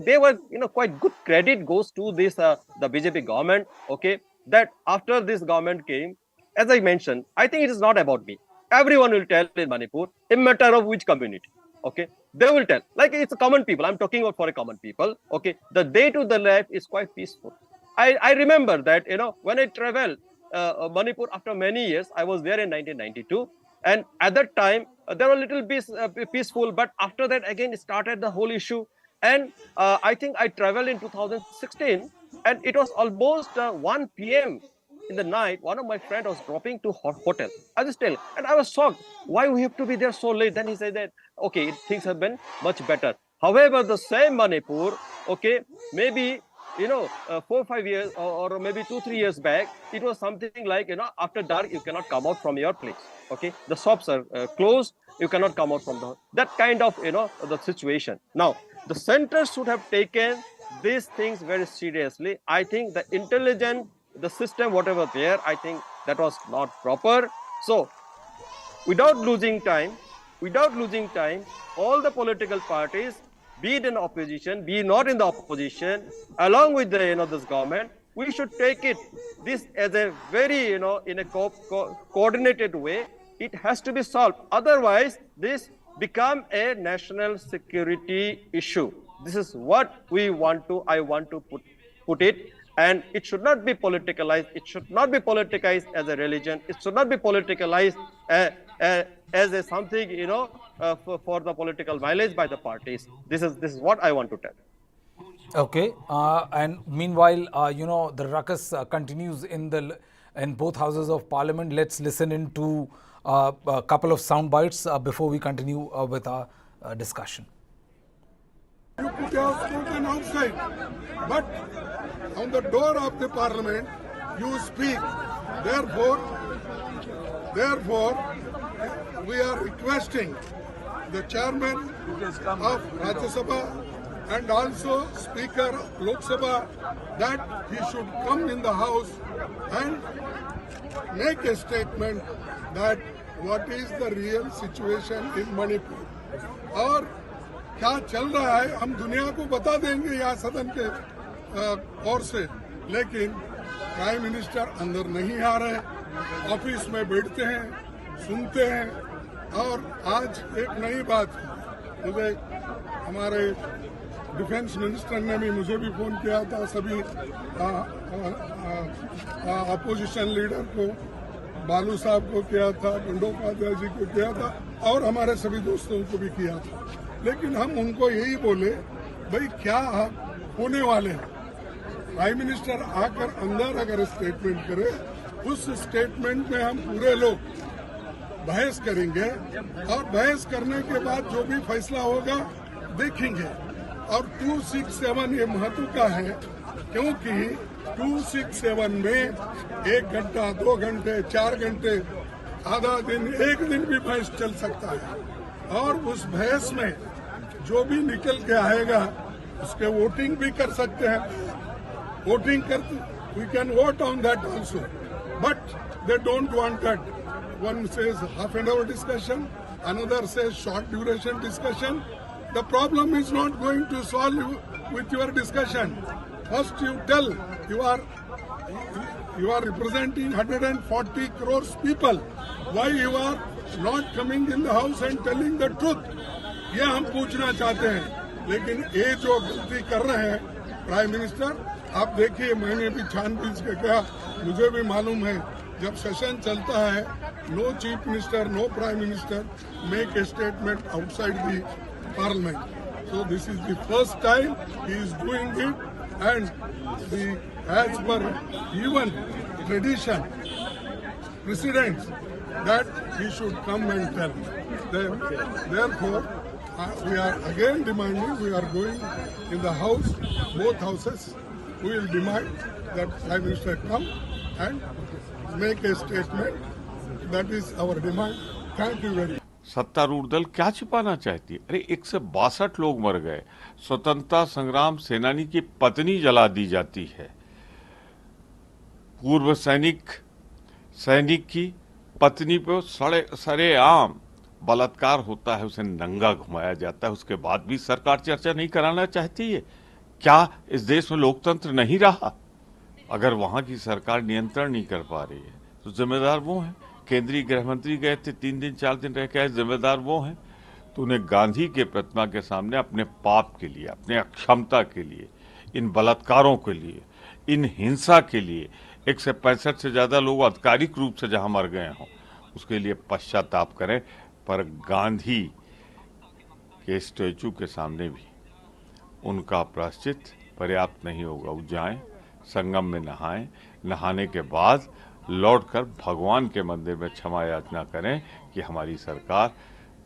they were, quite good credit goes to this, the BJP government, okay, that after this government came, as I mentioned, I think it is not about me. Everyone will tell in Manipur, no matter of which community, okay, they will tell, like it's a common people. I'm talking about for a common people, okay, the day to the life is quite peaceful. I remember that, when I traveled Manipur after many years, I was there in 1992. And at that time, they were a little bit peaceful, but after that, again, it started the whole issue. And I think I traveled in 2016, and it was almost 1 p.m. in the night. One of my friends was dropping to hotel. I just tell, and I was shocked. Why we have to be there so late? Then he said that, okay, things have been much better. However, the same Manipur, okay, maybe 4 or 5 years or maybe 2-3 years back, it was something like, after dark, you cannot come out from your place. Okay, the shops are closed. You cannot come out from that kind of, the situation. Now, the center should have taken these things very seriously. I think the intelligence, the system, whatever there, I think that was not proper. So, without losing time, all the political parties, be it in opposition, be not in the opposition, along with the, this government, we should take this as a very, in a coordinated way. It has to be solved. Otherwise, this become a national security issue. This is what I want to put it. And it should not be politicalized. It should not be politicized as a religion. It should not be politicalized as a something, for the political mileage by the parties. This is what I want to tell. Okay, and meanwhile, the ruckus continues in both houses of parliament. Let's listen into a couple of sound bites before we continue with our discussion. You put your slogan outside, but on the door of the parliament, you speak. Therefore, we are requesting the chairman of Rajya Sabha and also Speaker of Lok Sabha that he should come in the house and make a statement that what is the real situation in Manipur और क्या चल रहा है हम दुनिया को बता देंगे यहाँ सदन के ओर से, लेकिन प्राइम मिनिस्टर अंदर नहीं आ रहे, ऑफिस में बैठते हैं, सुनते हैं। और आज एक नई बात मुझे हमारे डिफेंस मिनिस्टर ने भी मुझे भी फोन किया था, सभी अपोजिशन लीडर को, बालू साहब को किया था, बंडोपाध्याय जी को किया था और हमारे सभी दोस्तों को भी किया था। लेकिन हम उनको यही बोले, भाई क्या होने वाले हैं? प्राइम मिनिस्टर आकर अंदर अगर स्टेटमेंट करे, उस स्टेटमेंट में हम पूरे लोग बहस करेंगे और बहस करने के बाद जो भी फैसला होगा देखेंगे। और 267 ये महत्व का है, क्योंकि 267 में 1 घंटा, 2 घंटे, 4 घंटे, आधा दिन, 1 दिन भी बहस चल सकता है। और उस बहस में जो भी निकल के आएगा उसके वोटिंग भी कर सकते हैं। वोटिंग करते, we can vote on that also, but they don't want that. One says half an hour discussion, another says short duration discussion. The problem is not going to solve with your discussion. First you tell you are representing 140 crores people. Why you are not coming in the house and telling the truth? ये हम पूछना चाहते हैं। लेकिन ये जो गलती कर रहे हैं प्राइम मिनिस्टर, आप देखिए, मैंने भी छानबीन के कहा, मुझे भी मालूम है जब सेशन चलता है, no chief minister, no prime minister make a statement outside the parliament. So this is the first time he is doing it, and as per even tradition, precedents, that he should come and tell. Therefore, we are again demanding, we are going in the house, both houses, we will demand that Prime Minister come and make a statement. That is our demand. Thank you very much. सत्तारूढ़ दल क्या छिपाना चाहती है? अरे 162 लोग मर गए, स्वतंत्रता संग्राम सेनानी की पत्नी जला दी जाती है, पूर्व सैनिक की पत्नी पे सरेआम बलात्कार होता है, उसे नंगा घुमाया जाता है, उसके बाद भी सरकार चर्चा नहीं कराना चाहती है। क्या इस देश में लोकतंत्र नहीं रहा? अगर वहां की सरकार नियंत्रण नहीं कर पा रही है तो जिम्मेदार वो हैं। केंद्रीय गृह मंत्री गए थे, 3 दिन 4 दिन रह के आए, जिम्मेदार वो हैं। तो उन्हें गांधी के प्रतिमा के सामने अपने पाप के लिए, अपने अक्षमता के लिए, इन बलात्कारों के लिए, इन हिंसा के लिए, 165 से ज्यादा लोग आधिकारिक रूप से जहां मर गए हों, उसके लिए पश्चाताप करें। पर गांधी के स्टैचू के सामने भी उनका प्रायश्चित पर्याप्त नहीं होगा। वो जाएं, संगम में नहाएं, नहाने के बाद लौटकर भगवान के मंदिर में क्षमा याचना करें कि हमारी सरकार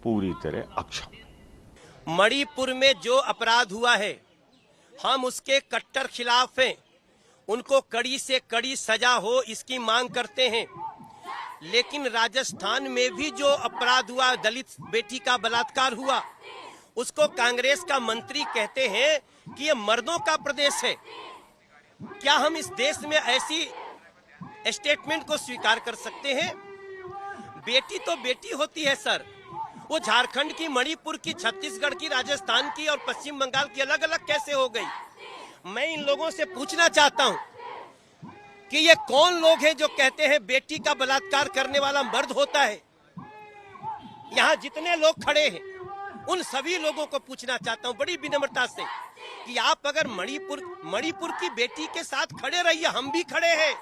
पूरी तरह अक्षम है। मणिपुर में जो अपराध हुआ है, हम उसके कट्टर खिलाफ हैं। उनको कड़ी से कड़ी सजा हो, इसकी मांग करते हैं। लेकिन राजस्थान में भी जो अपराध हुआ, दलित बेटी का बलात्कार हुआ, उसको कांग्रेस का मंत्री कहते हैं कि ये मर्दों का प्रदेश है। क्या हम इस देश में ऐसी स्टेटमेंट को स्वीकार कर सकते हैं? बेटी तो बेटी होती है सर। वो झारखंड की, मणिपुर की, छत्तीसगढ़ की, राजस्थान की और पश्चिम बंगाल की अलग अलग कैसे हो गई? मैं इन लोगों से पूछना चाहता हूं कि ये कौन लोग हैं जो कहते हैं बेटी का बलात्कार करने वाला मर्द होता है? यहाँ जितने लोग खड़े हैं उन सभी लोगों को पूछना चाहता हूं बड़ी विनम्रता से कि आप अगर मणिपुर की बेटी के साथ खड़े रहिए, हम भी खड़े हैं।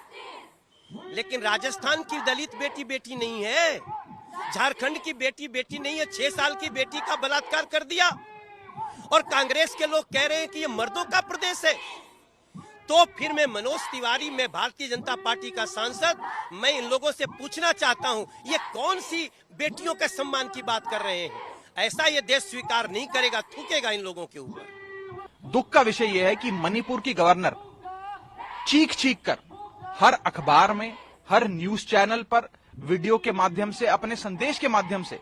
लेकिन राजस्थान की दलित बेटी बेटी नहीं है, झारखंड की बेटी बेटी नहीं है। 6 साल की बेटी का बलात्कार कर दिया और कांग्रेस के लोग कह रहे हैं कि ये मर्दों का प्रदेश है। तो फिर मैं मनोज तिवारी, मैं भारतीय जनता पार्टी का सांसद, मैं इन लोगों से पूछना चाहता हूं, ये कौन सी बेटियों के सम्मान की बात कर रहे हैं? ऐसा ये देश स्वीकार नहीं करेगा, थूकेगा इन लोगों के ऊपर। दुख का विषय यह है कि मणिपुर की गवर्नर चीख कर हर अखबार में, हर न्यूज चैनल पर, वीडियो के माध्यम से, अपने संदेश के माध्यम से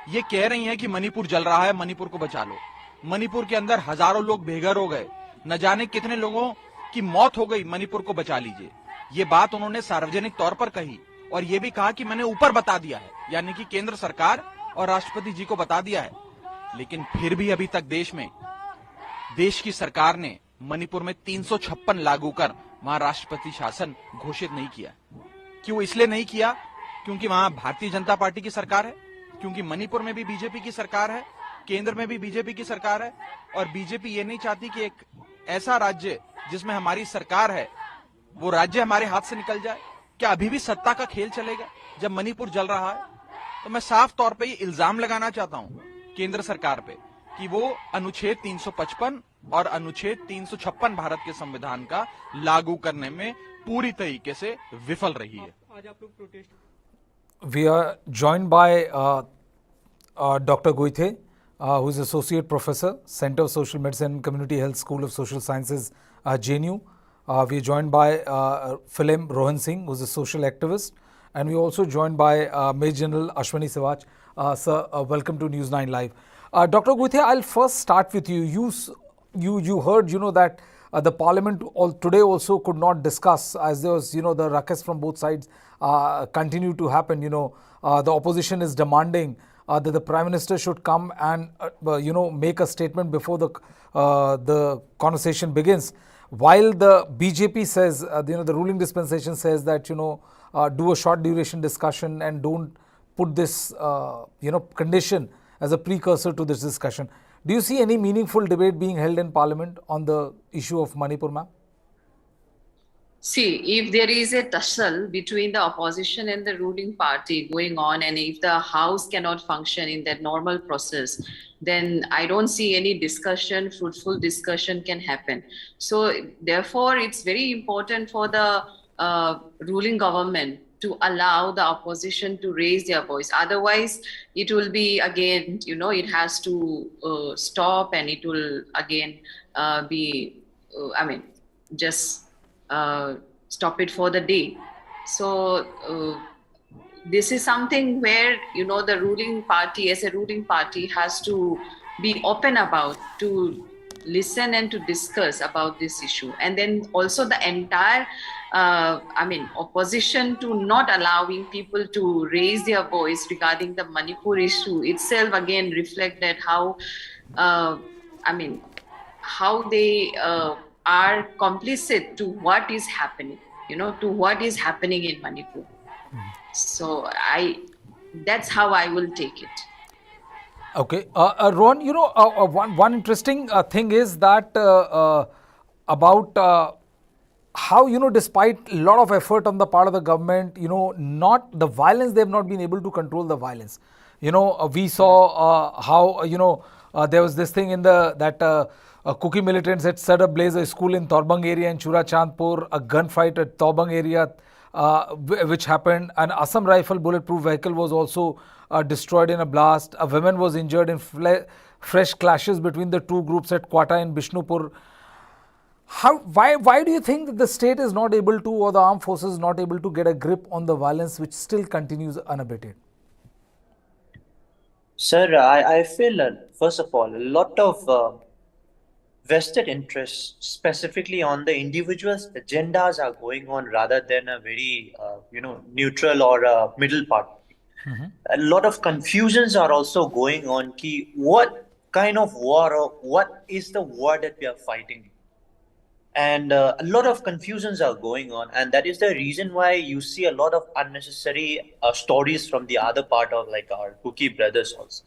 ये कह रही हैं कि मणिपुर जल रहा है, मणिपुर को बचा लो। मणिपुर के अंदर हजारों लोग बेघर हो गए, न जाने कितने लोगों की मौत हो गई, मणिपुर को बचा लीजिए। ये बात उन्होंने सार्वजनिक तौर पर कही और ये भी कहा कि मैंने ऊपर बता दिया है, यानी कि केंद्र सरकार और राष्ट्रपति जी को बता दिया है। लेकिन फिर भी अभी तक देश की सरकार ने मणिपुर में 356 लागू कर वहां राष्ट्रपति शासन घोषित नहीं किया। कि वो इसलिए नहीं किया क्योंकि वहां भारतीय जनता पार्टी की सरकार है, क्योंकि मणिपुर में भी बीजेपी की सरकार है, केंद्र में भी बीजेपी की सरकार है, और बीजेपी ये नहीं चाहती कि एक ऐसा राज्य जिसमें हमारी सरकार है वो राज्य हमारे हाथ से निकल जाए। क्या अभी भी सत्ता का खेल चलेगा जब मणिपुर जल रहा है? तो मैं साफ तौर पे ये इल्जाम लगाना चाहता हूं केंद्र सरकार पे कि वो अनुच्छेद 355 और अनुच्छेद 356 भारत के संविधान का लागू करने में पूरी तरीके से विफल रही है। We are joined by Dr. Goithe, who is Associate Professor, Center of Social Medicine and Community Health, School of Social Sciences, JNU. We are joined by Philem Rohan Singh, who is a social activist. And we are also joined by Major General Ashwani Sawach. Sir, welcome to News 9 Live. Dr. Goithe, I'll first start with you. You heard, that the Parliament today also could not discuss, as there was, the ruckus from both sides continue to happen. The opposition is demanding that the Prime Minister should come and, make a statement before the conversation begins. While the BJP says, the ruling dispensation says that, do a short duration discussion and don't put this, condition as a precursor to this discussion. Do you see any meaningful debate being held in Parliament on the issue of Manipur, ma'am? See, if there is a tussle between the opposition and the ruling party going on, and if the House cannot function in that normal process, then I don't see any discussion, fruitful discussion can happen. So therefore, it's very important for the ruling government to allow the opposition to raise their voice. Otherwise, it will be again, it has to stop, and it will again just stop it for the day. So this is something where, the ruling party, as a ruling party, has to be open about, to listen and to discuss about this issue. And then also the entire opposition to not allowing people to raise their voice regarding the Manipur issue itself again reflect that how they are complicit to what is happening, to what is happening in Manipur. So that's how I will take it. Okay. Rohan, one interesting thing is that about how, despite a lot of effort on the part of the government, not the violence, they have not been able to control the violence. We saw how, there was this thing in that Kuki militants had set ablaze a school in Torbang area in Churachandpur, a gunfight at Torbang area, which happened. An Assam rifle bulletproof vehicle was also destroyed in a blast. A woman was injured in fresh clashes between the two groups at Kwata in Bishnupur. Why do you think that the state is not able to, or the armed forces is not able to get a grip on the violence which still continues unabated? Sir, I feel, first of all, a lot of vested interests, specifically on the individual's agendas, are going on rather than a very, neutral or a middle part. Mm-hmm. A lot of confusions are also going on. What kind of war, or what is the war that we are fighting? And a lot of confusions are going on, and that is the reason why you see a lot of unnecessary stories from the other part of our Kuki brothers also.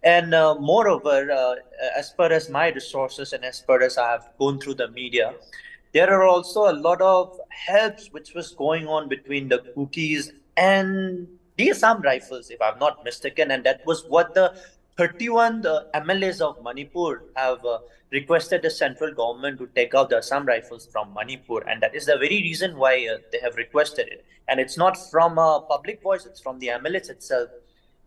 And moreover, as per as my resources and as per as I have gone through the media, there are also a lot of helps which was going on between the Kukis and the Assam rifles, if I'm not mistaken, and that was what the 31 MLAs of Manipur have requested the central government to take out the Assam rifles from Manipur, and that is the very reason why they have requested it. And it's not from a public voice, it's from the MLAs itself.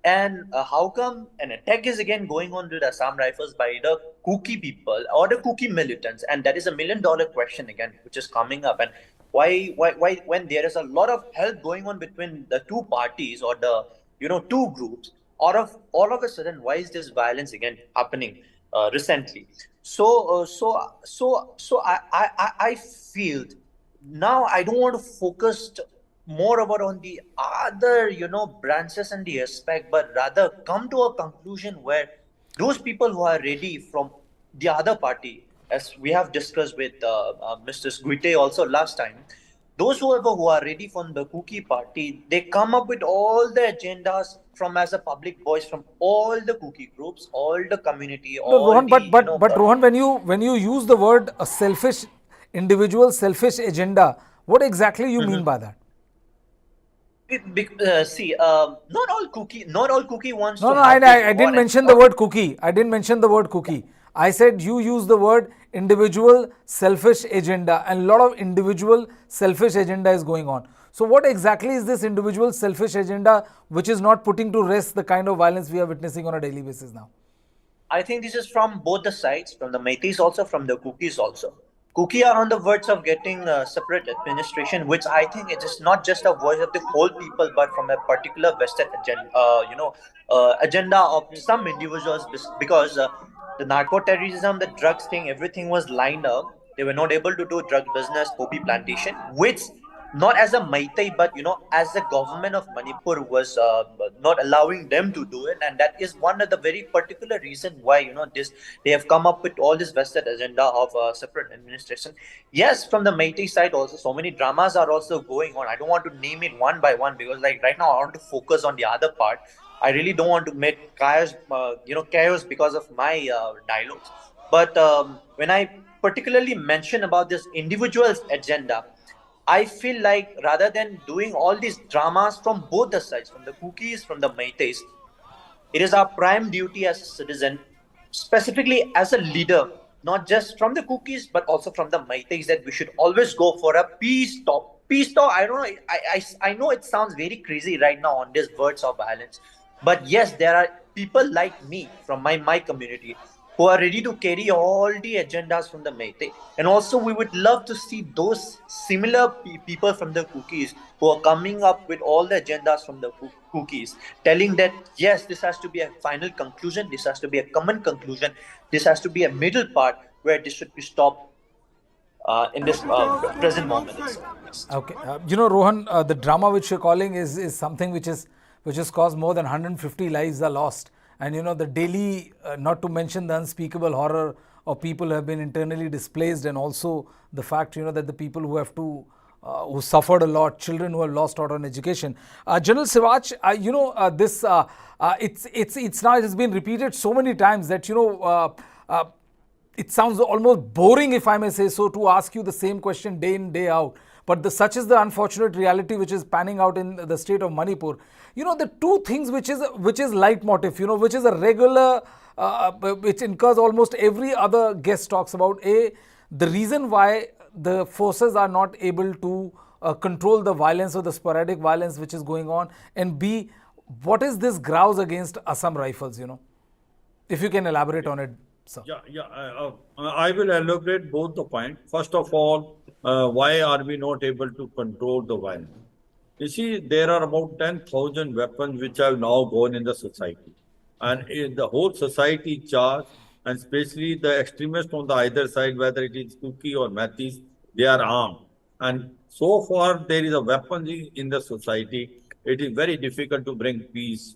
And how come an attack is again going on to the Assam rifles by the Kuki people or the Kuki militants? And that is $1 million question again, which is coming up. And why when there is a lot of help going on between the two parties or the two groups, all of a sudden, why is this violence again happening recently? So I feel now I don't want to focus more about on the other branches and the aspect, but rather come to a conclusion where those people who are ready from the other party, as we have discussed with Mr. Goithe also last time, those who are ready from the Cookie party, they come up with all the agendas from as a public voice from all the Cookie groups, all the community, No, all Rohan, the but Rohan, when you use the word a selfish individual, selfish agenda, what exactly you mean by that? See, not all cookie wants No, to no, have this I war didn't mention the word cookie. I didn't mention the word cookie. I said you use the word individual selfish agenda, and a lot of individual selfish agenda is going on. So what exactly is this individual selfish agenda which is not putting to rest the kind of violence we are witnessing on a daily basis now? I think this is from both the sides, from the Meiteis also, from the Cookies also. Cookie are on the verge of getting separate administration, which I think it is not just a voice of the whole people, but from a particular vested agenda, agenda of some individuals, because the narco terrorism, the drugs thing, everything was lined up. They were not able to do drug business, poppy plantation, which not as a Meitei, but as the government of Manipur was not allowing them to do it, and that is one of the very particular reason why this they have come up with all this vested agenda of separate administration. Yes, from the Meitei side also, so many dramas are also going on. I don't want to name it one by one because like right now I want to focus on the other part. I really don't want to make chaos, chaos because of my dialogues. But when I particularly mention about this individual's agenda, I feel like rather than doing all these dramas from both the sides, from the Cookies, from the Meiteis, it is our prime duty as a citizen, specifically as a leader, not just from the Cookies, but also from the Meiteis, that we should always go for a peace talk. Peace talk, I don't know, I know it sounds very crazy right now on these words of violence, but yes, there are people like me from my community who are ready to carry all the agendas from the Meitei. And also, we would love to see those similar people from the Cookies who are coming up with all the agendas from the Cookies, telling that, yes, this has to be a final conclusion, this has to be a common conclusion, this has to be a middle part where this should be stopped in this present moment. Okay, Rohan, the drama which you're calling is something which has caused more than 150 lives are lost, and the daily, not to mention the unspeakable horror of people who have been internally displaced, and also the fact that the people who have to who suffered a lot, children who have lost out on education. General Sivaj, this it's now, it has been repeated so many times that it sounds almost boring, if I may say so, to ask you the same question day in, day out. But such is the unfortunate reality which is panning out in the state of Manipur. The two things which is leitmotif, which is a regular, which incurs almost every other guest talks about. A, the reason why the forces are not able to control the violence or the sporadic violence which is going on. And B, what is this grouse against Assam Rifles, If you can elaborate on it, sir. I will elaborate both the points. First of all, why are we not able to control the violence? You see, there are about 10,000 weapons which have now gone in the society. And in the whole society charged, and especially the extremists on the either side, whether it is Kuki or Meties, they are armed. And so far, there is a weaponry in the society. It is very difficult to bring peace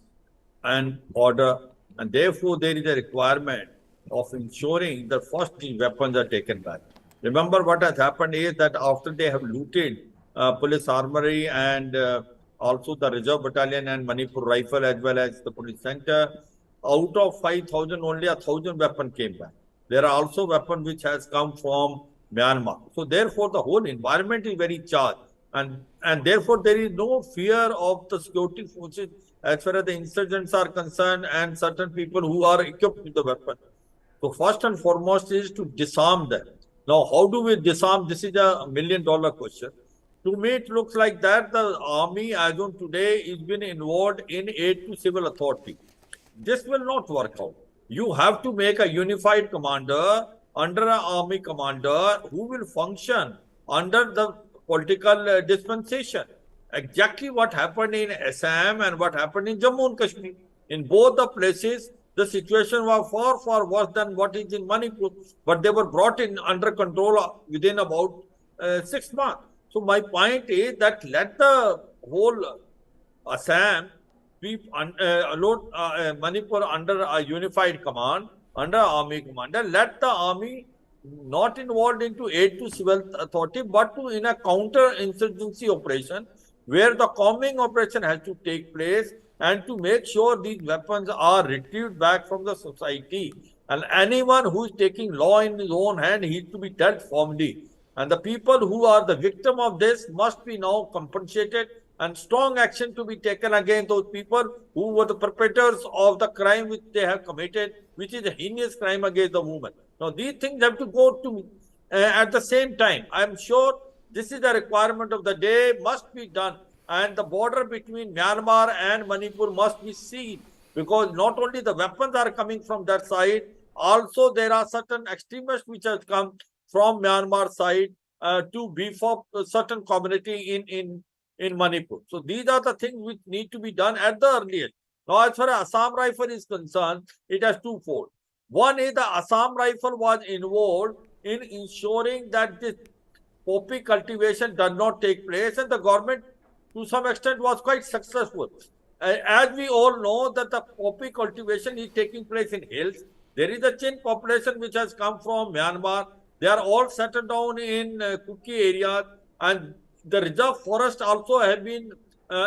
and order. And therefore, there is a requirement of ensuring that first these weapons are taken back. Remember, what has happened is that after they have looted police armory and also the reserve battalion and Manipur rifle as well as the police center, out of 5,000, only 1,000 weapons came back. There are also weapons which has come from Myanmar. So therefore, the whole environment is very charged, and therefore there is no fear of the security forces as far as the insurgents are concerned and certain people who are equipped with the weapon. So first and foremost is to disarm them. Now, how do we disarm? This is a $1 million question. To me, it looks like that the army, as on today, is been involved in aid to civil authority. This will not work out. You have to make a unified commander under an army commander who will function under the political dispensation. Exactly what happened in Assam and what happened in Jammu and Kashmir. In both the places, the situation was far, far worse than what is in Manipur, but they were brought in under control within about 6 months. So my point is that let the whole Assam be Manipur under a unified command, under army commander. Let the army not involved into aid to civil authority, but to in a counter-insurgency operation where the calming operation has to take place and to make sure these weapons are retrieved back from the society. And anyone who is taking law in his own hand, he is to be dealt firmly. And the people who are the victim of this must be now compensated and strong action to be taken against those people who were the perpetrators of the crime which they have committed, which is a heinous crime against the woman. Now, these things have to go to at the same time. I am sure this is the requirement of the day, must be done. And the border between Myanmar and Manipur must be seen, because not only the weapons are coming from that side, also there are certain extremists which have come from Myanmar side to beef up a certain community in Manipur. So these are the things which need to be done at the earliest. Now, as far as Assam Rifle is concerned, it has twofold. One is the Assam Rifle was involved in ensuring that this poppy cultivation does not take place, and the government to some extent was quite successful. As we all know that the poppy cultivation is taking place in hills. There is a Chin population which has come from Myanmar. They are all settled down in Kuki areas, and the reserve forest also have been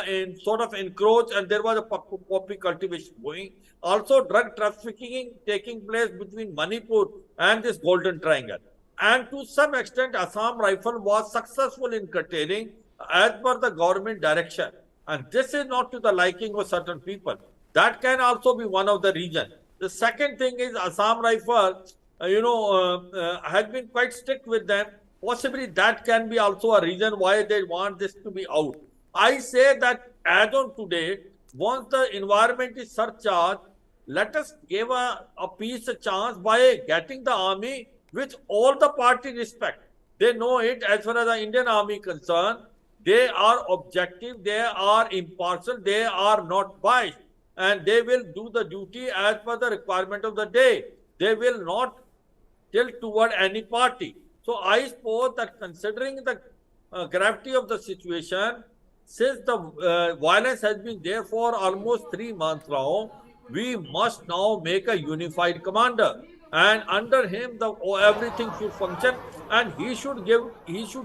in sort of encroached, and there was a poppy cultivation going. Also, drug trafficking taking place between Manipur and this Golden Triangle. And to some extent, Assam Rifle was successful in curtailing as per the government direction. And this is not to the liking of certain people. That can also be one of the reasons. The second thing is Assam Rifle, has been quite strict with them. Possibly that can be also a reason why they want this to be out. I say that as on today, once the environment is surcharged, let us give a peace a chance by getting the army which all the party respect. They know it as far as the Indian army concerned. They are objective, they are impartial, they are not biased, and they will do the duty as per the requirement of the day. They will not tilt toward any party. So I suppose that considering the gravity of the situation, since the violence has been there for almost 3 months now, we must now make a unified commander, and under him everything should function, and he should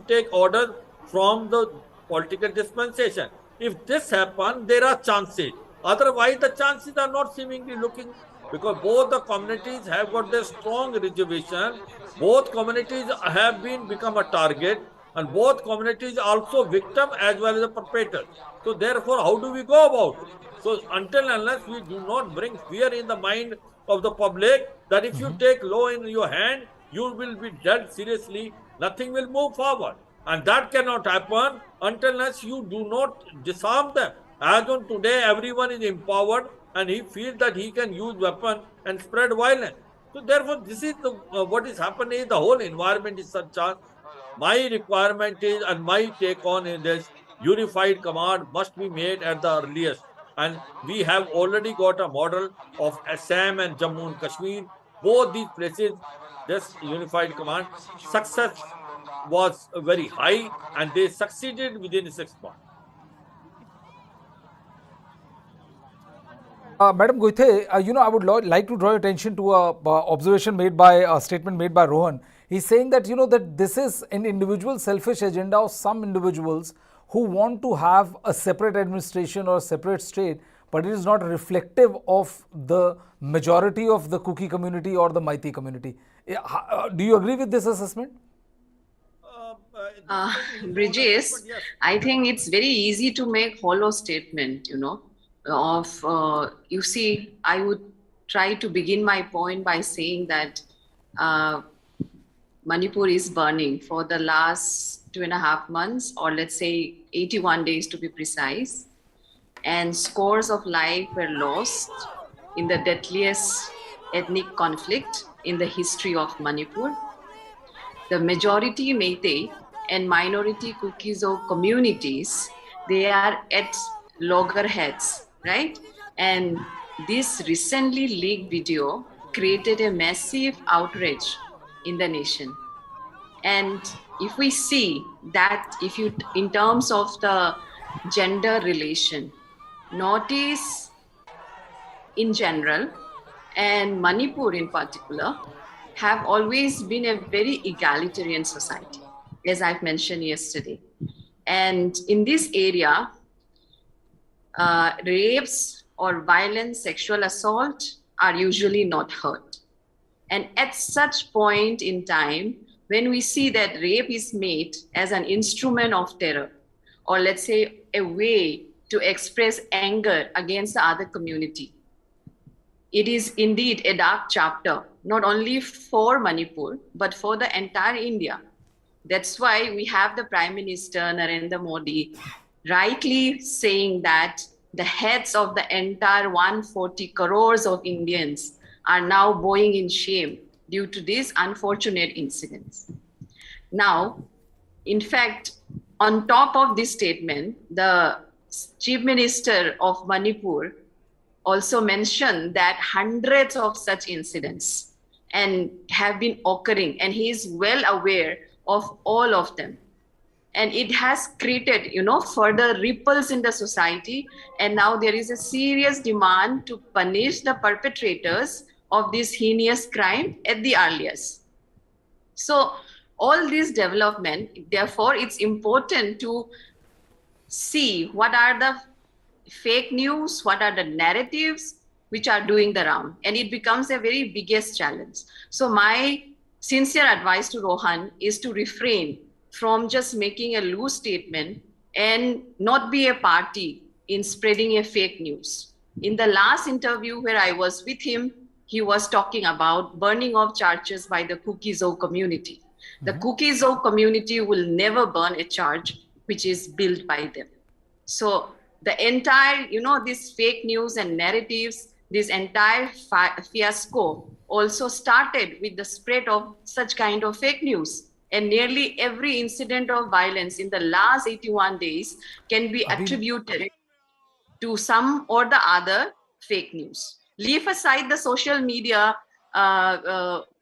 take orders from the political dispensation. If this happens, there are chances. Otherwise, the chances are not seemingly looking, because both the communities have got their strong reservation. Both communities have become a target, and both communities also victim as well as a perpetrator. So therefore, how do we go about it? So until unless we do not bring fear in the mind of the public that if you take law in your hand, you will be dealt seriously, nothing will move forward. And that cannot happen until unless you do not disarm them. As on today, everyone is empowered and he feels that he can use weapon and spread violence. So therefore, this is what is happening. The whole environment is such a. My requirement is, and my take on in this, unified command must be made at the earliest. And we have already got a model of Assam and Jammu and Kashmir. Both these places, this unified command, success was very high, and they succeeded within 6 months. Madam Goithe, I would like to draw your attention to a statement made by Rohan. He's saying that, that this is an individual selfish agenda of some individuals who want to have a separate administration or a separate state, but it is not reflective of the majority of the Kuki community or the Meitei community. Do you agree with this assessment? Brijesh, I think it's very easy to make hollow statement, you see, I would try to begin my point by saying that Manipur is burning for the last 2.5 months, or let's say 81 days to be precise, and scores of lives were lost in the deadliest ethnic conflict in the history of Manipur. The majority Meitei and minority Kukizo communities, they are at loggerheads, right? And this recently leaked video created a massive outrage in the nation. And if we see that, in terms of the gender relation, Northeast in general and Manipur in particular have always been a very egalitarian society, as I've mentioned yesterday. And in this area, rapes or violent sexual assault are usually not heard. And at such point in time, when we see that rape is made as an instrument of terror, or let's say a way to express anger against the other community, it is indeed a dark chapter, not only for Manipur, but for the entire India. That's why we have the Prime Minister Narendra Modi rightly saying that the heads of the entire 140 crores of Indians are now bowing in shame due to these unfortunate incidents. Now, in fact, on top of this statement, the Chief Minister of Manipur also mentioned that hundreds of such incidents and have been occurring, and he is well aware of all of them. And it has created, further ripples in the society. And now there is a serious demand to punish the perpetrators of this heinous crime at the earliest. So all this development, therefore, it's important to see what are the fake news, what are the narratives which are doing the round. And it becomes a very biggest challenge. So my sincere advice to Rohan is to refrain from just making a loose statement and not be a party in spreading a fake news. In the last interview where I was with him, he was talking about burning of churches by the Kuki-Zo community. The Kuki-Zo community will never burn a church which is built by them. So the entire, this fake news and narratives, this entire fiasco also started with the spread of such kind of fake news. And nearly every incident of violence in the last 81 days can be attributed to some or the other fake news. Leave aside the social media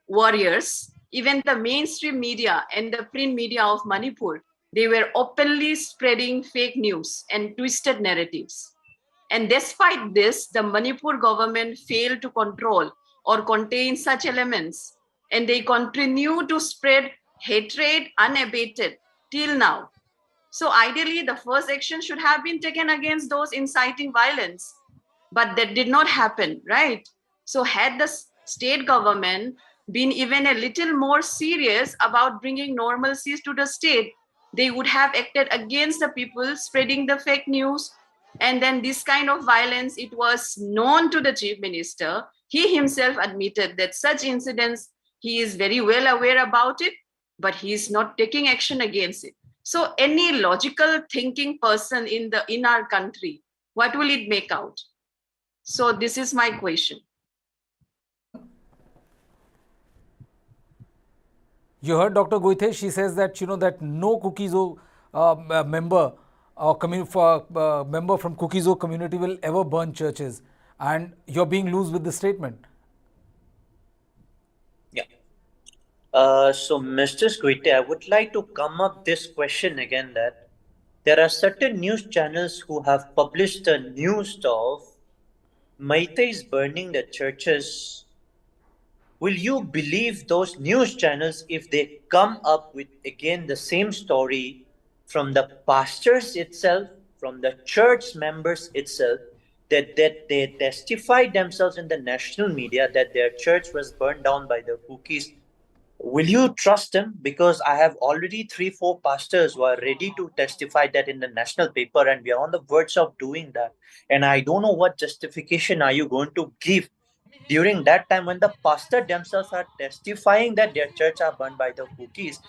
warriors, even the mainstream media and the print media of Manipur, they were openly spreading fake news and twisted narratives. And despite this, the Manipur government failed to control or contain such elements, and they continue to spread hatred unabated till now. So ideally, the first action should have been taken against those inciting violence, but that did not happen, right? So had the state government been even a little more serious about bringing normalcy to the state, they would have acted against the people spreading the fake news. And then this kind of violence, it was known to the chief minister. He himself admitted that such incidents, he is very well aware about it, but he is not taking action against it. So any logical thinking person in our country, what will it make out? So this is my question. You heard Dr. Goithe. She says that that no Kuki-Zo member or member from Kuki-Zo community will ever burn churches, and you're being loose with the statement. Yeah. So, Mr. Goithe, I would like to come up this question again, that there are certain news channels who have published the news of Meiteis burning the churches. Will you believe those news channels if they come up with again the same story from the pastors itself, from the church members itself, that they testified themselves in the national media that their church was burned down by the cookies? Will you trust them? Because I have already 3-4 pastors who are ready to testify that in the national paper, and we are on the verge of doing that. And I don't know what justification are you going to give during that time when the pastor themselves are testifying that their church are burned by the cookies.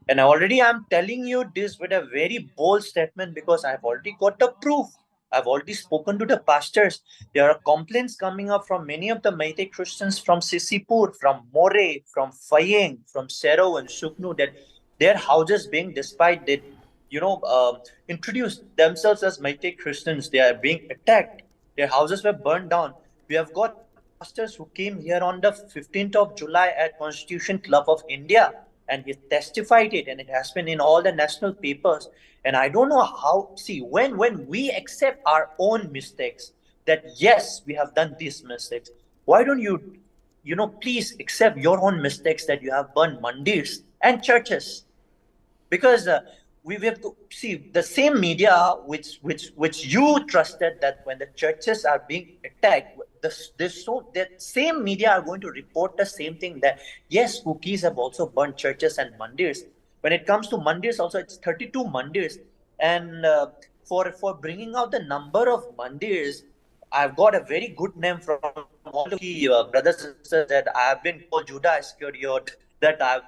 And already I'm telling you this with a very bold statement because I've already got the proof. I've already spoken to the pastors. There are complaints coming up from many of the Meitei Christians from Sisipur, from More, from Fayeng, from Sero and Suknu, that their houses being, despite they, introduced themselves as Meitei Christians, they are being attacked. Their houses were burned down. We have got pastors who came here on the 15th of July at Constitution Club of India, and he testified it, and it has been in all the national papers. And I don't know how, see, when we accept our own mistakes, that yes, we have done these mistakes, why don't you please accept your own mistakes that you have burned mandirs and churches. Because we have to see the same media which you trusted, that when the churches are being attacked, that same media are going to report the same thing, that yes, cookies have also burned churches and mandirs. When it comes to mandirs also, it's 32 mandirs. And for bringing out the number of mandirs, I've got a very good name from all the brothers and sisters, that I have been called Judah Iscariot, that I've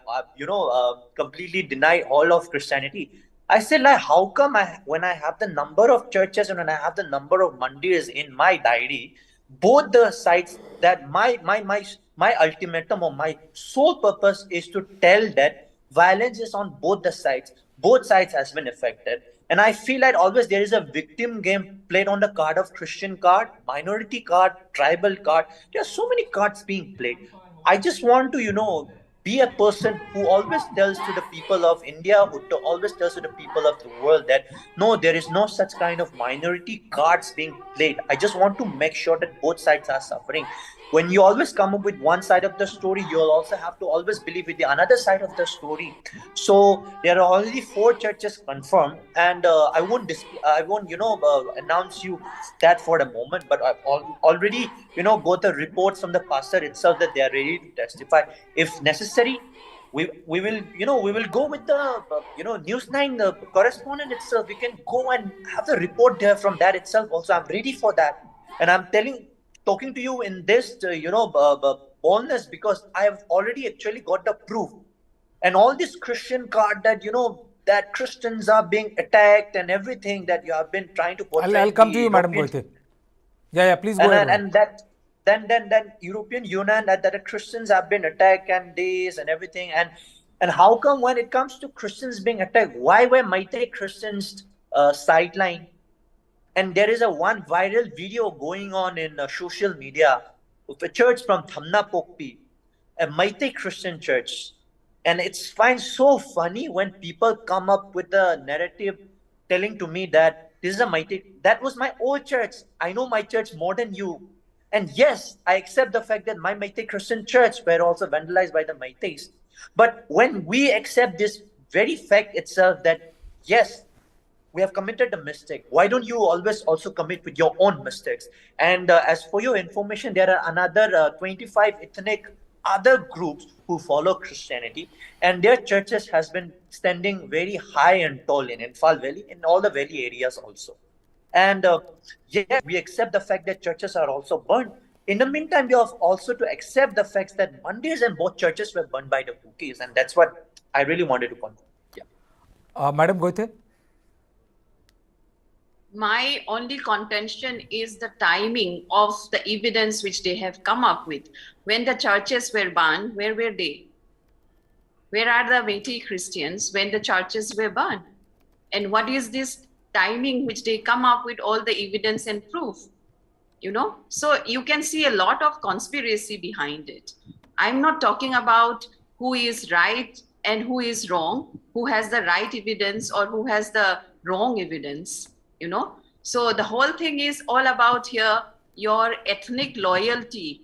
completely denied all of Christianity. I said, like, how come when I have the number of churches and when I have the number of mandirs in my diary, both the sides, that my ultimatum or my sole purpose is to tell that violence is on both the sides. Both sides has been affected. And I feel like always there is a victim game played on the card of Christian card, minority card, tribal card. There are so many cards being played. I just want to, be a person who always tells to the people of India, who always tells to the people of the world that no, there is no such kind of minority cards being played. I just want to make sure that both sides are suffering. When you always come up with one side of the story, you'll also have to always believe with the another side of the story. So there are already 4 churches confirmed, and I won't announce you that for the moment, but I've already got the reports from the pastor itself that they are ready to testify. If necessary, we will go with the News9, the correspondent itself. We can go and have the report there from that itself. Also, I'm ready for that, and I'm talking to you in this boldness, because I have already actually got the proof. And all this Christian card that that Christians are being attacked and everything that you have been trying to portray. I'll come to you, Madam Goite. Yeah, please go ahead. And that then European Union that the Christians have been attacked and this and everything, and how come when it comes to Christians being attacked, why were Meitei Christians sidelined? And there is one viral video going on in social media of a church from Thamna Pokpi, a Meitei Christian church. And it's so funny when people come up with a narrative telling to me that this is a Meitei. That was my old church. I know my church more than you. And yes, I accept the fact that my Meitei Christian church were also vandalized by the Meiteis. But when we accept this very fact itself that yes, we have committed a mistake, why don't you always also commit with your own mistakes? And as for your information, there are another 25 ethnic other groups who follow Christianity, and their churches has been standing very high and tall in Imphal Valley, in all the valley areas also. And yes, we accept the fact that churches are also burned. In the meantime, we have also to accept the facts that mandirs and both churches were burned by the cookies, and that's what I really wanted to confirm. Yeah. Madam Goite? My only contention is the timing of the evidence which they have come up with. When the churches were burned, where were they? Where are the Metis Christians when the churches were burned? And what is this timing which they come up with all the evidence and proof? So you can see a lot of conspiracy behind it. I'm not talking about who is right and who is wrong, who has the right evidence or who has the wrong evidence. So the whole thing is all about here your ethnic loyalty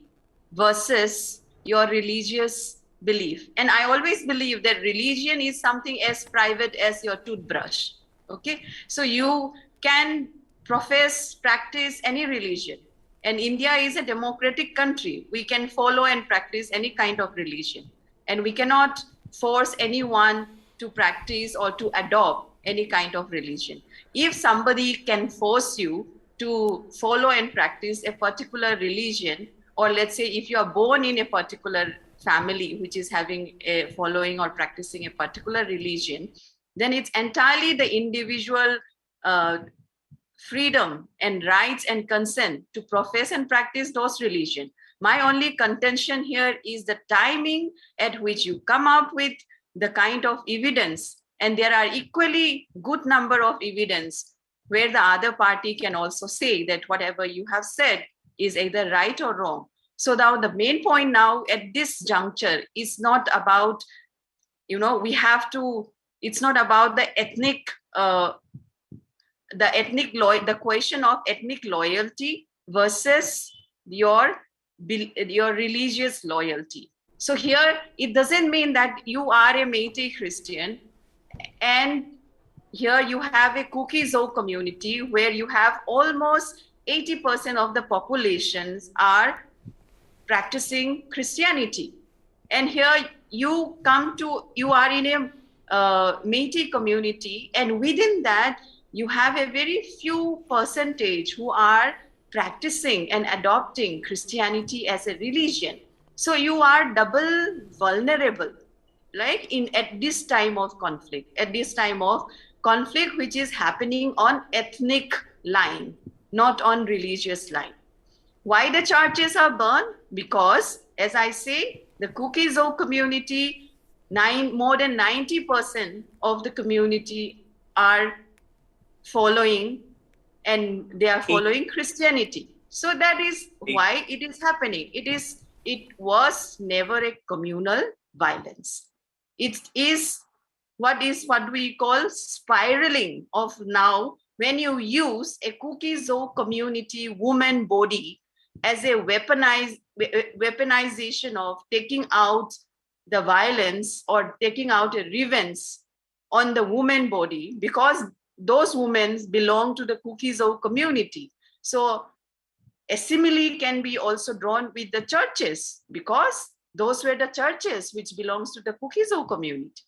versus your religious belief. And I always believe that religion is something as private as your toothbrush. Okay, so you can practice any religion, and India is a democratic country. We can follow and practice any kind of religion, and we cannot force anyone to practice or to adopt any kind of religion. If somebody can force you to follow and practice a particular religion, or let's say if you are born in a particular family which is having a following or practicing a particular religion, then it's entirely the individual freedom and rights and consent to profess and practice those religion. My only contention here is the timing at which you come up with the kind of evidence. And there are equally good number of evidence where the other party can also say that whatever you have said is either right or wrong. So now the main point now at this juncture is not about, it's not about the the question of ethnic loyalty versus your your religious loyalty. So here, it doesn't mean that you are a Meitei Christian, and here you have a Kuki-Zo community where you have almost 80% of the populations are practicing Christianity. And here you are in a Meitei community, and within that, you have a very few percentage who are practicing and adopting Christianity as a religion. So you are double vulnerable, like at this time of conflict, which is happening on ethnic line, not on religious line. Why the churches are burned? Because, as I say, the Kuki-Zo community, more than 90% of the community are following, and they are following Christianity. So that is why it is happening. It was never a communal violence. It is what we call spiraling of now, when you use a Kuki-Zo community woman body as a weaponization of taking out the violence or taking out a revenge on the woman body, because those women belong to the Kuki-Zo community. So a simile can be also drawn with the churches, because those were the churches which belongs to the Kuki-Zo community.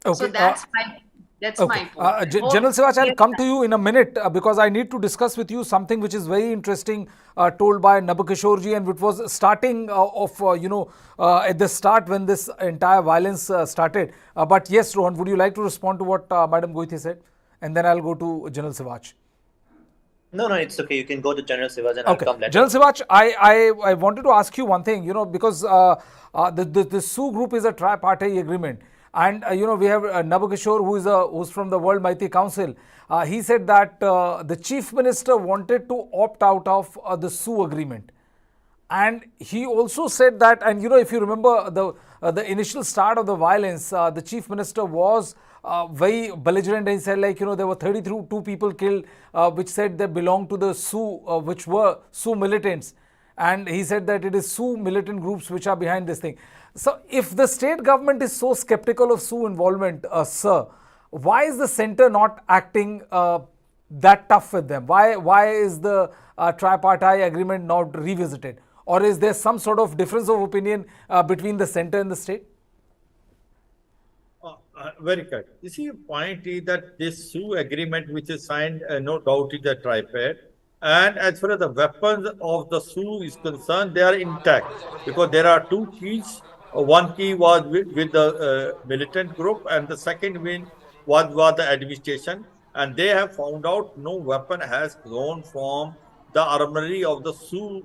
Okay. So that's my point. General Sivach, I'll come to you in a minute because I need to discuss with you something which is very interesting told by Nabakishore ji, and which was starting at the start when this entire violence started. But yes, Rohan, would you like to respond to what Madam Goithi said? And then I'll go to General Sivach. No, it's okay. You can go to General Sivach and I'll come later. General Sivach, I wanted to ask you one thing, because the Sioux group is a tripartite agreement. And we have Nabakishore, who's from the World Meitei Council. He said that the chief minister wanted to opt out of the Sioux agreement, and he also said that. And if you remember the initial start of the violence, the chief minister was very belligerent. And he said, there were 32 people killed, which said they belonged to the Sioux, which were Sioux militants. And he said that it is Sioux militant groups which are behind this thing. So if the state government is so skeptical of Sioux involvement, sir, why is the centre not acting that tough with them? Why is the tripartite agreement not revisited? Or is there some sort of difference of opinion between the centre and the state? Very correct. You see, the point is that this Sioux agreement, which is signed, no doubt, is a tripartite. And as far as the weapons of the Sioux is concerned, they are intact, because there are two keys. One key was with the militant group, and the second one was the administration. And they have found out no weapon has gone from the armory of the Sioux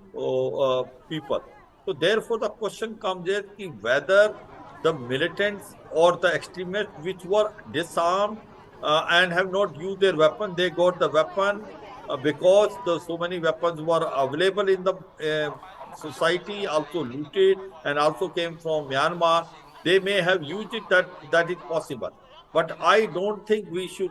people. So therefore, the question comes is whether the militants or the extremists which were disarmed and have not used their weapon, they got the weapon because so many weapons were available in the society, also looted, and also came from Myanmar. They may have used it, that is possible. But I don't think we should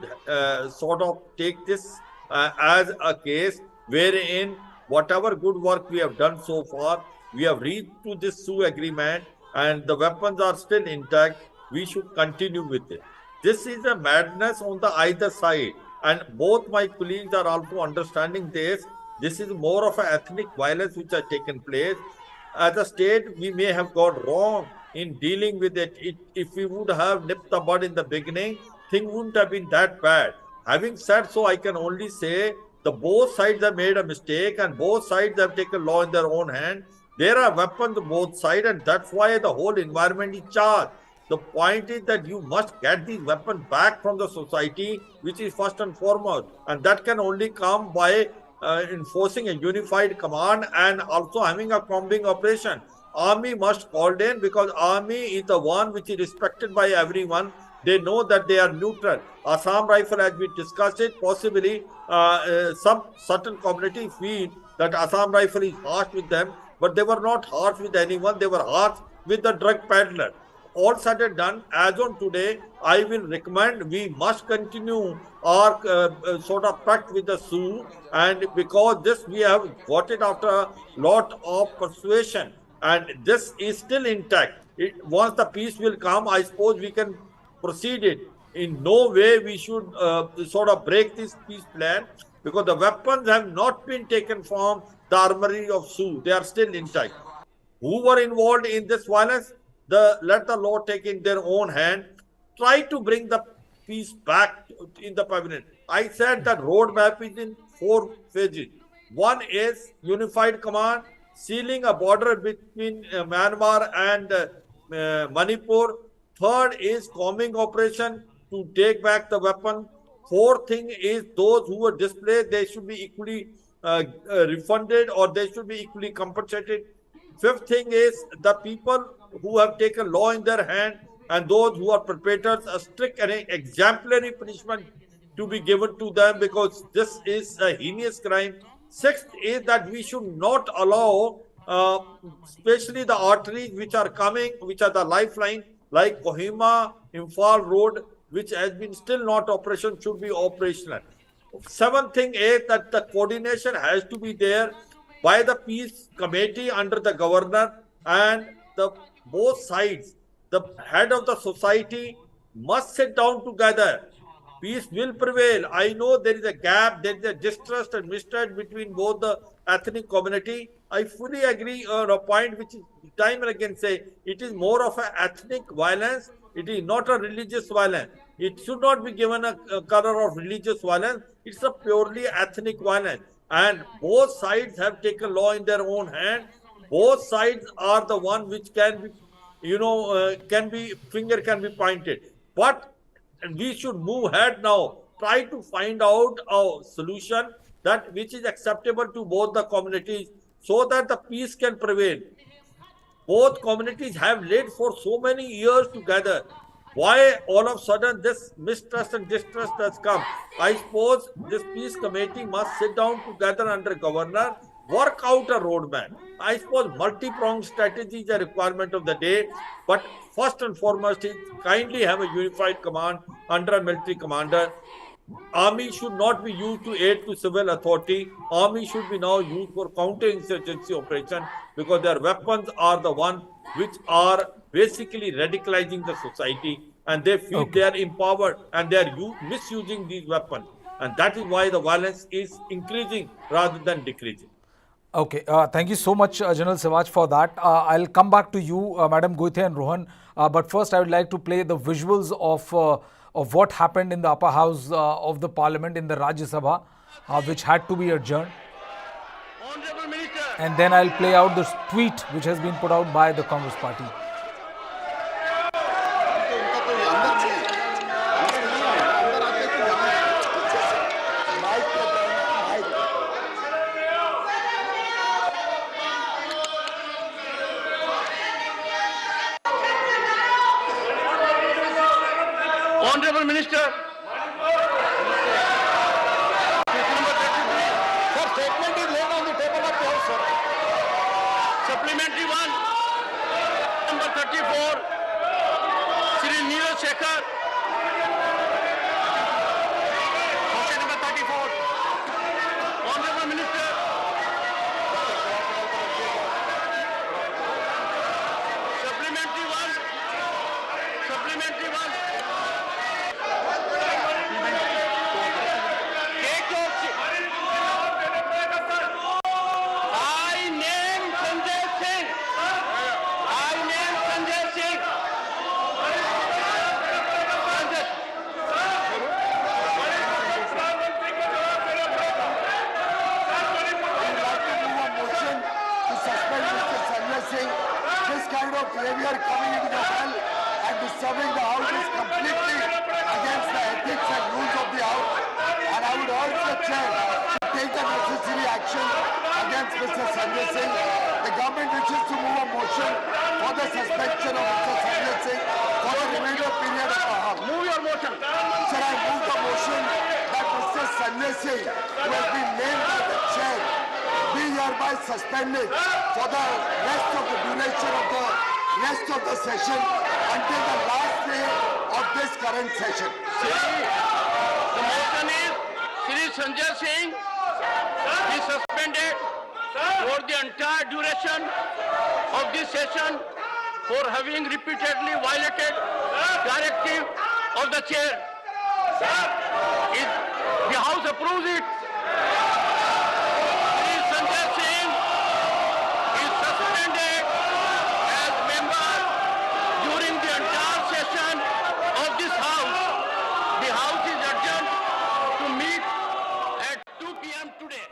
sort of take this as a case wherein whatever good work we have done so far, we have reached to this Sioux agreement and the weapons are still intact, we should continue with it. This is a madness on the either side. And both my colleagues are also understanding this. This is more of an ethnic violence which has taken place. As a state, we may have got wrong in dealing with it. If we would have nipped the bud in the beginning, things wouldn't have been that bad. Having said so, I can only say the both sides have made a mistake and both sides have taken law in their own hand. There are weapons on both sides, and that's why the whole environment is charged. The point is that you must get these weapons back from the society, which is first and foremost. And that can only come by enforcing a unified command and also having a combing operation. Army must call in, because army is the one which is respected by everyone. They know that they are neutral. Assam Rifle, as we discussed it, possibly some certain community feel that Assam Rifle is harsh with them, but they were not harsh with anyone. They were harsh with the drug peddler. all said and done, as on today, I will recommend we must continue our sort of pact with the Sioux, and because this we have got it after a lot of persuasion, and this is still intact. Once the peace will come, I suppose we can proceed it. In no way we should sort of break this peace plan, because the weapons have not been taken from the armory of Sioux. They are still intact. Who were involved in this violence, let the law take in their own hand. Try to bring the peace back in the pavilion. I said that roadmap is in 4 phases. One is unified command, sealing a border between Myanmar and Manipur. Third is combing operation to take back the weapon. Fourth thing is those who were displaced, they should be equally refunded, or they should be equally compensated. Fifth thing is the people who have taken law in their hand and those who are perpetrators, a strict and exemplary punishment to be given to them, because this is a heinous crime. Sixth is that we should not allow, especially the arteries which are coming, which are the lifeline, like Kohima, Imphal Road, which has been still not operational, should be operational. Seventh thing is that the coordination has to be there by the peace committee under the governor, and the both sides, the head of the society must sit down together. Peace will prevail. I know there is a gap, there is a distrust and mistrust between both the ethnic community. I fully agree on a point which is time and again say, it is more of an ethnic violence. It is not a religious violence. It should not be given a color of religious violence. It's a purely ethnic violence. And both sides have taken law in their own hand. Both sides are the one which can be, finger can be pointed. But we should move ahead now. Try to find out a solution that which is acceptable to both the communities, so that the peace can prevail. Both communities have lived for so many years together. Why all of a sudden this mistrust and distrust has come? I suppose this peace committee must sit down together under governor, work out a roadmap. I suppose multi-pronged strategy is a requirement of the day, but first and foremost is kindly have a unified command under a military commander. Army should not be used to aid to civil authority. Army should be now used for counter-insurgency operation, because their weapons are the one which are basically radicalizing the society, and they feel they are empowered and they are misusing these weapons. And that is why the violence is increasing rather than decreasing. Okay, thank you so much, General Sewaj, for that. I'll come back to you, Madam Goithe and Rohan. But first, I would like to play the visuals of what happened in the upper house of the Parliament in the Rajya Sabha, which had to be adjourned. And then I'll play out the tweet which has been put out by the Congress Party. Honorable Minister, sir, statement is laid on the table of the House, sir. Supplementary one, number 34, Shri Neeraj Shekhar. Okay, number 34. Honorable Minister. Supplementary one. Supplementary one. Behavior coming into the hall and disturbing the house is completely against the ethics and rules of the house, and I would urge the chair to take the necessary action against Mr. Sanjay Singh. The government wishes to move a motion for the suspension of Mr. Sanjay Singh for the remainder period of the house. Move your motion. Sir, I move the motion that Mr. Sanjay Singh, who has been named by the chair, be hereby suspended for the rest of the duration of the rest of the session until the last day of this current session. The motion is Shri Sanjay Singh be suspended for the entire duration of this session for having repeatedly violated directive of the chair. If the House approves it, Shri Sanjay Singh is suspended as member during the entire session of this House. The House is adjourned to meet at 2 p.m. today.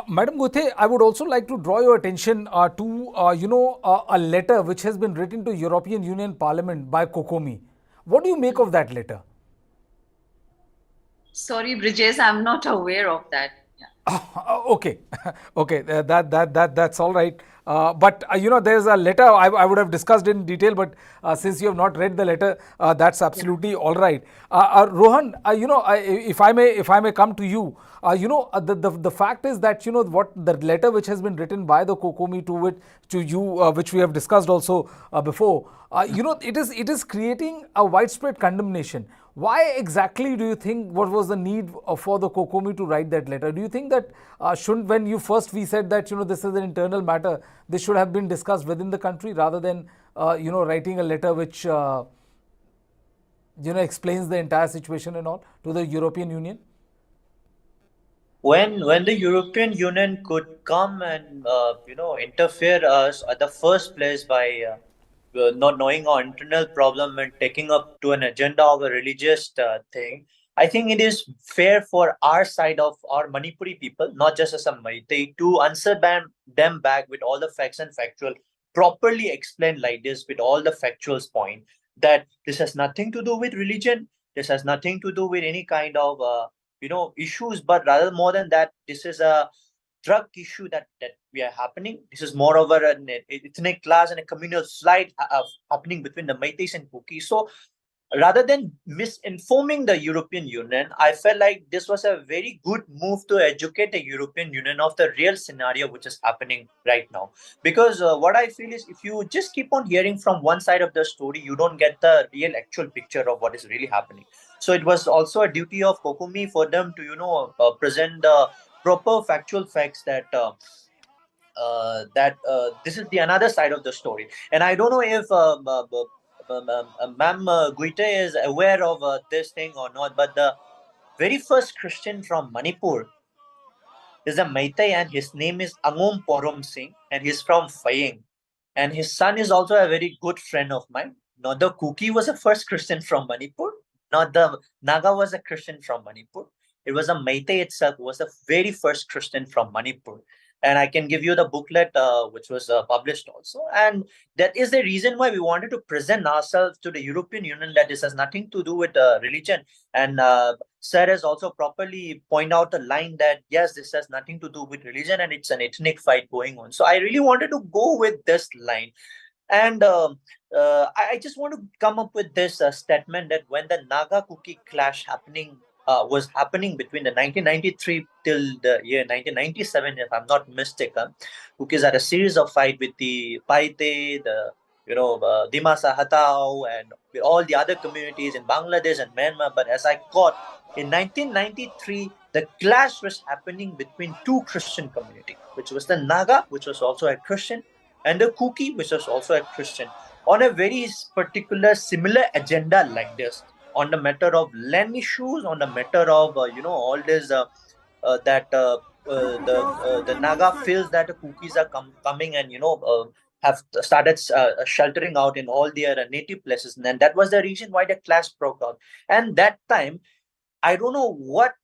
Madam Guthe, I would also like to draw your attention to, a letter which has been written to European Union Parliament by COCOMI. What do you make of that letter? Sorry, Brijesh, I'm not aware of that. Okay, okay, that's all right. But there's a letter I would have discussed in detail, but since you have not read the letter, that's absolutely all right. Rohan, if I may come to you, the fact is that what the letter which has been written by the COCOMI to you, which we have discussed also before, it is creating a widespread condemnation. Why exactly do you think, what was the need for the COCOMI to write that letter? Do you think that when we said that this is an internal matter, this should have been discussed within the country rather than writing a letter which explains the entire situation and all to the European Union? When the European Union could come and interfere us at the first place by not knowing our internal problem and taking up to an agenda of a religious thing, I think it is fair for our side of our Manipuri people, not just as a Meitei, to answer them back with all the facts and factual, properly explain like this with all the factuals point that this has nothing to do with religion, this has nothing to do with any kind of issues, but rather more than that, this is a drug issue that we are happening. This is more over an ethnic class and a communal slide happening between the Meiteis and Kuki. So rather than misinforming the European Union, I felt like this was a very good move to educate the European Union of the real scenario which is happening right now. Because what I feel is if you just keep on hearing from one side of the story, you don't get the real actual picture of what is really happening. So it was also a duty of COCOMI for them to present the proper factual facts that this is the another side of the story. And I don't know if Ma'am Guite is aware of this thing or not, but the very first Christian from Manipur is a Meitei, and his name is Angom Porom Singh, and he's from Faying. And his son is also a very good friend of mine. Not the Kuki was the first Christian from Manipur, not the Naga was a Christian from Manipur. It was a Meitei itself who was the very first Christian from Manipur. And I can give you the booklet which was published also. And that is the reason why we wanted to present ourselves to the European Union that this has nothing to do with religion. And Sir has also properly pointed out the line that, yes, this has nothing to do with religion and it's an ethnic fight going on. So I really wanted to go with this line. And I just want to come up with this statement that when the Naga-Kuki clash was happening between the 1993 till the year 1997, if I'm not mistaken, Kukis had a series of fight with the Paite, the Dimasa Hatao, and with all the other communities in Bangladesh and Myanmar. But as I caught, in 1993, the clash was happening between two Christian communities, which was the Naga, which was also a Christian, and the Kuki, which was also a Christian, on a very particular similar agenda like this, on the matter of land issues, on the matter of all this that the Naga feels that the Kukis are coming and have started sheltering out in all their native places, and that was the reason why the clash broke out. And that time, I don't know what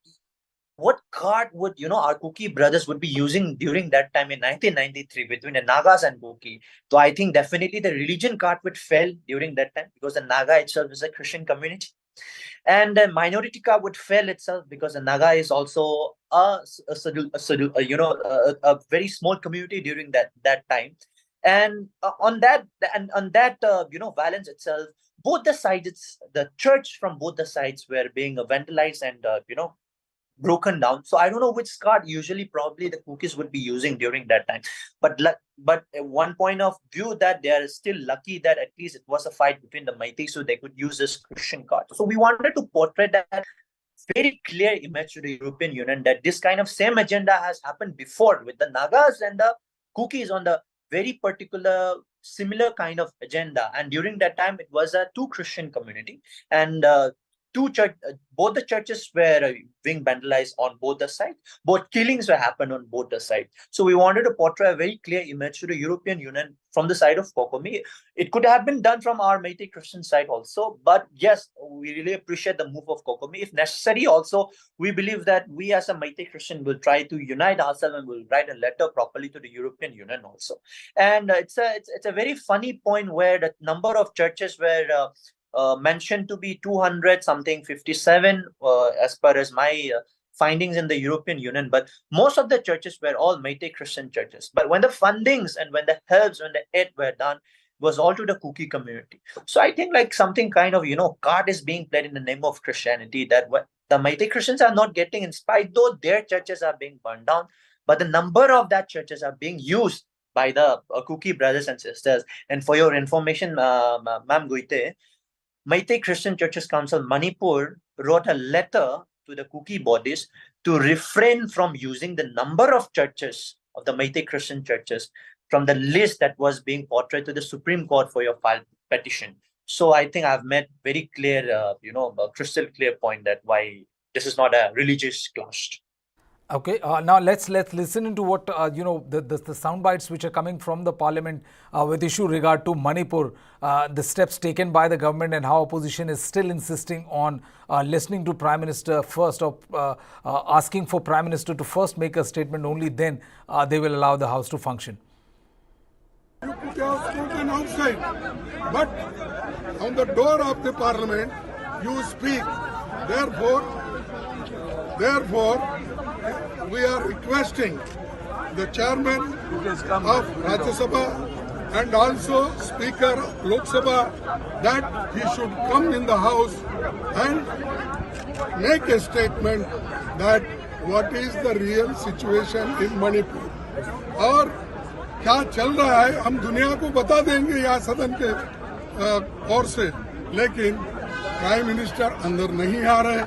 card would our Kuki brothers would be using during that time in 1993 between the Nagas and Kuki. So I think definitely the religion card would fail during that time because the Naga itself is a Christian community, and the minority card would fail itself because the Naga is also a very small community during that time. And on that violence itself, both the sides, the church from both the sides were being vandalized and broken down. So I don't know which card usually probably the cookies would be using during that time. But one point of view that they are still lucky that at least it was a fight between the Meiteis, so they could use this Christian card. So we wanted to portray that very clear image to the European Union that this kind of same agenda has happened before with the Nagas and the cookies on the very particular similar kind of agenda. And during that time, it was a two Christian community, and both the churches were being vandalized on both the sides. Both killings were happened on both the sides. So we wanted to portray a very clear image to the European Union from the side of COCOMI. It could have been done from our Meitei Christian side also, but yes, we really appreciate the move of COCOMI. If necessary, also we believe that we as a Meitei Christian will try to unite ourselves and will write a letter properly to the European Union also. And it's a very funny point where the number of churches were mentioned to be 200 something, 57 as per as my findings in the European Union, but most of the churches were all Meitei Christian churches. But when the fundings and when the helps, when the aid were done, it was all to the cookie community. So I think like something kind of, card is being played in the name of Christianity, that what the Meitei Christians are not getting, in spite though their churches are being burned down, but the number of that churches are being used by the cookie brothers and sisters. And for your information, Ma'am Guite, Meitei Christian Churches Council Manipur wrote a letter to the cookie bodies to refrain from using the number of churches of the Meitei Christian churches from the list that was being portrayed to the Supreme Court for your file petition. So I think I've made very clear, a crystal clear point that why this is not a religious clash. Okay, now let's listen into what the sound bites which are coming from the parliament with issue regard to Manipur, the steps taken by the government and how opposition is still insisting on listening to Prime Minister first, or asking for Prime Minister to first make a statement, only then they will allow the House to function. You put your slogan outside, but on the door of the parliament you speak. Therefore, we are requesting the chairman of Rajya Sabha and also Speaker Lok Sabha that he should come in the House and make a statement that what is the real situation in Manipur और क्या चल रहा है हम दुनिया को बता देंगे यहाँ सदन के ओर से, लेकिन प्राइम मिनिस्टर अंदर नहीं आ रहे,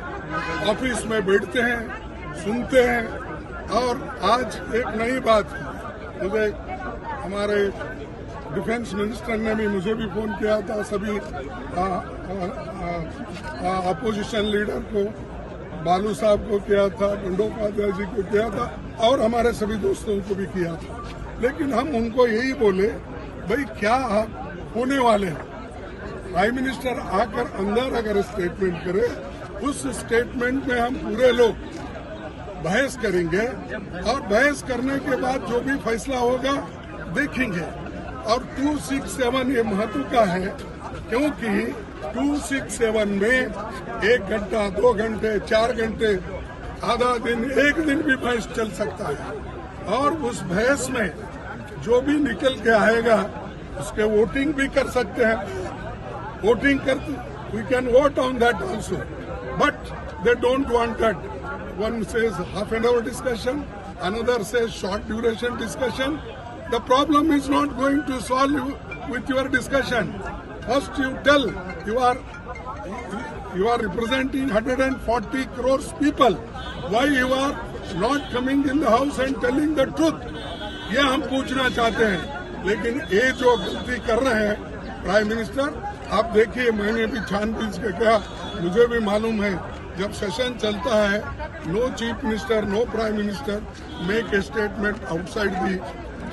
ऑफिस में बैठते हैं, सुनते हैं। और आज एक नई बात, मुझे हमारे डिफेंस मिनिस्टर ने भी मुझे भी फोन किया था, सभी अपोजिशन लीडर को, बालू साहब को किया था, बंडोपाध्याय जी को किया था और हमारे सभी दोस्तों को भी किया था। लेकिन हम उनको यही बोले, भाई क्या होने वाले हैं, प्राइम मिनिस्टर आकर अंदर अगर स्टेटमेंट करे, उस स्टेटमेंट में हम पूरे लोग बहस करेंगे और बहस करने के बाद जो भी फैसला होगा देखेंगे। और 267 ये महत्व का है क्योंकि 267 में 1 घंटा, 2 घंटे, 4 घंटे, आधा दिन, एक दिन भी बहस चल सकता है और उस बहस में जो भी निकल के आएगा उसके वोटिंग भी कर सकते हैं। वोटिंग करते, we can vote on that also, but they don't want that. One says half an hour discussion, another says short duration discussion. The problem is not going to solve with your discussion. First you tell you are representing 140 crores people. Why you are not coming in the house and telling the truth? ये हम पूछना चाहते हैं। लेकिन ये जो गलती कर रहे हैं प्राइम मिनिस्टर, आप देखिए, मैंने भी छानबीन के कहा, मुझे भी मालूम है जब सेशन चलता है, no chief minister, no prime minister make a statement outside the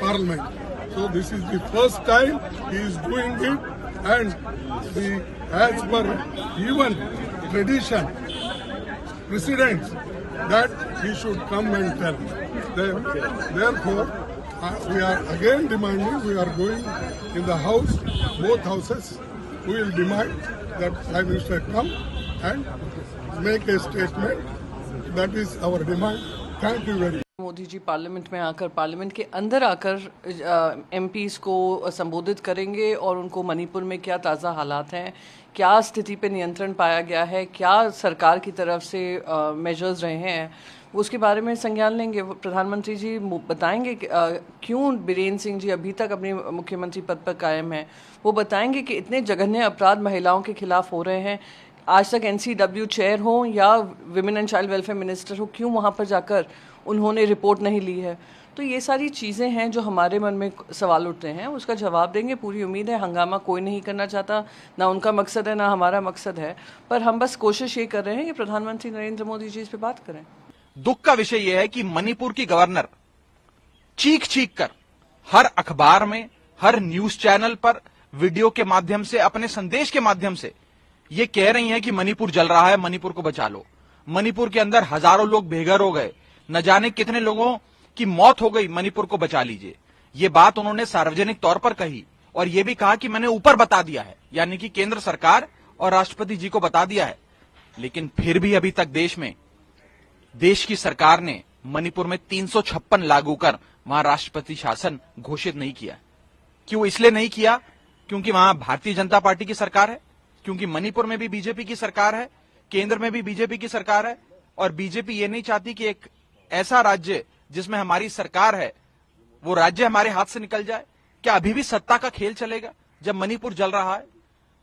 parliament. So this is the first time he is doing it, and as per even tradition, precedents, that he should come and tell. Therefore, we are again demanding, we are going in the house, both houses, we will demand that Prime Minister come and make a statement. That is our demand. Thank you very much. Modi ji parliament में आकर, parliament के अंदर आकर MPs को संबोधित करेंगे और उनको मणिपुर में क्या ताज़ा हालात हैं, क्या स्थिति पे नियंत्रण पाया गया है, क्या सरकार की तरफ से मेजर्स रहे हैं, उसके बारे में संज्ञान लेंगे। प्रधानमंत्री जी बताएंगे क्यों बीरेन सिंह जी अभी तक अपने मुख्यमंत्री पद पर कायम हैं। वो बताएंगे कि इतने जघन्य अपराध महिलाओं के खिलाफ हो रहे हैं, आज तक NCW चेयर हो या women and child welfare minister हो, क्यों वहाँ पर जाकर उन्होंने रिपोर्ट नहीं ली है। तो ये सारी चीज़ें हैं जो हमारे मन में सवाल उठते हैं, उसका जवाब देंगे। पूरी उम्मीद है, हंगामा कोई नहीं करना चाहता, ना उनका मकसद है ना हमारा मकसद है, पर हम बस कोशिश ये कर रहे हैं कि प्रधानमंत्री नरेंद्र मोदी जी इस पर बात करें। दुख का विषय यह है कि मणिपुर की गवर्नर चीख चीख कर हर अखबार में, हर न्यूज चैनल पर वीडियो के माध्यम से, अपने संदेश के माध्यम से ये कह रही हैं कि मणिपुर जल रहा है, मणिपुर को बचा लो। मणिपुर के अंदर हजारों लोग बेघर हो गए, न जाने कितने लोगों की मौत हो गई, मणिपुर को बचा लीजिए। ये बात उन्होंने सार्वजनिक तौर पर कही और यह भी कहा कि मैंने ऊपर बता दिया है, यानी कि केंद्र सरकार और राष्ट्रपति जी को बता दिया है। लेकिन फिर भी अभी तक देश की सरकार ने मणिपुर में 356 लागू कर वहां राष्ट्रपति शासन घोषित नहीं किया। क्यों? इसलिए नहीं किया क्योंकि वहां भारतीय जनता पार्टी की सरकार है, क्योंकि मणिपुर में भी बीजेपी की सरकार है, केंद्र में भी बीजेपी की सरकार है, और बीजेपी ये नहीं चाहती कि एक ऐसा राज्य जिसमें हमारी सरकार है वो राज्य हमारे हाथ से निकल जाए। क्या अभी भी सत्ता का खेल चलेगा जब मणिपुर जल रहा है?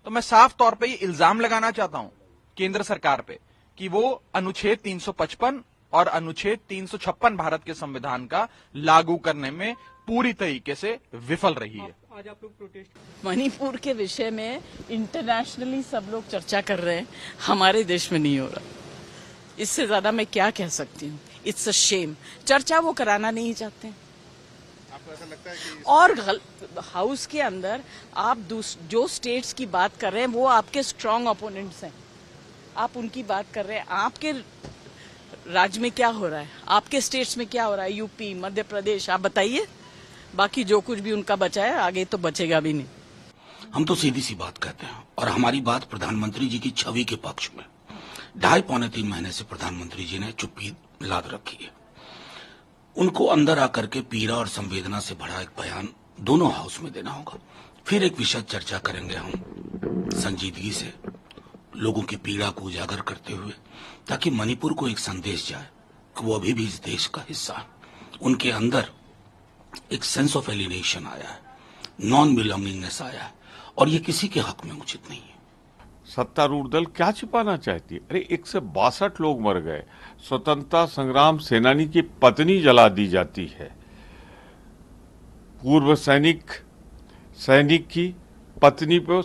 तो मैं साफ तौर पे ये इल्जाम लगाना चाहता हूं केंद्र सरकार पे कि वो अनुच्छेद 355 और अनुच्छेद 356 भारत के संविधान का लागू करने में पूरी तरीके से विफल रही है। आज आप लोग प्रोटेस्ट मणिपुर के विषय में इंटरनेशनली सब लोग चर्चा कर रहे हैं, हमारे देश में नहीं हो रहा। इससे ज्यादा मैं क्या कह सकती हूँ? It's a shame. चर्चा वो कराना नहीं चाहते। आपको ऐसा लगता है कि और हाउस के अंदर आप जो स्टेट्स की बात कर रहे हैं वो आपके स्ट्रांग ओपोनेंट्स हैं, आप उनकी बात कर रहे हैं। आपके राज्य में क्या हो रहा है, आपके स्टेट्स में क्या हो रहा है, यूपी, मध्य प्रदेश, आप बताइए। बाकी जो कुछ भी उनका बचा है आगे तो बचेगा भी नहीं। हम तो सीधी सी बात कहते हैं और हमारी बात प्रधानमंत्री जी की छवि के पक्ष में। 2.5-3 महीने से प्रधानमंत्री जी ने चुप्पी लाद रखी है। उनको अंदर आकर के पीड़ा और संवेदना से भरा एक बयान दोनों हाउस में देना होगा। फिर एक विशद चर्चा करेंगे हम संजीदगी से, लोगों की पीड़ा को उजागर करते हुए, ताकि मणिपुर को एक संदेश जाए कि वो अभी भी इस देश का हिस्सा है। उनके अंदर एक सेंस ऑफ एलिनेशन आया है, नॉन बिलोंगिंगनेस आया है, और ये किसी के हक में उचित नहीं है। सत्तारूढ़ दल क्या छिपाना चाहती है? अरे 162 लोग मर गए, स्वतंत्रता संग्राम सेनानी की पत्नी जला दी जाती है, पूर्व सैनिक की पत्नी पे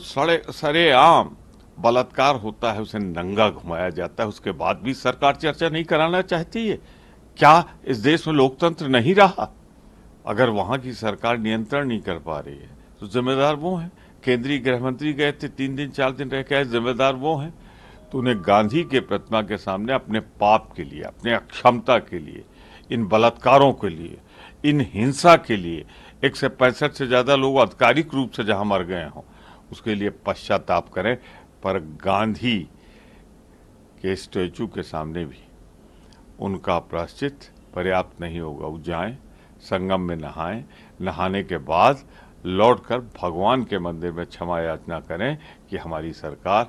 सरेआम बलात्कार होता है, उसे नंगा घुमाया जाता है, उसके बाद भी सरकार चर्चा नहीं कराना चाहती है। क्या इस देश में लोकतंत्र नहीं रहा? अगर वहां की सरकार नियंत्रण नहीं कर पा रही है तो जिम्मेदार वो हैं। केंद्रीय गृह मंत्री गए थे, 3 दिन 4 दिन रह के आए, जिम्मेदार वो हैं। तो उन्हें गांधी के प्रतिमा के सामने अपने पाप के लिए, अपने अक्षमता के लिए, इन बलात्कारों के लिए, इन हिंसा के लिए, 165 से ज्यादा लोग आधिकारिक रूप से जहां मर गए हों, उसके लिए पश्चाताप करें। पर गांधी के स्टैचू के सामने भी उनका प्रायश्चित पर्याप्त नहीं होगा। वो जाएं, संगम में नहाएं, नहाने के बाद लौटकर भगवान के मंदिर में क्षमा याचना करें कि हमारी सरकार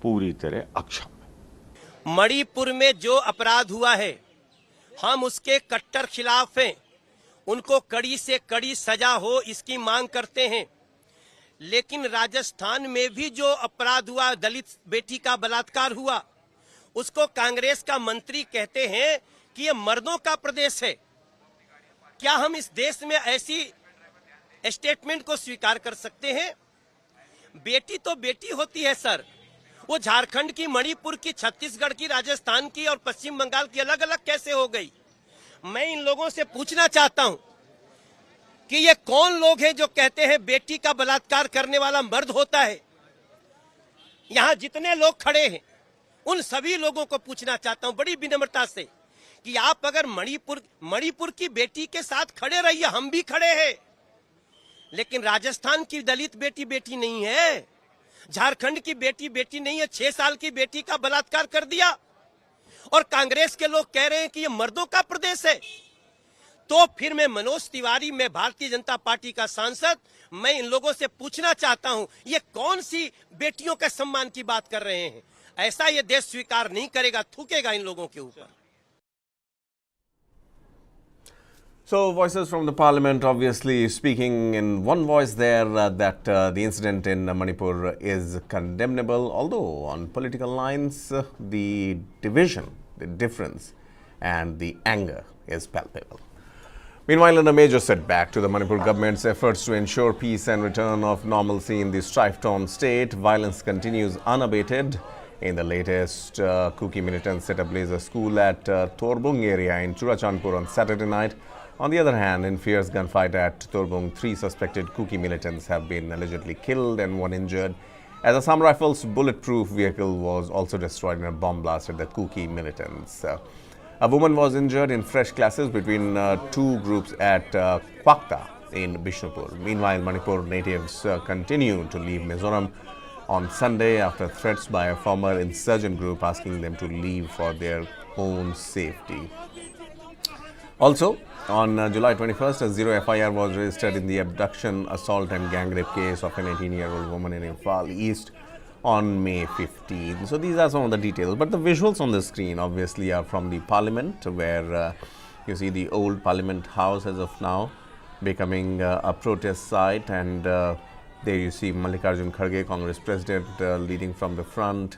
पूरी तरह अक्षम है। मणिपुर में जो अपराध हुआ है हम उसके कट्टर खिलाफ हैं, उनको कड़ी से कड़ी सजा हो इसकी मांग करते हैं। लेकिन राजस्थान में भी जो अपराध हुआ, दलित बेटी का बलात्कार हुआ, उसको कांग्रेस का मंत्री कहते हैं कि ये मर्दों का प्रदेश है। क्या हम इस देश में ऐसी स्टेटमेंट को स्वीकार कर सकते हैं? बेटी तो बेटी होती है सर। वो झारखंड की, मणिपुर की, छत्तीसगढ़ की, राजस्थान की और पश्चिम बंगाल की अलग अलग कैसे हो गई? मैं इन लोगों से पूछना चाहता हूं कि ये कौन लोग हैं जो कहते हैं बेटी का बलात्कार करने वाला मर्द होता है? यहां जितने लोग खड़े हैं उन सभी लोगों को पूछना चाहता हूं बड़ी विनम्रता से कि आप अगर मणिपुर की बेटी के साथ खड़े रहिए, हम भी खड़े हैं, लेकिन राजस्थान की दलित बेटी बेटी नहीं है, झारखंड की बेटी बेटी नहीं है। 6 साल की बेटी का बलात्कार कर दिया और कांग्रेस के लोग कह रहे हैं कि ये मर्दों का प्रदेश है। तो फिर मैं मनोज तिवारी, मैं भारतीय जनता पार्टी का सांसद, मैं इन लोगों से पूछना चाहता हूं, ये कौन सी बेटियों के सम्मान की बात कर रहे हैं? ऐसा ये देश स्वीकार नहीं करेगा, थूकेगा इन लोगों के ऊपर। So, voices from the parliament obviously speaking in one voice there that the incident in Manipur is condemnable, although on political lines the division, the difference and the anger is palpable. Meanwhile, in a major setback to the Manipur government's efforts to ensure peace and return of normalcy in the strife-torn state, violence continues unabated. In the latest, COCOMI militants set ablaze a school at Torbung area in Churachandpur on Saturday night. On the other hand, in fierce gunfight at Torbung, 3 suspected COCOMI militants have been allegedly killed and 1 injured, as Assam Rifles' bulletproof vehicle was also destroyed in a bomb blast at the COCOMI militants. A woman was injured in fresh clashes between 2 groups at Kwakta in Bishnupur. Meanwhile, Manipur natives continue to leave Mizoram on Sunday after threats by a former insurgent group asking them to leave for their own safety. Also, on July 21st, a 0 FIR was registered in the abduction, assault and gang rape case of an 18-year-old woman in Imphal East on May 15. So these are some of the details. But the visuals on the screen obviously are from the parliament, where you see the old parliament house as of now becoming a protest site, and there you see Mallikarjun Kharge, Congress president, leading from the front,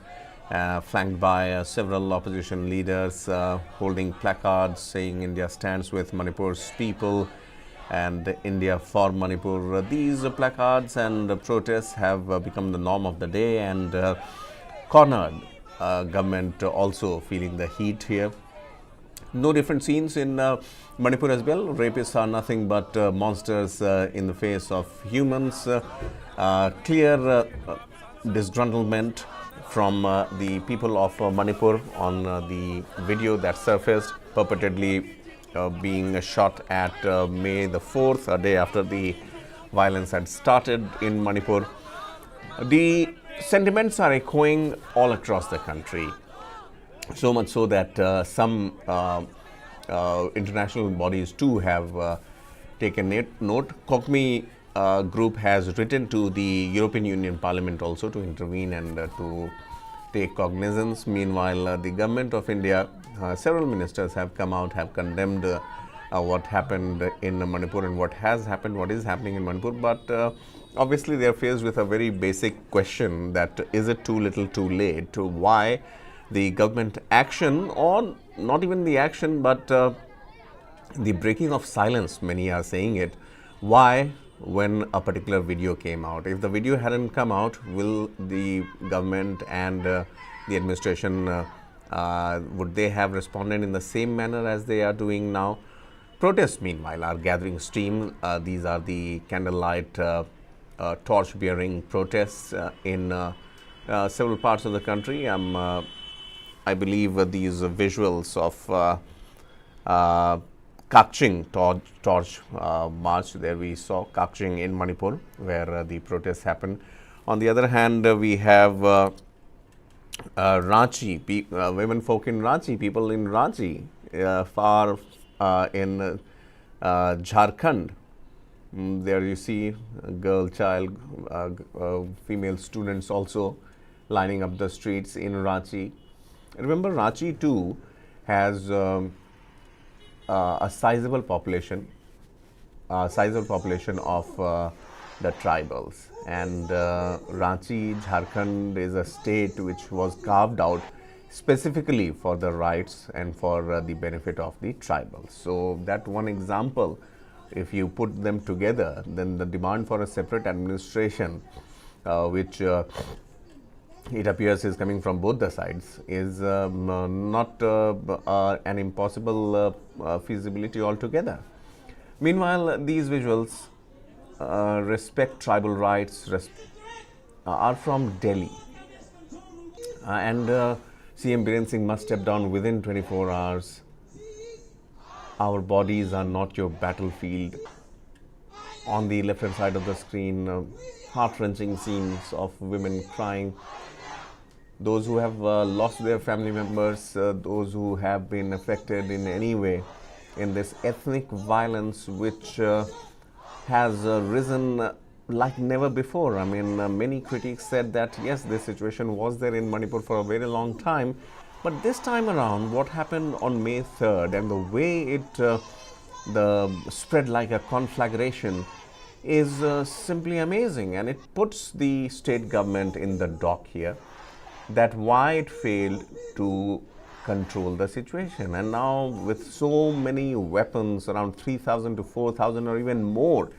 flanked by several opposition leaders holding placards saying India stands with Manipur's people and India for Manipur. These placards and protests have become the norm of the day, and cornered government also feeling the heat here. No different scenes in Manipur as well. Rapists are nothing but monsters in the face of humans. Clear disgruntlement from the people of Manipur on the video that surfaced, purportedly being shot at May the 4th, a day after the violence had started in Manipur. The sentiments are echoing all across the country, so much so that some international bodies too have taken note. COCOMI group has written to the European Union Parliament also to intervene and to take cognizance. Meanwhile, the government of India, several ministers have come out, have condemned what happened in Manipur and what has happened, what is happening in Manipur. But obviously they are faced with a very basic question, that is it too little too late? To why the government action, or not even the action, but the breaking of silence, many are saying it. Why, when a particular video came out? If the video hadn't come out, will the government and the administration, would they have responded in the same manner as they are doing now? Protests, meanwhile, are gathering steam. These are the candlelight torch-bearing protests in several parts of the country. I believe these visuals of Kakching torch march, there we saw Kakching in Manipur, where the protests happened. On the other hand, we have Ranchi, women folk in Ranchi, people in Ranchi, far in Jharkhand. There you see a girl child, female students also lining up the streets in Ranchi. Remember, Ranchi too has a sizable population of the tribals, and Ranchi, Jharkhand is a state which was carved out specifically for the rights and for the benefit of the tribals. So that one example, if you put them together, then the demand for a separate administration, which it appears is coming from both the sides, is not an impossible feasibility altogether. Meanwhile, these visuals respect tribal rights, are from Delhi, and CM Biren Singh must step down within 24 hours. Our bodies are not your battlefield. On the left hand side of the screen, heart-wrenching scenes of women crying, those who have lost their family members, those who have been affected in any way in this ethnic violence which has risen like never before. I mean, many critics said that yes, this situation was there in Manipur for a very long time, but this time around, what happened on May 3rd and the way it spread like a conflagration is simply amazing, and it puts the state government in the dock here, that why it failed to control the situation. And now with so many weapons, around 3,000 to 4,000 or even more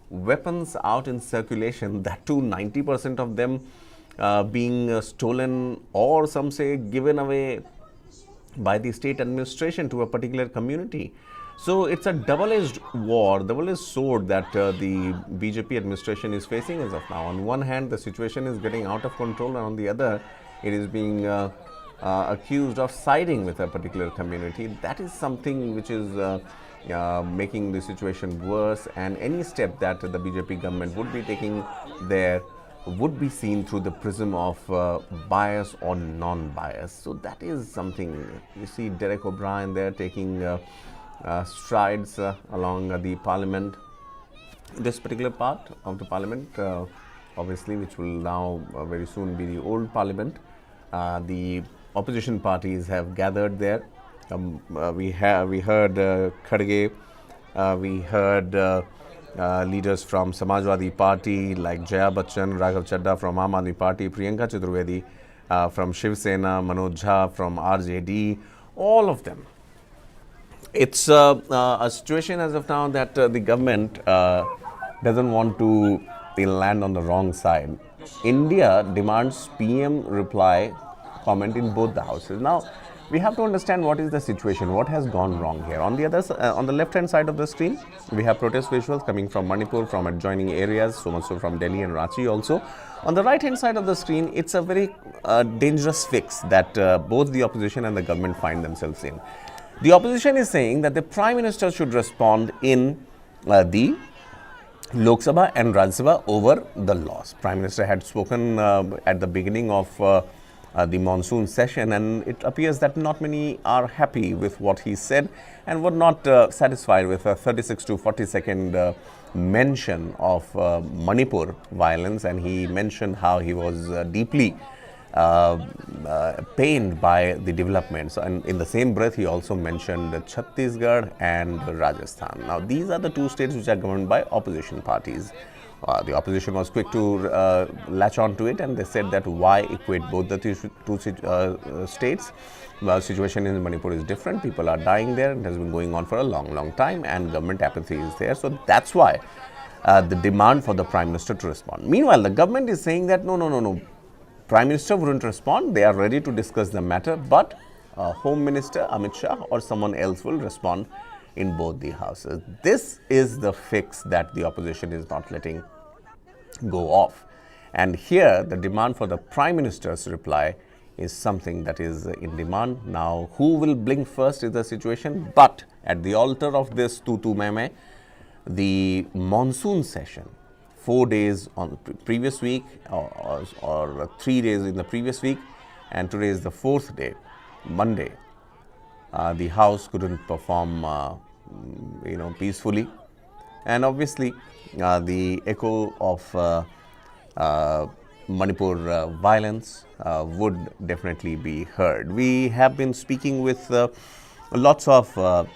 weapons out in circulation, that too 90% of them being stolen or some say given away by the state administration to a particular community. So it's a double-edged war, double-edged sword that the BJP administration is facing as of now. On one hand, the situation is getting out of control, and on the other, it is being accused of siding with a particular community. That is something which is making the situation worse, and any step that the BJP government would be taking there would be seen through the prism of bias or non-bias. So that is something. You see Derek O'Brien there taking strides along the parliament, this particular part of the parliament, obviously, which will now very soon be the old parliament. The opposition parties have gathered there. We heard Kartikeya, we heard leaders from Samajwadi Party like Jaya Bachchan, Raghav Chadda from Aam Aadmi Party, Priyanka Chaturvedi from Shiv Sena, Manoj Jha from RJD, all of them. It's a situation as of now that the government doesn't want to land on the wrong side. India demands PM reply comment in both the houses. Now, we have to understand what is the situation, what has gone wrong here. On the on the left-hand side of the screen, we have protest visuals coming from Manipur, from adjoining areas, so much so from Delhi and Ranchi also. On the right-hand side of the screen, it's a very dangerous fix that both the opposition and the government find themselves in. The opposition is saying that the Prime Minister should respond in the Lok Sabha and Rajya Sabha over the laws. Prime Minister had spoken at the beginning of the monsoon session, and it appears that not many are happy with what he said and were not satisfied with a 36 to 40 second mention of Manipur violence, and he mentioned how he was deeply pained by the developments, and in the same breath he also mentioned Chhattisgarh and Rajasthan. Now these are the two states which are governed by opposition parties. The opposition was quick to latch on to it, and they said that why equate both the two states. The situation in Manipur is different. People are dying there. It has been going on for a long time, and government apathy is there. So that's why the demand for the Prime Minister to respond. Meanwhile, the government is saying that no. Prime Minister wouldn't respond. They are ready to discuss the matter, but Home Minister Amit Shah or someone else will respond in both the houses. This is the fix that the opposition is not letting go off. And here, the demand for the Prime Minister's reply is something that is in demand. Now, who will blink first is the situation, but at the altar of this tutu meme, the monsoon session, 4 days on the previous week or 3 days in the previous week, and today is the 4th day, Monday. The House couldn't perform, peacefully, and obviously the echo of Manipur violence would definitely be heard. We have been speaking with lots of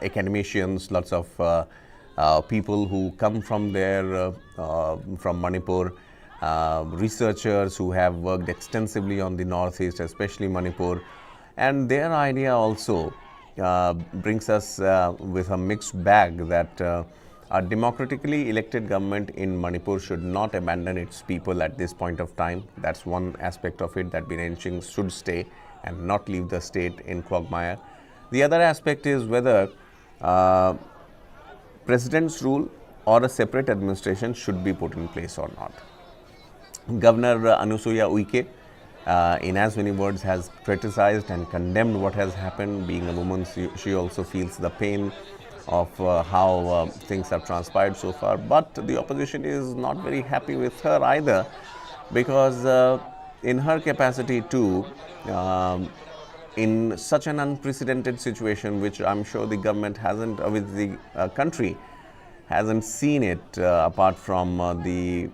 academicians, lots of people who come from there, from Manipur, researchers who have worked extensively on the northeast, especially Manipur, and their idea also brings us with a mixed bag that a democratically elected government in Manipur should not abandon its people at this point of time. That's one aspect of it, that Biren Singh should stay and not leave the state in quagmire. The other aspect is whether President's rule or a separate administration should be put in place or not. Governor Anusuya Uike, in as many words, has criticized and condemned what has happened. Being a woman, she also feels the pain of how things have transpired so far. But the opposition is not very happy with her either, because in her capacity too, in such an unprecedented situation, which I'm sure the government hasn't, with the country hasn't seen it, apart from the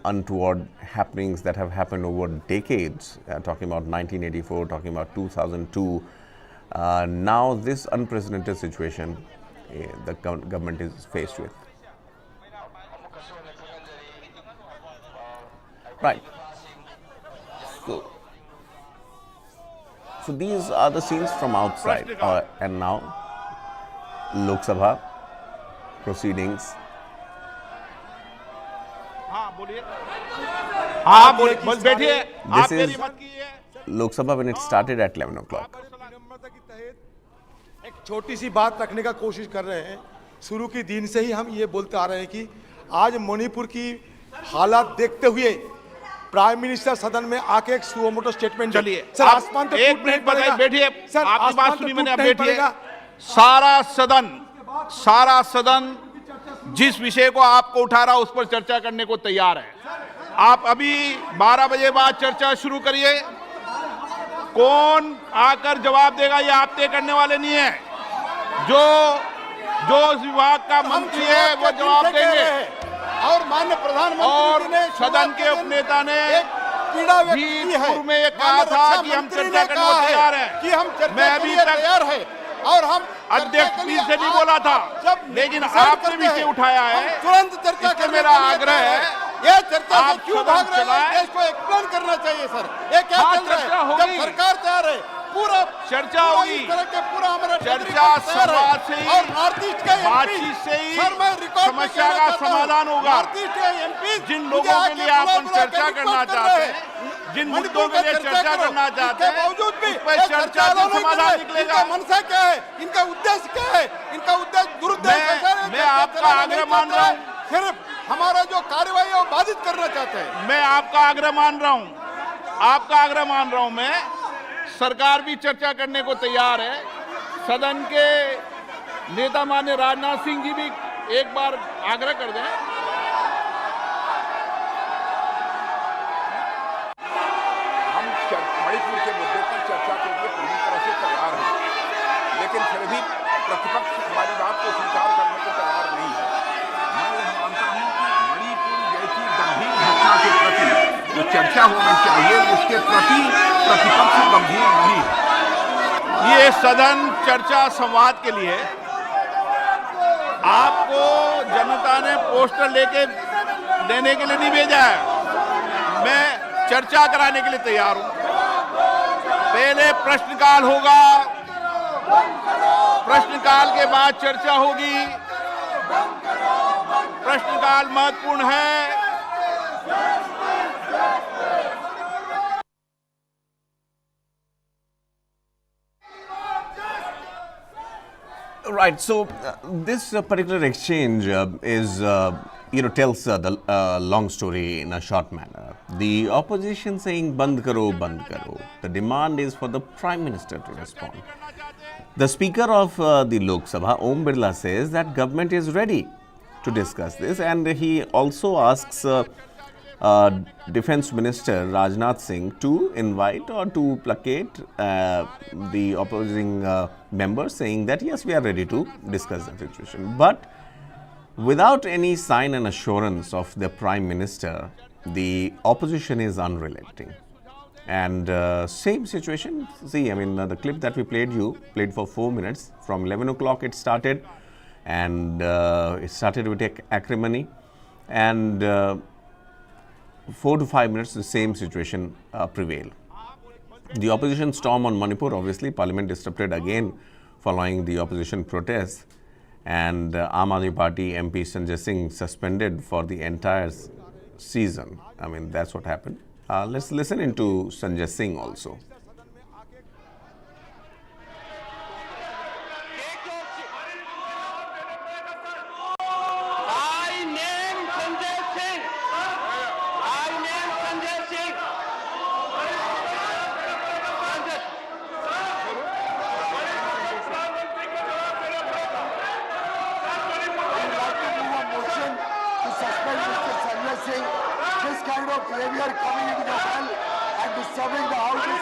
untoward happenings that have happened over decades, talking about 1984, talking about 2002. Now this unprecedented situation the government is faced with. Right. So these are the scenes from outside, and now Lok Sabha proceedings. This is Lok Sabha when it started at 11 o'clock. एक छोटी सी बात रखने का कोशिश कर रहे हैं। शुरू के दिन से ही हम ये बोलते आ रहे हैं कि आज मणिपुर की हालात देखते हुए प्राइम मिनिस्टर सदन में आके एक सुमोटो स्टेटमेंट चलिए सर, आसमान तो एक मिनट बताइए, बैठिए सर, आपकी बात सुनी मैंने, अब बैठिए। पड़ेगा। सारा सदन जिस विषय को आपको उठा रहा उस पर चर्चा करने को तैयार है। आप अभी 12 बजे बाद चर्चा शुरू करिए। कौन आकर जवाब देगा ये आप तय करने वाले नहीं है। जो उस विभाग का मंत्री है वो जवाब देंगे। और माननीय प्रधानमंत्री और ने सदन के उपनेता ने पीड़ा व्यक्त की है में ये कहा था कि हम चर्चा करने को तैयार हैं, कि हम चर्चा मैं के अभी लिए तक तैयार है और हम अध्यक्ष पीठ से नहीं बोला था, लेकिन आपने भी इसे उठाया है। तुरंत चर्चा इसलिए मेरा आग्रह है ये चर्चा आप से क्यों भाग रहे हैं, देश को एक्सप्लेन करना चाहिए सर। ये क्या चल रहा है? जब सरकार तैयार है, पूरा चर्चा होगी, इस तरह के पूरा हमारा चर्चा संवाद से ही और नॉर्थ ईस्ट के बातचीत से ही सर मैं रिकॉर्ड समस्या का समाधान होगा। नॉर्थ ईस्ट के एमपी जिन लोगों के लिए आप चर्चा करना चाहते हैं, जिन मुद्दों के लिए चर्चा करना चाहते हैं, बावजूद भी उस पर चर्चा का समाधान निकलेगा। इनका मनसा क्या है, इनका उद्देश्य क्या है, इनका उद्देश्य दुरुद्देश्य। मैं आपका आग्रह मान रहा हूँ, सिर्फ हमारा जो कार्यवाही है वो बाधित करना चाहते हैं। मैं आपका आग्रह मान रहा हूँ, आपका आग्रह मान रहा हूँ मैं। सरकार भी चर्चा करने को तैयार है। सदन के नेता माननीय राजनाथ सिंह जी भी एक बार आग्रह कर दें। हम मणिपुर के मुद्दे पर चर्चा के लिए पूरी तरह से तैयार हैं, लेकिन फिर भी प्रतिपक्ष हमारी बात को स्वीकार करने को तैयार नहीं है। मैं यह मानता हूं कि मणिपुर जैसी गंभीर घटना के प्रति जो चर्चा होनी चाहिए उसके प्रति प्रतिपक्ष गंभीर नहीं है। ये सदन चर्चा संवाद के लिए आपको जनता ने पोस्टर लेके देने के लिए नहीं भेजा है। मैं चर्चा कराने के लिए तैयार हूं। पहले प्रश्नकाल होगा, प्रश्नकाल के बाद चर्चा होगी। प्रश्नकाल महत्वपूर्ण है। Right. So this particular exchange tells the long story in a short manner. The opposition saying "Band karo, band karo." The demand is for the Prime Minister to respond. The Speaker of the Lok Sabha, Om Birla, says that government is ready to discuss this, and he also asks Defence Minister Rajnath Singh to invite or to placate the opposing members, saying that yes, we are ready to discuss the situation. But without any sign and assurance of the Prime Minister, the opposition is unrelenting. And same situation, see, I mean, the clip that we played for 4 minutes. From 11 o'clock it started, and it started with acrimony, and 4 to 5 minutes the same situation prevailed. The opposition storm on Manipur, obviously, Parliament disrupted again following the opposition protests, and Aam Aadmi Party MP Sanjay Singh suspended for the entire season. I mean, that's what happened. Let's listen into Sanjay Singh also. Behavior coming into the well and disturbing the house is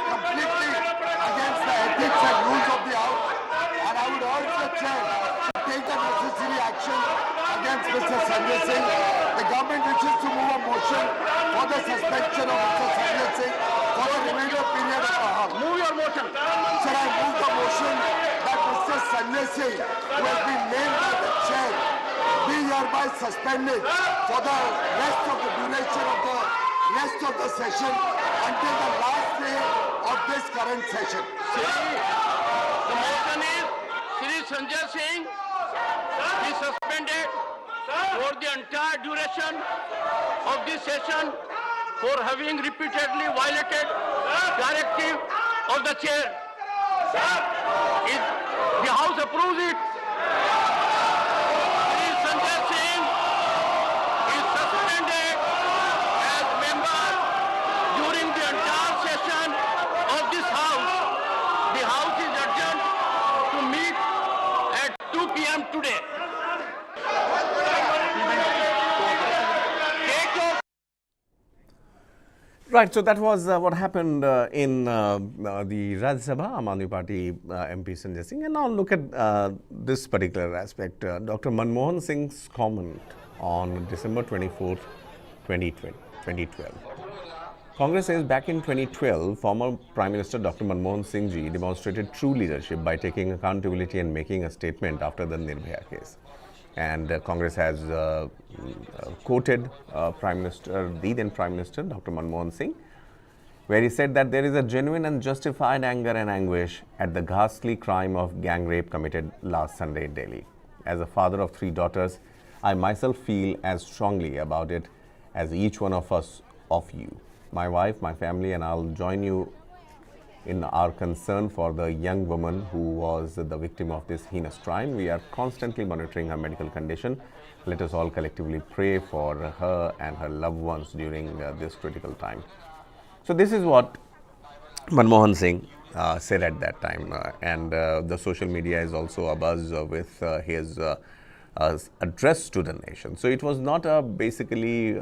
Mr. Sanjay Singh. The government wishes to move a motion for the suspension of Mr. Sanjay Singh for the remainder period of the House. Move your motion. Sir, I move the motion that Mr. Sanjay Singh, who has been named by the chair, be hereby suspended for the rest of the duration of the rest of the session until the last day of this current session. The motion is Shri Sanjay Singh be suspended for the entire duration of this session for having repeatedly violated directive of the chair. If the House approves it, Shri Sanjay Singh is suspended as member during the entire session of this House. The House is adjourned to meet at 2 p.m. today. Right, so that was what happened in the Rajya Sabha, Aam Aadmi Party MP Sanjay Singh. And now look at this particular aspect. Dr. Manmohan Singh's comment on December 24th, 2012. Congress says back in 2012, former Prime Minister Dr. Manmohan Singh ji demonstrated true leadership by taking accountability and making a statement after the Nirbhaya case. And Congress has quoted the then Prime Minister, Dr. Manmohan Singh, where he said that there is a genuine and justified anger and anguish at the ghastly crime of gang rape committed last Sunday in Delhi. As a father of 3 daughters, I myself feel as strongly about it as each one of us of you. My wife, my family, and I'll join you in our concern for the young woman who was the victim of this heinous crime. We are constantly monitoring her medical condition. Let us all collectively pray for her and her loved ones during this critical time. So this is what Manmohan Singh said at that time, and the social media is also abuzz with his address to the nation. So it was not a basically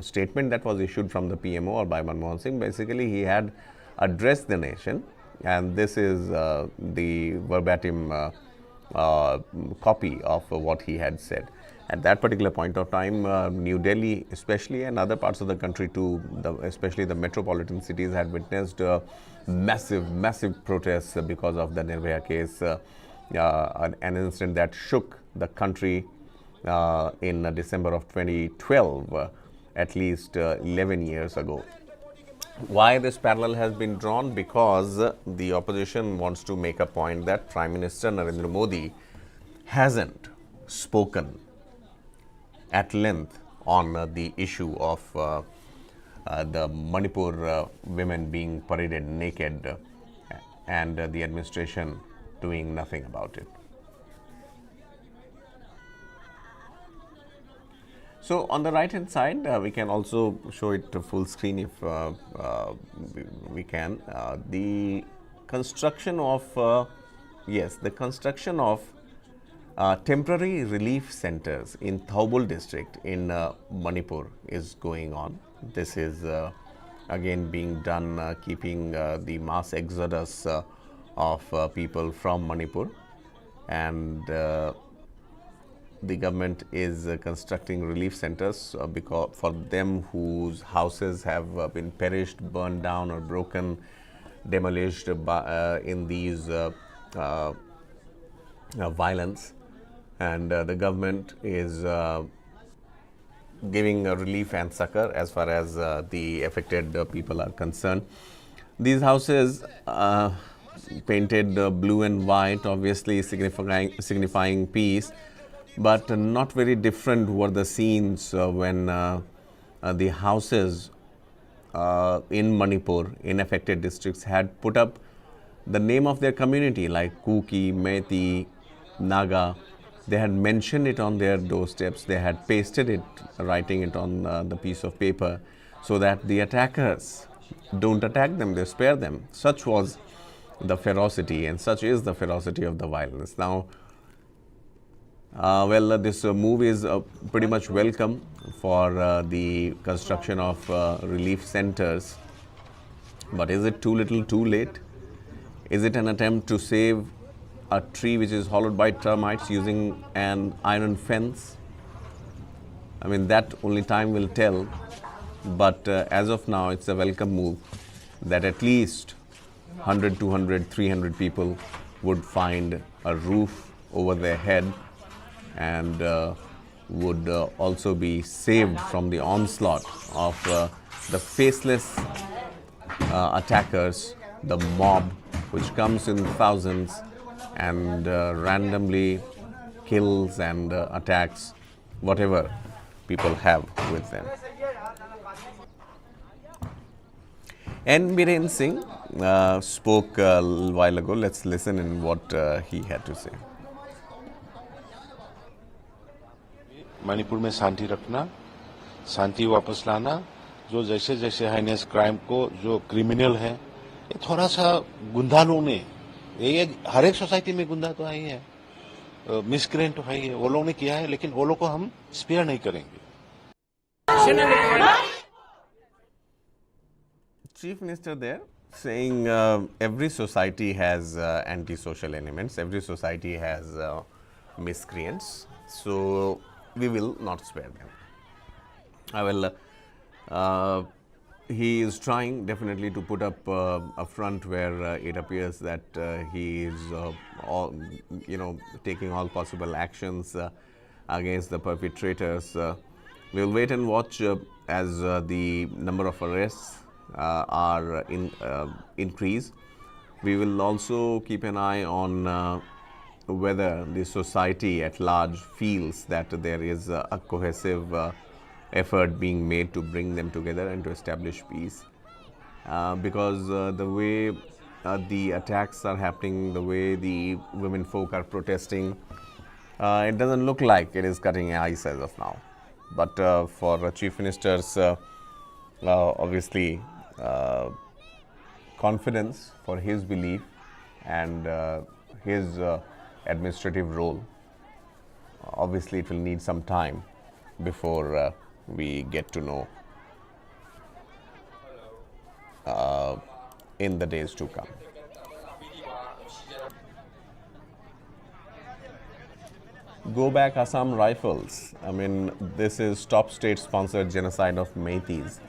statement that was issued from the PMO or by Manmohan Singh. Basically, he had addressed the nation, and this is the verbatim copy of what he had said. At that particular point of time, New Delhi especially, and other parts of the country too, especially the metropolitan cities, had witnessed massive protests because of the Nirbhaya case, an incident that shook the country in December of 2012, at least 11 years ago. Why this parallel has been drawn? Because the opposition wants to make a point that Prime Minister Narendra Modi hasn't spoken at length on the issue of the Manipur women being paraded naked and the administration doing nothing about it. So on the right hand side, we can also show it to full screen if we can. The construction of temporary relief centers in Thaubul district in Manipur is going on. This is again being done keeping the mass exodus of people from Manipur, and the government is constructing relief centers because for them whose houses have been perished, burned down or broken, demolished in these violence, and the government is giving relief and succor as far as the affected people are concerned. These houses painted blue and white, obviously signifying peace, but not very different were the scenes when the houses in Manipur, in affected districts, had put up the name of their community like Kuki, Meitei, Naga. They had mentioned it on their doorsteps. They had pasted it, writing it on the piece of paper, so that the attackers don't attack them, they spare them. Such was the ferocity, and such is the ferocity of the violence. Now, this move is pretty much welcome for the construction of relief centers. But is it too little, too late? Is it an attempt to save a tree which is hollowed by termites using an iron fence? I mean, that only time will tell. But as of now, it's a welcome move that at least 100, 200, 300 people would find a roof over their head and would also be saved from the onslaught of the faceless attackers, the mob, which comes in thousands and randomly kills and attacks whatever people have with them. And Biren Singh spoke a little while ago. Let's listen in what he had to say. Manipur में शांति रखना, शांति वापस लाना, जो जैसे जैसे highness crime को जो criminal है, ये थोड़ा सा गुंडालों ने, ये हर एक सोसाइटी में गुंडा तो है ही है, मिसक्रेंट तो है ही है, वो लोगों ने किया है, लेकिन वो लोग को हम स्पेयर नहीं करेंगे. Chief Minister there saying every society has anti-social elements, every society has miscreants, so we will not spare them. He is trying definitely to put up a front where it appears that he is taking all possible actions against the perpetrators. We will wait and watch as the number of arrests are increase. We will also keep an eye on whether the society at large feels that there is a cohesive effort being made to bring them together and to establish peace. Because the way the attacks are happening, the way the women folk are protesting, it doesn't look like it is cutting ice as of now. But for Chief Minister's obviously confidence, for his belief and his administrative role, obviously it will need some time before we get to know in the days to come. Go back Assam Rifles. I mean, this is top state-sponsored genocide of Meiteis.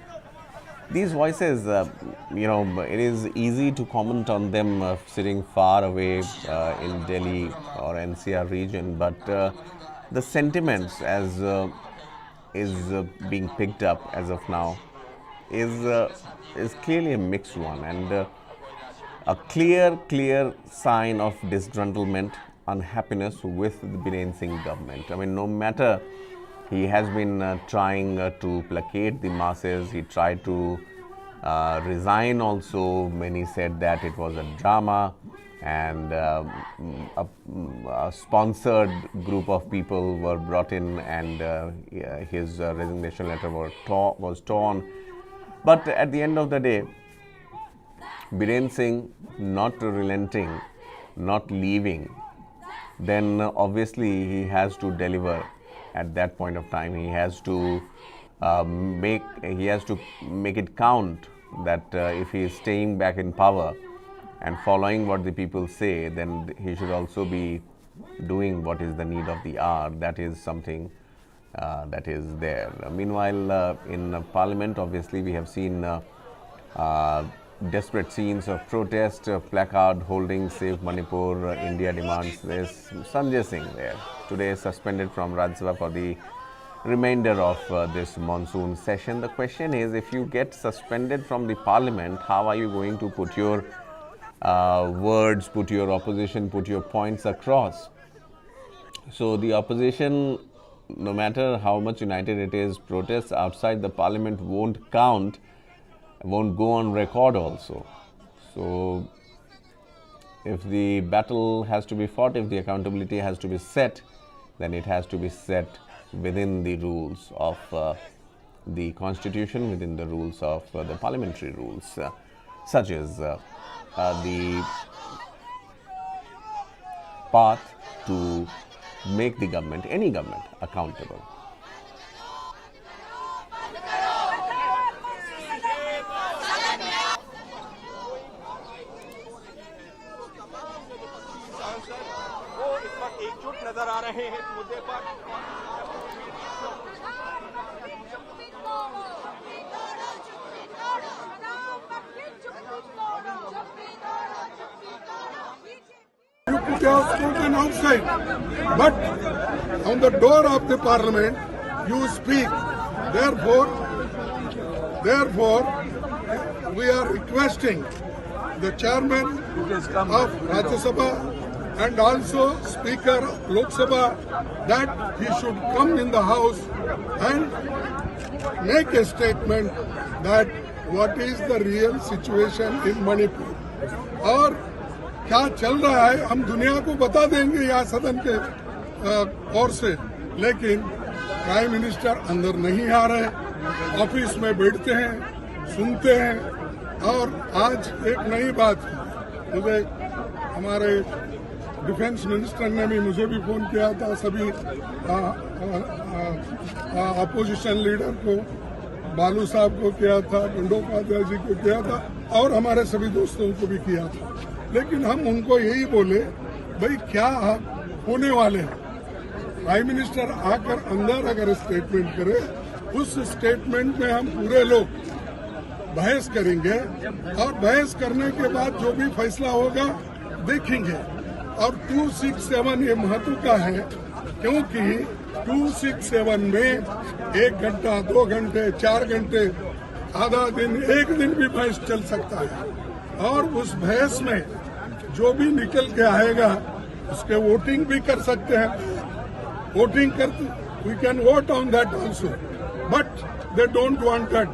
These voices, it is easy to comment on them sitting far away in Delhi or NCR region, but the sentiments as is being picked up as of now is clearly a mixed one, and a clear sign of disgruntlement, unhappiness with the Biren Singh government. I mean, no matter he has been trying to placate the masses. He tried to resign also. Many said that it was a drama, and a sponsored group of people were brought in, and his resignation letter was torn. But at the end of the day, Biren Singh not relenting, not leaving, then obviously he has to deliver. At that point of time, he has to make it count that if he is staying back in power and following what the people say, then he should also be doing what is the need of the hour. That is something that is there. Meanwhile, in Parliament, obviously, we have seen desperate scenes of protest, placard holding Save Manipur, India demands this. Sanjay Singh there, today suspended from Rajya Sabha for the remainder of this monsoon session. The question is, if you get suspended from the Parliament, how are you going to put your words, put your opposition, put your points across? So the opposition, no matter how much united it is, protests outside the Parliament won't count, won't go on record also. So if the battle has to be fought, if the accountability has to be set, then it has to be set within the rules of the Constitution, within the rules of the parliamentary rules, such as the path to make the government, any government, accountable. Kartikeya spoken outside. But on the door of the parliament, you speak. Therefore, we are requesting the chairman of Rajya Sabha and also Speaker Lok Sabha that he should come in the house and make a statement that what is the real situation in Manipur और क्या चल रहा है हम दुनिया को बता देंगे यहाँ सदन के ओर से, लेकिन प्राइम मिनिस्टर अंदर नहीं आ रहे, ऑफिस में बैठते हैं, सुनते हैं। और आज एक नई बात मुझे हमारे डिफेंस मिनिस्टर ने भी मुझे भी फोन किया था, सभी अपोजिशन लीडर को, बालू साहब को किया था, बंडोपाध्याय जी को किया था और हमारे सभी दोस्तों को भी किया था। लेकिन हम उनको यही बोले भाई क्या होने वाले हैं, प्राइम मिनिस्टर आकर अंदर अगर स्टेटमेंट करे, उस स्टेटमेंट में हम पूरे लोग बहस करेंगे और बहस करने के बाद जो भी फैसला होगा देखेंगे। और 267 ये महत्व का है क्योंकि 267 में 1 घंटा, 2 घंटे, 4 घंटे, आधा दिन, 1 दिन भी बहस चल सकता है और उस बहस में जो भी निकल के आएगा उसके वोटिंग भी कर सकते हैं। वोटिंग करते, we can vote on that also, but they don't want that.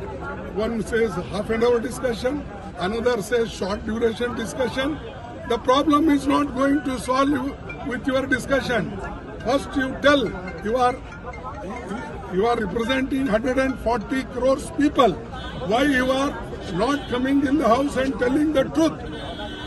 One says half an hour discussion, another says short duration discussion. The problem is not going to solve with your discussion. First you tell you are representing 140 crores people. Why you are not coming in the house and telling the truth?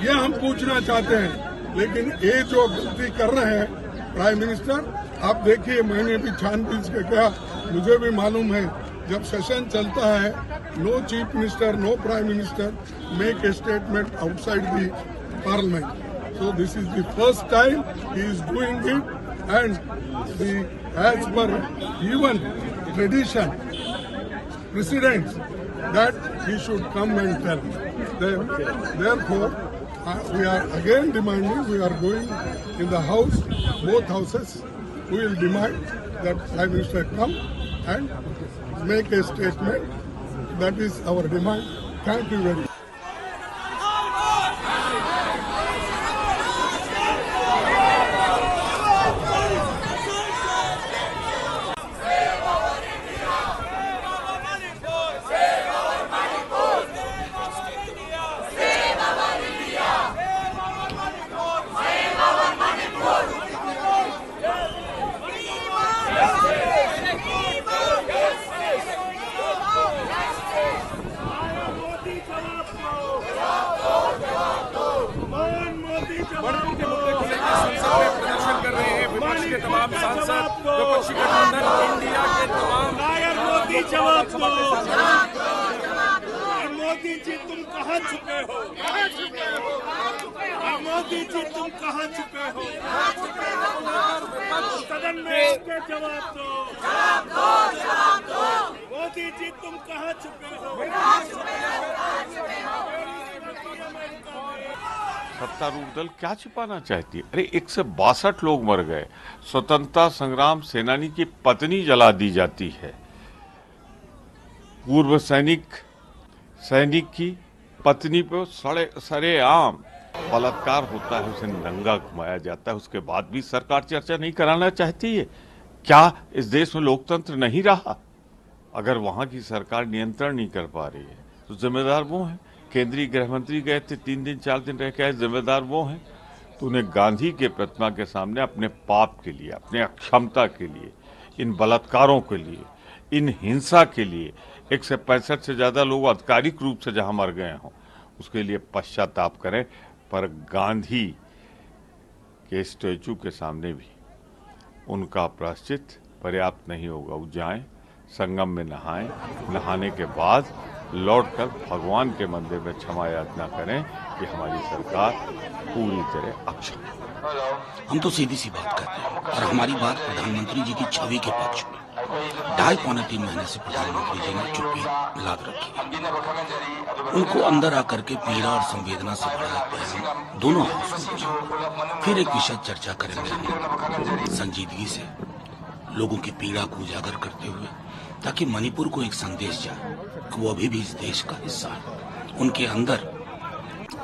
ये हम पूछना चाहते हैं। लेकिन ये जो गलती कर रहे हैं प्राइम मिनिस्टर, आप देखिए, मैंने भी छानबीन के कहा, मुझे भी मालूम है जब सेशन चलता है, no chief minister, no prime minister make a statement outside the parliament. So this is the first time he is doing it, and as per even tradition, precedents, that he should come and tell. Therefore, we are again demanding, we are going in the house, both houses, we will demand that Prime Minister come and make a statement. That is our demand. Thank you very much. तमाम सांसद, विपक्षी गठबंधन, India के तमाम मोदी जवाब दो, मोदी जी तुम कहाँ छुपे हो, मोदी जी तुम कहाँ छुपे हो, सदन में इसके जवाब दो, मोदी जी तुम कहाँ छुपे हो। सत्तारूढ़ दल क्या छिपाना चाहती है? अरे 162 लोग मर गए, स्वतंत्रता संग्राम सेनानी की पत्नी जला दी जाती है, पूर्व सैनिक की पत्नी पर सरेआम बलात्कार होता है, उसे नंगा घुमाया जाता है, उसके बाद भी सरकार चर्चा नहीं कराना चाहती है। क्या इस देश में लोकतंत्र नहीं रहा? अगर वहां की सरकार नियंत्रण नहीं कर पा रही है तो जिम्मेदार वो हैं। केंद्रीय गृह मंत्री गए थे, 3 दिन 4 दिन रह के आए, जिम्मेदार वो हैं। तो उन्हें गांधी के प्रतिमा के सामने अपने पाप के लिए, अपने अक्षमता के लिए, इन बलात्कारों के लिए, इन हिंसा के लिए, 165 से ज्यादा लोग आधिकारिक रूप से जहां मर गए हों, उसके लिए पश्चाताप करें। पर गांधी के स्टैचू के सामने भी उनका प्रायश्चित पर्याप्त नहीं होगा। वो जाएं, संगम में नहाएं, नहाने के बाद लौटकर भगवान के मंदिर में क्षमा याचना करें कि हमारी सरकार पूरी तरह अक्षम है। हम तो सीधी सी बात करते हैं और हमारी बात प्रधानमंत्री जी की छवि के पक्ष में। 2.5-3 महीने से प्रधानमंत्री जी ने चुप्पी लाद रखी है। उनको अंदर आकर के पीड़ा और संवेदना से भरा बयान दोनों हाउस में फिर एक विषय चर्चा करेंगे हम संजीदगी से, लोगों की पीड़ा को उजागर करते हुए, ताकि मणिपुर को एक संदेश जाए कि वो अभी भी इस देश का हिस्सा है। उनके अंदर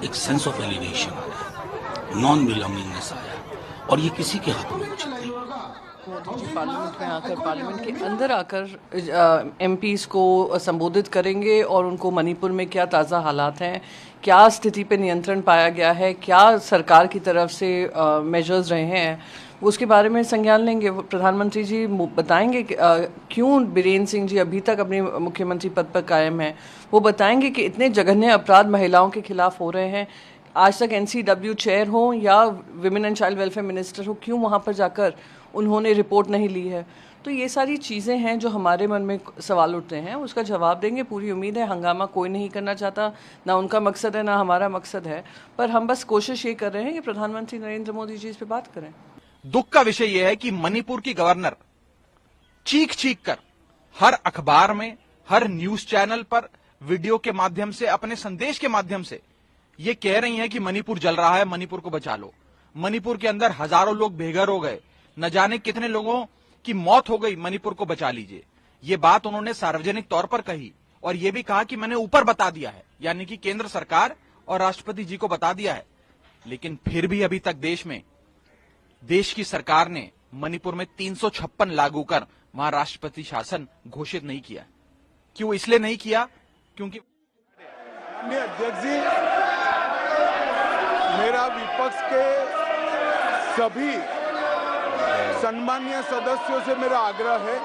एक सेंस ऑफ एलिनेशन आया, नॉन बिलोंगिंगनेस आया, और ये किसी के हक में उचित नहीं। मोदी जी पार्लियामेंट में आकर, पार्लियामेंट के अंदर आकर एमपीज को संबोधित करेंगे और उनको मणिपुर में क्या ताज़ा हालात हैं, क्या स्थिति पे नियंत्रण पाया गया है, क्या सरकार की तरफ से मेजर्स रहे हैं, उसके बारे में संज्ञान लेंगे। प्रधानमंत्री जी बताएंगे कि क्यों बीरेन सिंह जी अभी तक अपने मुख्यमंत्री पद पर कायम हैं। वो बताएंगे कि इतने जघन्य अपराध महिलाओं के खिलाफ हो रहे हैं, आज तक एनसीडब्ल्यू चेयर हो या women and child welfare minister हो, क्यों वहाँ पर जाकर उन्होंने रिपोर्ट नहीं ली है। तो ये सारी चीज़ें हैं जो हमारे मन में सवाल उठते हैं, उसका जवाब देंगे। पूरी उम्मीद है, हंगामा कोई नहीं करना चाहता, ना उनका मकसद है ना हमारा मकसद है, पर हम बस कोशिश ये कर रहे हैं कि प्रधानमंत्री नरेंद्र मोदी जी इस पर बात करें। दुख का विषय यह है कि मणिपुर की गवर्नर चीख चीख कर हर अखबार में, हर न्यूज चैनल पर वीडियो के माध्यम से, अपने संदेश के माध्यम से ये कह रही हैं कि मणिपुर जल रहा है, मणिपुर को बचा लो। मणिपुर के अंदर हजारों लोग बेघर हो गए, न जाने कितने लोगों की मौत हो गई, मणिपुर को बचा लीजिए। ये बात उन्होंने सार्वजनिक तौर पर कही और यह भी कहा कि मैंने ऊपर बता दिया है, यानी कि केंद्र सरकार और राष्ट्रपति जी को बता दिया है। लेकिन फिर भी अभी तक देश की सरकार ने मणिपुर में 356 लागू कर वहां राष्ट्रपति शासन घोषित नहीं किया। क्यों? इसलिए नहीं किया क्योंकि अध्यक्ष जी, मेरा विपक्ष के सभी सम्मानीय सदस्यों से मेरा आग्रह है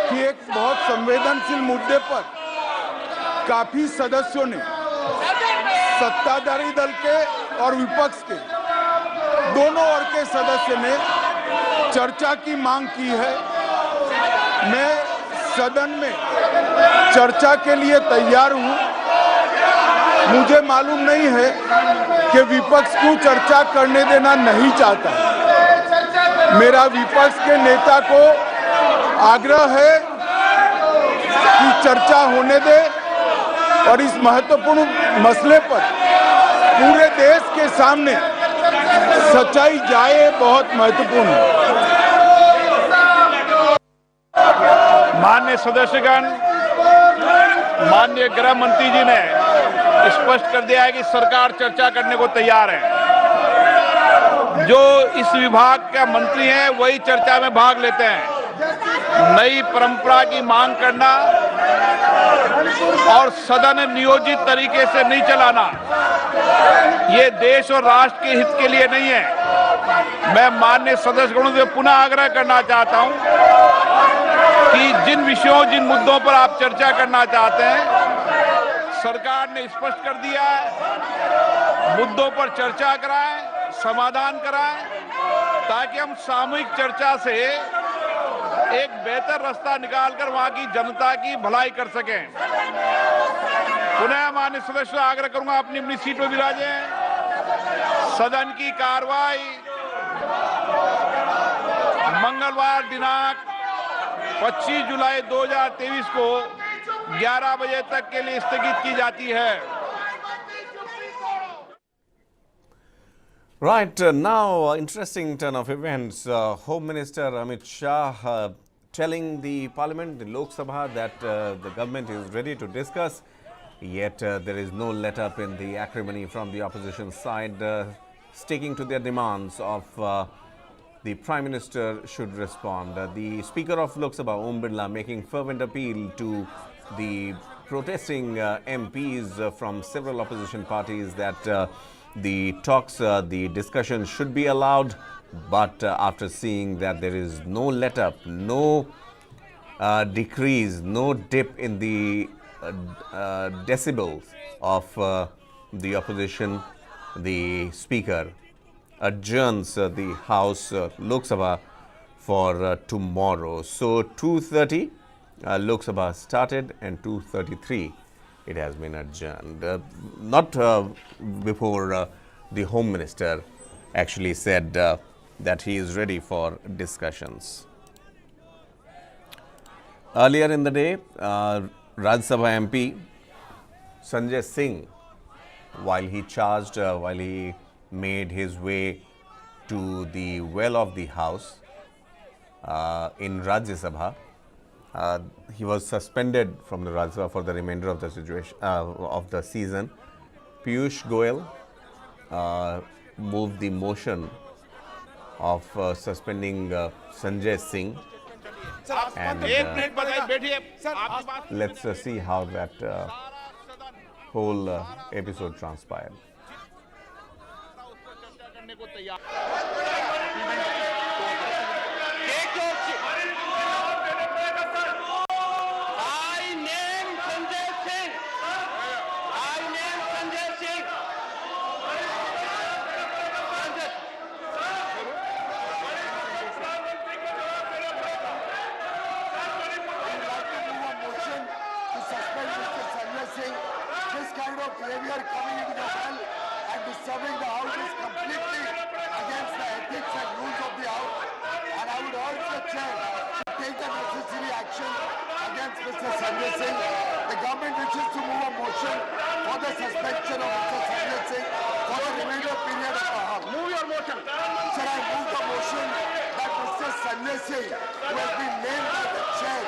कि एक बहुत संवेदनशील मुद्दे पर काफी सदस्यों ने, सत्ताधारी दल के और विपक्ष के दोनों ओर के सदस्य ने चर्चा की मांग की है। मैं सदन में चर्चा के लिए तैयार हूं। मुझे मालूम नहीं है कि विपक्ष को चर्चा करने देना नहीं चाहता। मेरा विपक्ष के नेता को आग्रह है कि चर्चा होने दे और इस महत्वपूर्ण मसले पर पूरे देश के सामने सच्चाई जाए, बहुत महत्वपूर्ण है। माननीय सदस्यगण, माननीय गृह मंत्री जी ने स्पष्ट कर दिया है कि सरकार चर्चा करने को तैयार है। जो इस विभाग का मंत्री हैं वही चर्चा में भाग लेते हैं। नई परंपरा की मांग करना और सदन नियोजित तरीके से नहीं चलाना, ये देश और राष्ट्र के हित के लिए नहीं है। मैं माननीय सदस्यगणों से पुनः आग्रह करना चाहता हूं कि जिन विषयों, जिन मुद्दों पर आप चर्चा करना चाहते हैं, सरकार ने स्पष्ट कर दिया है। मुद्दों पर चर्चा कराएं, समाधान कराएं, ताकि हम सामूहिक चर्चा से एक बेहतर रास्ता निकालकर वहां की जनता की भलाई कर सकें। पुनः माननीय सदस्य आग्रह करूंगा, अपनी अपनी सीट पर विराजें। सदन की कार्रवाई मंगलवार दिनांक 25 जुलाई 2023 को 11 बजे तक के लिए स्थगित की जाती है। Right, now interesting turn of events. Home Minister Amit Shah telling the Parliament, the Lok Sabha, that the government is ready to discuss, yet there is no let-up in the acrimony from the opposition side, sticking to their demands of the Prime Minister should respond. The Speaker of Lok Sabha, Om Birla, making fervent appeal to the protesting MPs from several opposition parties that the talks, the discussion should be allowed, but after seeing that there is no let-up, no decrease, no dip in the decibels of the opposition, the Speaker adjourns the House Lok Sabha for tomorrow. So 2:30 Lok Sabha started and 2:33 it has been adjourned. Not before the Home Minister actually said that he is ready for discussions. Earlier in the day, Rajya Sabha MP Sanjay Singh, while he made his way to the well of the House in Rajya Sabha, he was suspended from the Rajya Sabha for the remainder of the season. Piyush Goyal moved the motion of suspending Sanjay Singh, and let's see how that whole episode transpired. This kind of behavior coming into the well and disturbing the House is completely against the ethics and rules of the House. And I would urge the Chair to take the necessary action against Mr. Sanjay Singh. The government wishes to move a motion for the suspension of Mr. Sanjay Singh for the remainder period of the House. Move your motion. Sir, I move the motion that Mr. Sanjay Singh, who has been named by the Chair,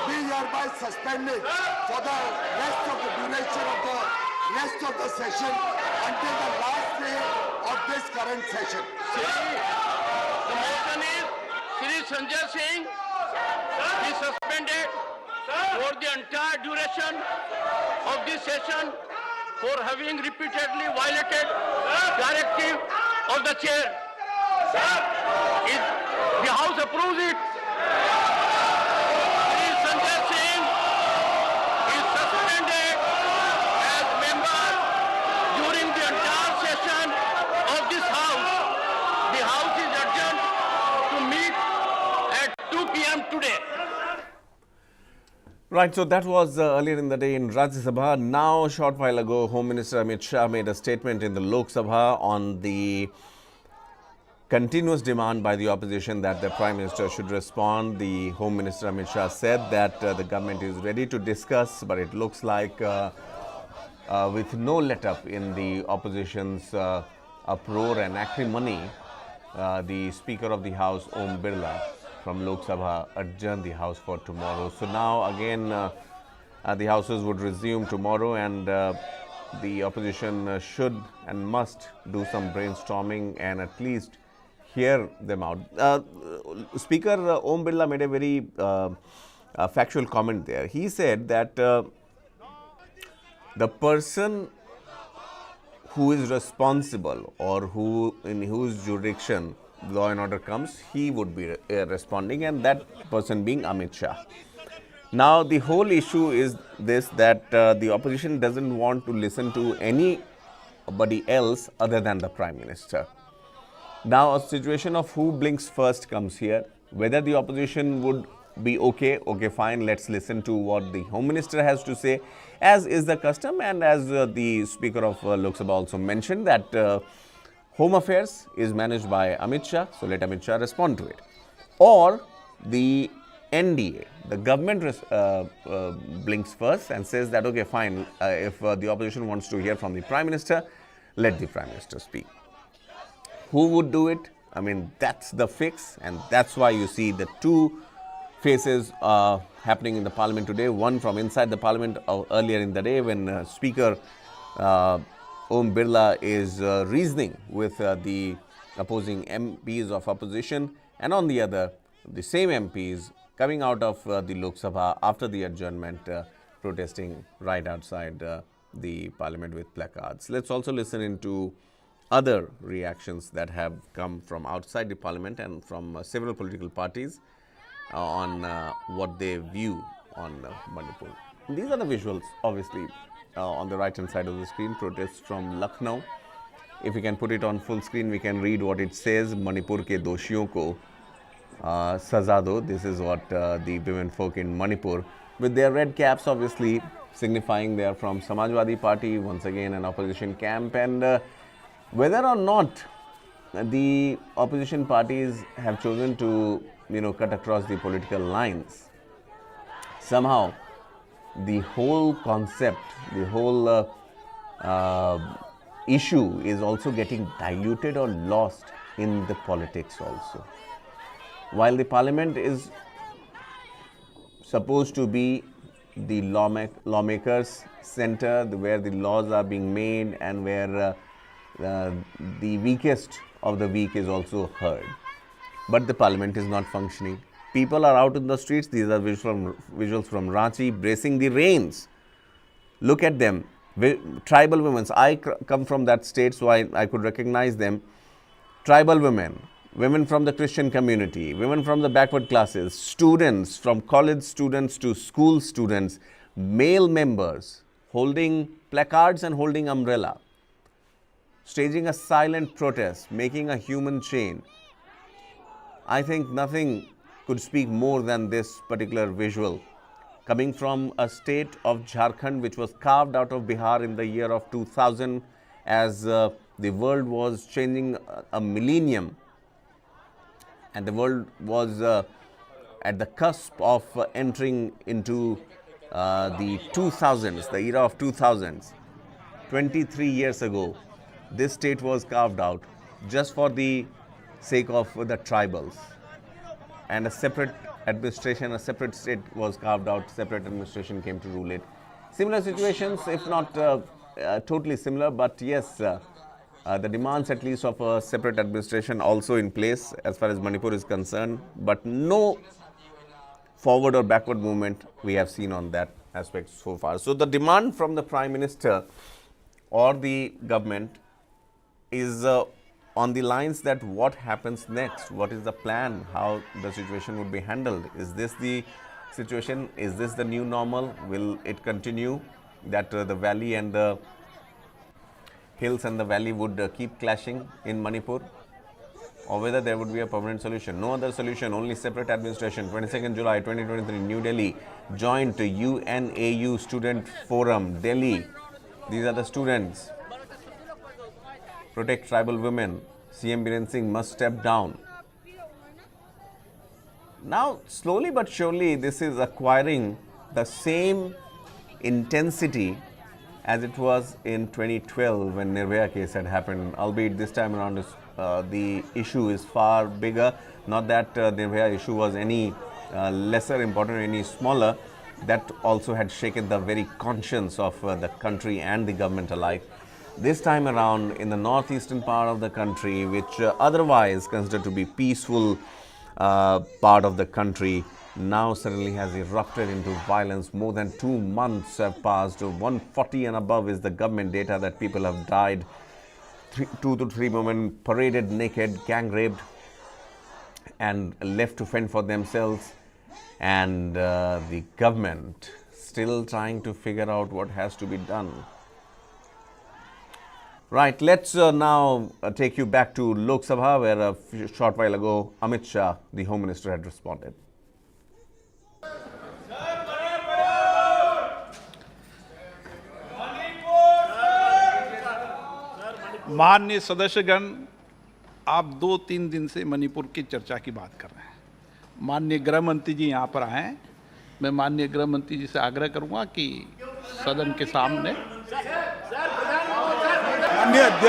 be hereby suspended for the rest of the duration of the rest of the session until the last day of this current session. The motion is Shri Sanjay Singh be suspended for the entire duration of this session for having repeatedly violated directive of the chair. If the House approves it, today. Right, so that was earlier in the day in Rajya Sabha. Now, a short while ago, Home Minister Amit Shah made a statement in the Lok Sabha on the continuous demand by the opposition that the Prime Minister should respond. The Home Minister Amit Shah said that the government is ready to discuss, but it looks like with no let-up in the opposition's uproar and acrimony, the Speaker of the House, Om Birla, from Lok Sabha adjourned the House for tomorrow. So now again the Houses would resume tomorrow, and the opposition should and must do some brainstorming and at least hear them out. Speaker Om Birla made a very factual comment there. He said that the person who is responsible or who in whose jurisdiction law and order comes, he would be responding, and that person being Amit Shah. Now, the whole issue is this, that the opposition doesn't want to listen to anybody else other than the Prime Minister. Now, a situation of who blinks first comes here. Whether the opposition would be okay, fine, let's listen to what the Home Minister has to say, as is the custom, and as the Speaker of Lok Sabha also mentioned that Home Affairs is managed by Amit Shah, so let Amit Shah respond to it. Or the NDA, the government blinks first and says that, okay, fine, if the opposition wants to hear from the Prime Minister, let the Prime Minister speak. Who would do it? I mean, that's the fix, and that's why you see the two faces happening in the Parliament today. One from inside the Parliament earlier in the day when Speaker Om Birla is reasoning with the opposing MPs of opposition, and on the other, the same MPs coming out of the Lok Sabha after the adjournment, protesting right outside the Parliament with placards. Let's also listen into other reactions that have come from outside the Parliament and from several political parties on what they view on Manipur. These are the visuals, obviously. On the right hand side of the screen, protests from Lucknow. If we can put it on full screen, we can read what it says. Manipur ke doshiyon ko saza do. This is what the women folk in Manipur, with their red caps, obviously signifying they are from Samajwadi Party, once again an opposition camp. And whether or not the opposition parties have chosen to cut across the political lines, somehow the whole concept, the whole issue is also getting diluted or lost in the politics also. While the parliament is supposed to be the lawmakers' center, where the laws are being made and where the weakest of the weak is also heard. But the parliament is not functioning. People are out in the streets. These are visuals from Ranchi, bracing the reins. Look at them. Tribal women. I come from that state, so I could recognize them. Tribal women, women from the Christian community, women from the backward classes, students, from college students to school students, male members holding placards and holding umbrella, staging a silent protest, making a human chain. I think nothing could speak more than this particular visual. Coming from a state of Jharkhand, which was carved out of Bihar in the year of 2000, as the world was changing a millennium, and the world was at the cusp of entering into the 2000s, the era of 2000s. 23 years ago, this state was carved out just for the sake of the tribals, and a separate administration, a separate state was carved out, separate administration came to rule it. Similar situations, if not totally similar, but yes, the demands at least of a separate administration also in place as far as Manipur is concerned, but no forward or backward movement we have seen on that aspect so far. So the demand from the Prime Minister or the government is on the lines that what happens next, what is the plan, how the situation would be handled. Is this the situation? Is this the new normal? Will it continue that the valley and the hills and the valley would keep clashing in Manipur, or whether there would be a permanent solution? No other solution, only separate administration. 22nd July 2023, New Delhi, joint UNAU Student Forum, Delhi. These are the students. Protect tribal women. CM Biren Singh must step down. Now, slowly but surely, this is acquiring the same intensity as it was in 2012 when Nirbhaya case had happened, albeit this time around the issue is far bigger. Not that Nirbhaya issue was any lesser important or any smaller. That also had shaken the very conscience of the country and the government alike. This time around, in the northeastern part of the country, which otherwise considered to be peaceful part of the country, now suddenly has erupted into violence. More than 2 months have passed. 140 and above is the government data that people have died. 2 to 3 women paraded naked, gang raped, and left to fend for themselves. And the government still trying to figure out what has to be done. Right, let's now take you back to Lok Sabha, where a short while ago Amit Shah, the Home Minister, had responded. माननीय सदस्यगण, आप 2-3 दिन से मणिपुर की चर्चा की बात कर रहे हैं। माननीय गृह मंत्री जी यहाँ पर आए हैं। मैं माननीय गृह मंत्री जी से आग्रह करूंगा कि सदन के सामने